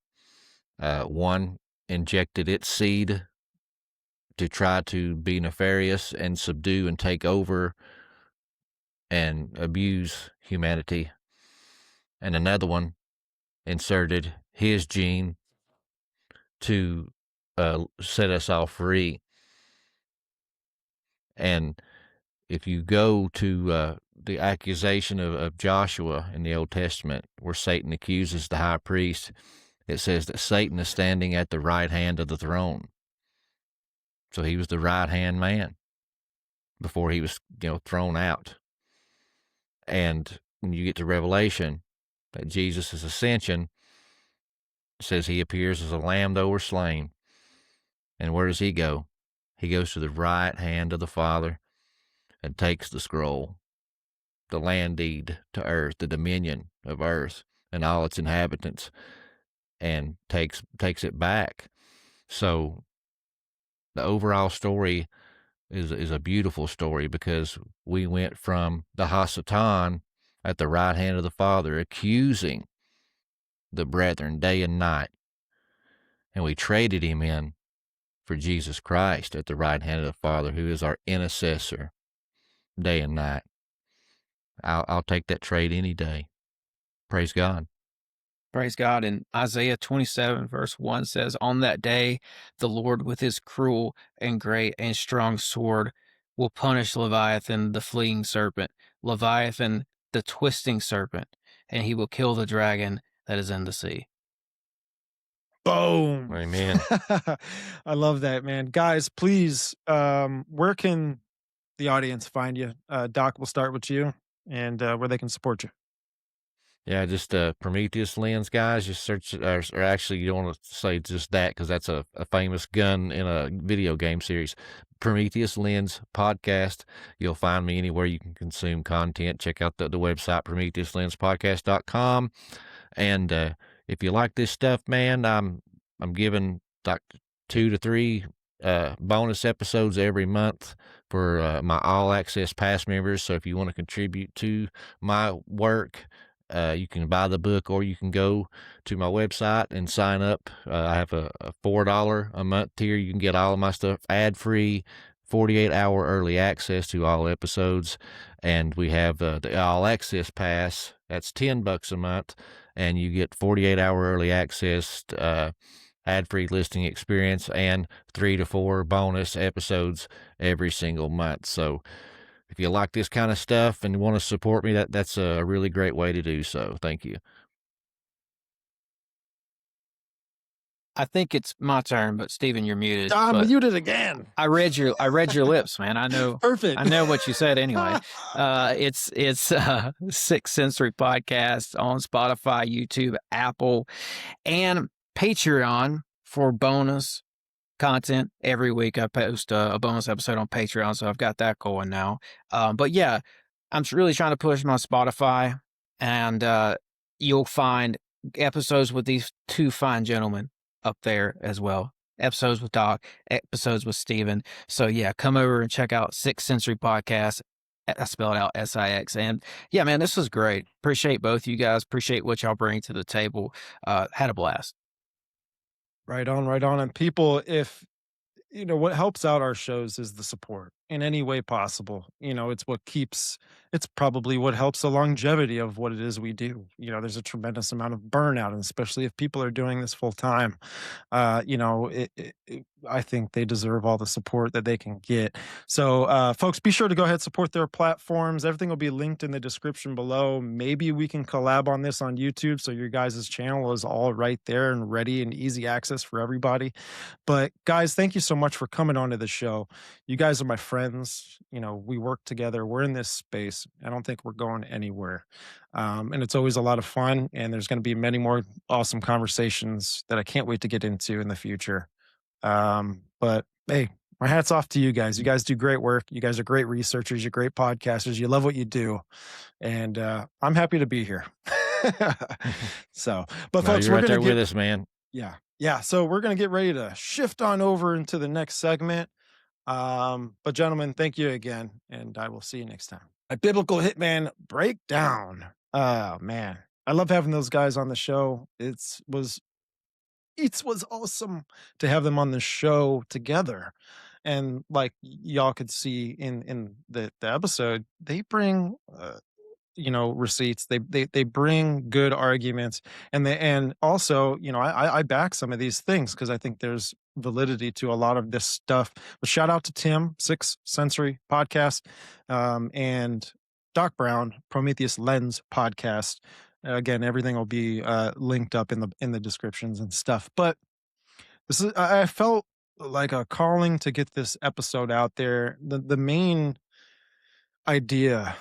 One injected its seed to try to be nefarious and subdue and take over and abuse humanity. And another one inserted his gene to set us all free. And if you go to the accusation of Joshua in the Old Testament, where Satan accuses the high priest, it says that Satan is standing at the right hand of the throne. So he was the right-hand man before he was, thrown out. And when you get to Revelation, that Jesus' ascension, it says he appears as a lamb that were slain. And where does he go? He goes to the right hand of the Father and takes the scroll, the land deed to earth, the dominion of earth and all its inhabitants, and takes it back. So the overall story is a beautiful story, because we went from the Hasatan at the right hand of the Father, accusing the brethren day and night, and we traded him in for Jesus Christ at the right hand of the Father, who is our intercessor day and night. I'll take that trade any day. Praise God. Praise God. And Isaiah 27 verse 1 says, "On that day, the Lord with his cruel and great and strong sword will punish Leviathan, the fleeing serpent, Leviathan, the twisting serpent, and he will kill the dragon that is in the sea." Boom. Amen. I love that, man. Guys, please, where can the audience find you? Doc, we'll start with you, and where they can support you. Yeah, just Prometheus Lens, guys. Just search, or actually, you don't want to say just that, because that's a famous gun in a video game series. Prometheus Lens podcast. You'll find me anywhere you can consume content. Check out the website, PrometheusLensPodcast.com. And if you like this stuff, man, I'm giving like 2 to 3 bonus episodes every month for my all access pass members. So if you want to contribute to my work You can buy the book, or you can go to my website and sign up. I have a $4 a month tier. You can get all of my stuff ad-free, 48-hour early access to all episodes. And we have the All Access Pass. That's $10 a month, and you get 48-hour early access, ad-free listening experience, and 3 to 4 bonus episodes every single month. So if you like this kind of stuff and want to support me, that's a really great way to do so. Thank you. I think it's my turn, but Stephen, you're muted. I'm muted again. I read your lips, man. I know. Perfect. I know what you said anyway. It's Sixth Sensory Podcast on Spotify, YouTube, Apple, and Patreon for bonus content. Every week I post a bonus episode on Patreon, so I've got that going now. But yeah, I'm really trying to push my Spotify, and you'll find episodes with these two fine gentlemen up there as well. Episodes with Doc, episodes with Steven. So yeah, come over and check out Sixth Sensory Podcast. I spelled out SIX. And yeah, man, this was great. Appreciate both you guys. Appreciate what y'all bring to the table. Had a blast. Right on, right on. And people, if you know, what helps out our shows is the support in any way possible. You know, it's probably what helps the longevity of what it is we do. You know, there's a tremendous amount of burnout, and especially if people are doing this full time, you know, I think they deserve all the support that they can get. So, folks, be sure to go ahead and support their platforms. Everything will be linked in the description below. Maybe we can collab on this on YouTube, so your guys' channel is all right there and ready and easy access for everybody. But guys, thank you so much for coming onto the show. You guys are my friends. You know, we work together. We're in this space. I don't think we're going anywhere. And it's always a lot of fun. And there's going to be many more awesome conversations that I can't wait to get into in the future. But hey, my hat's off to you guys. You guys do great work. You guys are great researchers. You're great podcasters. You love what you do. And I'm happy to be here. So, but folks, you're we're right there with us, man. Yeah. Yeah. So we're going to get ready to shift on over into the next segment. But gentlemen, thank you again, and I will see you next time. A biblical hitman breakdown. Oh man, I love having those guys on the show. It was awesome to have them on the show together, and like y'all could see in the episode, they bring you know, receipts. They bring good arguments, and also, you know, I back some of these things because I think there's validity to a lot of this stuff. But shout out to Tim, Sixth Sensory Podcast, and Doc Brown, Prometheus Lens Podcast. Again, everything will be linked up in the descriptions and stuff. But this is, I felt like a calling to get this episode out there. The main idea,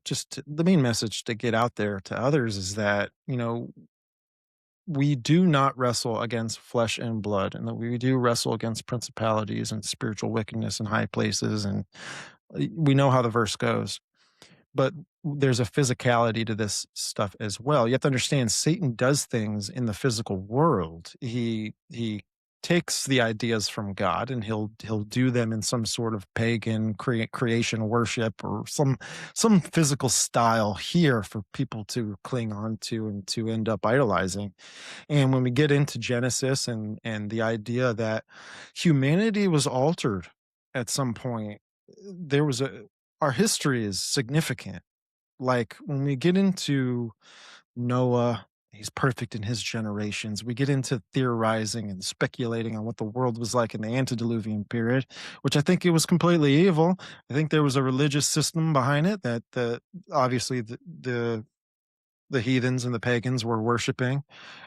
just the main message to get out there to others is that, you know, we do not wrestle against flesh and blood, and that we do wrestle against principalities and spiritual wickedness in high places. And we know how the verse goes, but there's a physicality to this stuff as well. You have to understand, Satan does things in the physical world. He takes the ideas from God, and he'll do them in some sort of pagan creation worship or some physical style here for people to cling on to and to end up idolizing. And when we get into Genesis and the idea that humanity was altered at some point, our history is significant. Like when we get into Noah, he's perfect in his generations. We get into theorizing and speculating on what the world was like in the antediluvian period, which I think it was completely evil. I think there was a religious system behind it that obviously the heathens and the pagans were worshiping.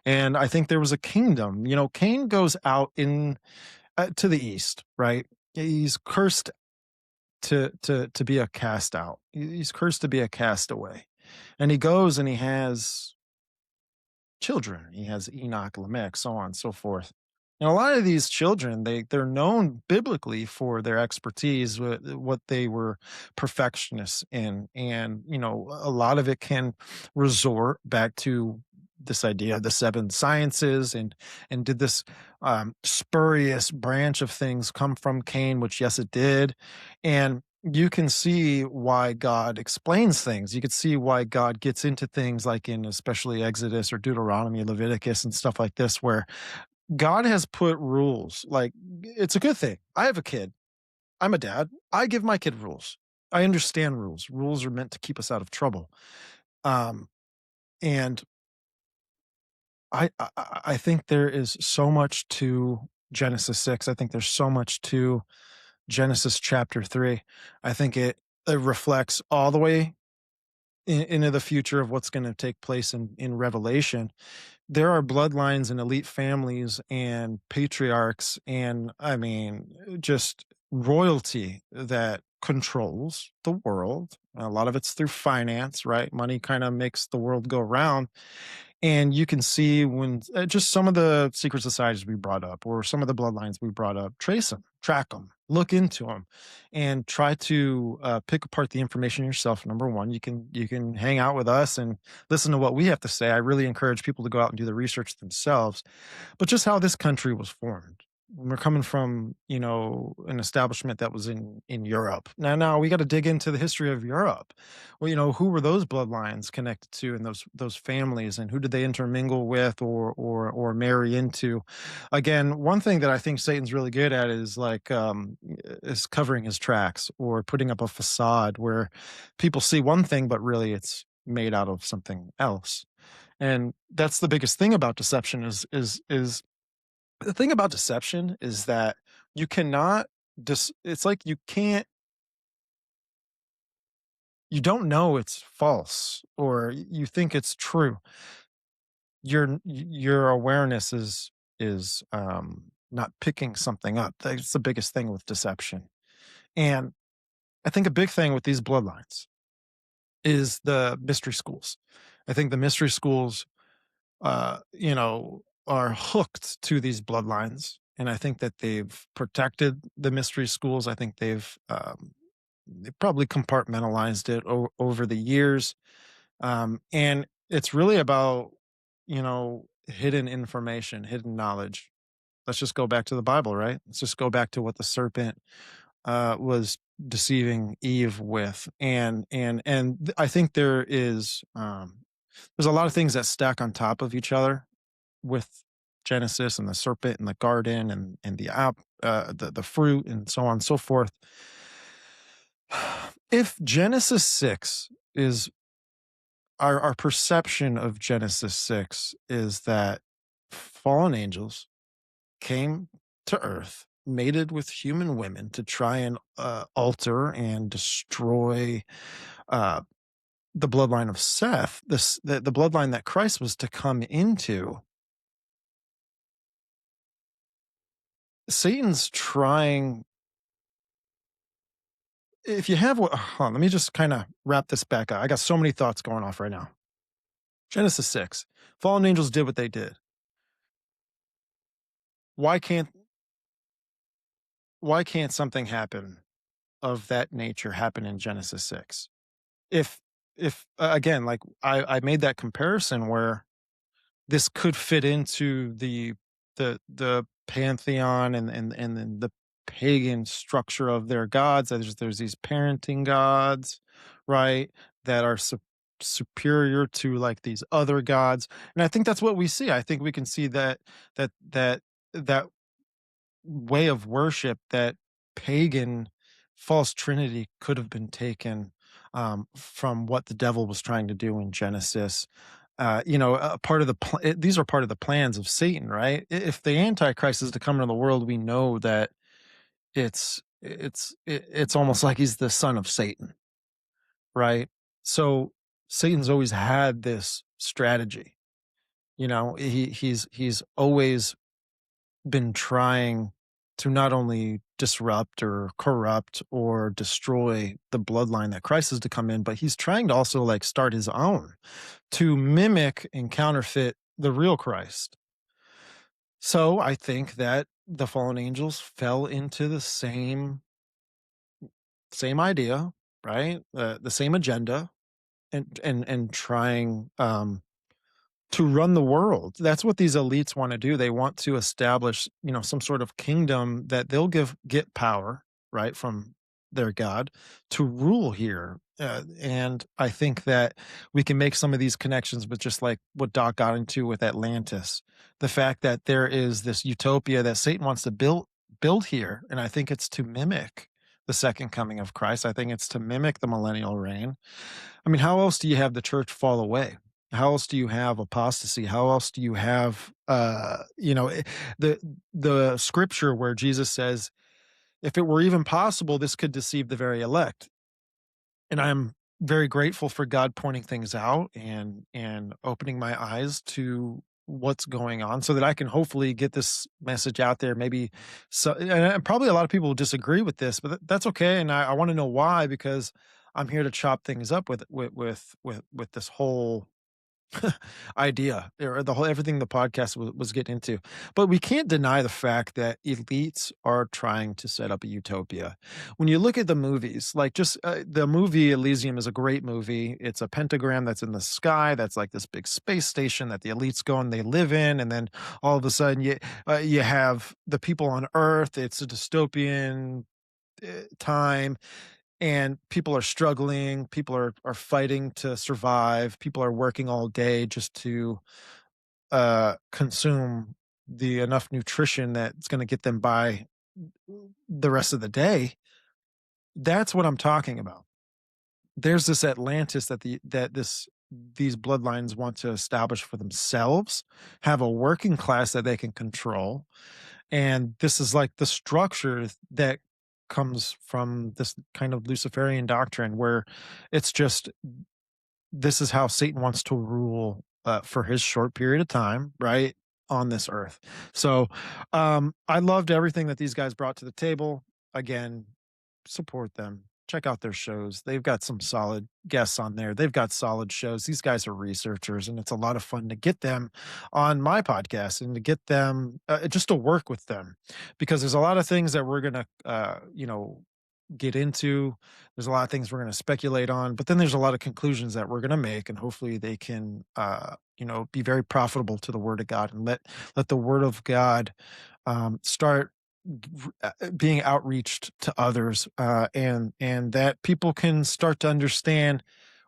And I think there was a kingdom. You know, Cain goes out to the east, right? He's cursed to be a cast out. He's cursed to be a castaway. And he goes and he has children. He has Enoch, Lamech, so on and so forth. And a lot of these children, they're known biblically for their expertise, what they were perfectionists in. And, you know, a lot of it can resort back to this idea of the seven sciences, and did this spurious branch of things come from Cain, which yes, it did. And you can see why God explains things. You could see why God gets into things like in especially Exodus or Deuteronomy, Leviticus, and stuff like this, where God has put rules. Like, it's a good thing. I have a kid. I'm a dad. I give my kid rules. I understand rules. Rules are meant to keep us out of trouble. And I think there is so much to Genesis 6. I think there's so much to Genesis chapter 3. I think it reflects all the way into the future of what's going to take place in Revelation. There are bloodlines and elite families and patriarchs and, I mean, just royalty that controls the world. A lot of it's through finance, right? Money kind of makes the world go round. And you can see when just some of the secret societies we brought up, or some of the bloodlines we brought up, trace them, track them, look into them, and try to pick apart the information yourself. Number one, you can hang out with us and listen to what we have to say. I really encourage people to go out and do the research themselves. But just how this country was formed. We're coming from, an establishment that was in Europe. Now we got to dig into the history of Europe. Well, who were those bloodlines connected to, and those families, and who did they intermingle with or marry into? Again, one thing that I think Satan's really good at is is covering his tracks, or putting up a facade where people see one thing, but really it's made out of something else. And that's the biggest thing about deception is the thing about deception is that you cannot it's like you don't know it's false, or you think it's true. Your awareness is not picking something up. That's the biggest thing with deception. And I think a big thing with these bloodlines is the mystery schools. I think the mystery schools are hooked to these bloodlines. And I think that they've protected the mystery schools. I think they've probably compartmentalized it over the years. And it's really about, hidden information, hidden knowledge. Let's just go back to the Bible, right? Let's just go back to what the serpent was deceiving Eve with. And I think there's a lot of things that stack on top of each other with Genesis and the serpent and the garden and the fruit and so on and so forth. If Genesis 6 is our perception of Genesis 6 is that fallen angels came to earth, mated with human women to try and alter and destroy the bloodline of Seth, the bloodline that Christ was to come into. Satan's trying. If you have, hold on, let me just kind of wrap this back up. I got so many thoughts going off right now. Genesis 6, fallen angels did what they did. Why can't something happen of that nature happen in Genesis 6? If again, like I made that comparison where this could fit into the pantheon and the pagan structure of their gods. There's these parenting gods, right, that are superior to like these other gods, and I think that's what we see. I think we can see that way of worship, that pagan false trinity, could have been taken from what the devil was trying to do in Genesis. Part of these are part of the plans of Satan, right? If the Antichrist is to come into the world, we know that it's almost like he's the son of Satan, right? So Satan's always had this strategy. He's always been trying to not only disrupt or corrupt or destroy the bloodline that Christ is to come in, but he's trying to also like start his own to mimic and counterfeit the real Christ. So I think that the fallen angels fell into the same idea, right? The same agenda, and trying to run the world. That's what these elites want to do. They want to establish, some sort of kingdom that they'll get power, right, from their God to rule here. And I think that we can make some of these connections with just like what Doc got into with Atlantis, the fact that there is this utopia that Satan wants to build here, and I think it's to mimic the second coming of Christ. I think it's to mimic the millennial reign. I mean, how else do you have the church fall away? How else do you have apostasy? How else do you have the scripture where Jesus says, if it were even possible, this could deceive the very elect. And I'm very grateful for God pointing things out and opening my eyes to what's going on so that I can hopefully get this message out there. Maybe so, and probably a lot of people will disagree with this, but that's okay. And I want to know why, because I'm here to chop things up with this whole idea, or the whole everything the podcast was getting into. But we can't deny the fact that elites are trying to set up a utopia. When you look at the movies, like just the movie Elysium is a great movie. It's a pentagram that's in the sky, that's like this big space station that the elites go and they live in, and then all of a sudden you have the people on Earth. It's a dystopian time, and people are struggling, people are fighting to survive, people are working all day just to consume the enough nutrition that's going to get them by the rest of the day. That's what I'm talking about. There's this Atlantis that these bloodlines want to establish for themselves, have a working class that they can control, and this is like the structure that comes from this kind of Luciferian doctrine where it's just, this is how Satan wants to rule for his short period of time, right, on this earth. So I loved everything that these guys brought to the table. Again, support them. Check out their shows. They've got some solid guests on there. They've got solid shows. These guys are researchers, and it's a lot of fun to get them on my podcast and to get them just to work with them, because there's a lot of things that we're going to, get into. There's a lot of things we're going to speculate on, but then there's a lot of conclusions that we're going to make, and hopefully they can, be very profitable to the Word of God, and let the Word of God start being outreached to others, and that people can start to understand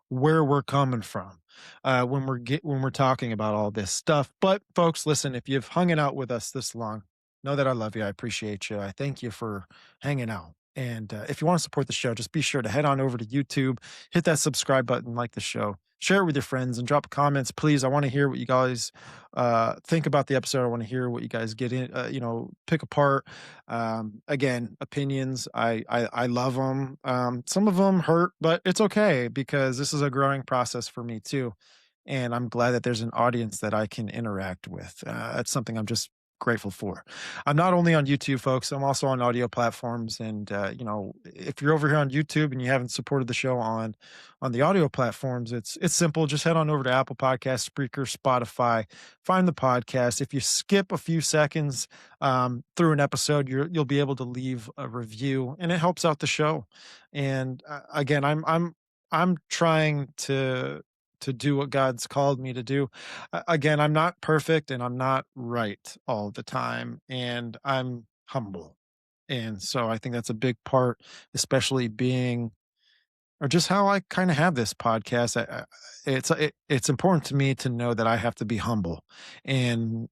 where we're coming from when we're talking about all this stuff. But folks, listen, if you've hung it out with us this long, know that I love you. I appreciate you. I thank you for hanging out. And if you want to support the show, just be sure to head on over to YouTube, hit that subscribe button, like the show, share it with your friends, and drop comments, please. I want to hear what you guys think about the episode. I want to hear what you guys get in, pick apart. Again, opinions, I love them. Some of them hurt, but it's okay, because this is a growing process for me too. And I'm glad that there's an audience that I can interact with. That's something I'm just grateful for. I'm not only on YouTube, folks, I'm also on audio platforms. And if you're over here on YouTube and you haven't supported the show on the audio platforms, it's simple. Just head on over to Apple Podcasts, Spreaker, Spotify, find the podcast. If you skip a few seconds through an episode, you'll be able to leave a review, and it helps out the show. And again, I'm trying to do what God's called me to do. Again, I'm not perfect, and I'm not right all the time, and I'm humble. And so I think that's a big part, especially being, or just how I kind of have this podcast. It's important to me to know that I have to be humble and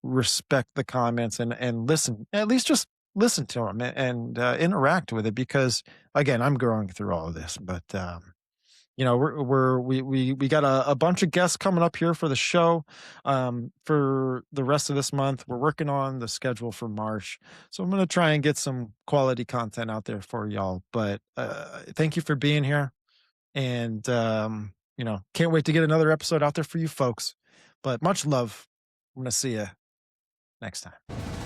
respect the comments and listen, at least just listen to them and interact with it, because again, I'm growing through all of this. But we got a bunch of guests coming up here for the show for the rest of this month. We're working on the schedule for March, so I'm going to try and get some quality content out there for y'all. But thank you for being here, and can't wait to get another episode out there for you folks. But much love. I'm going to see you next time.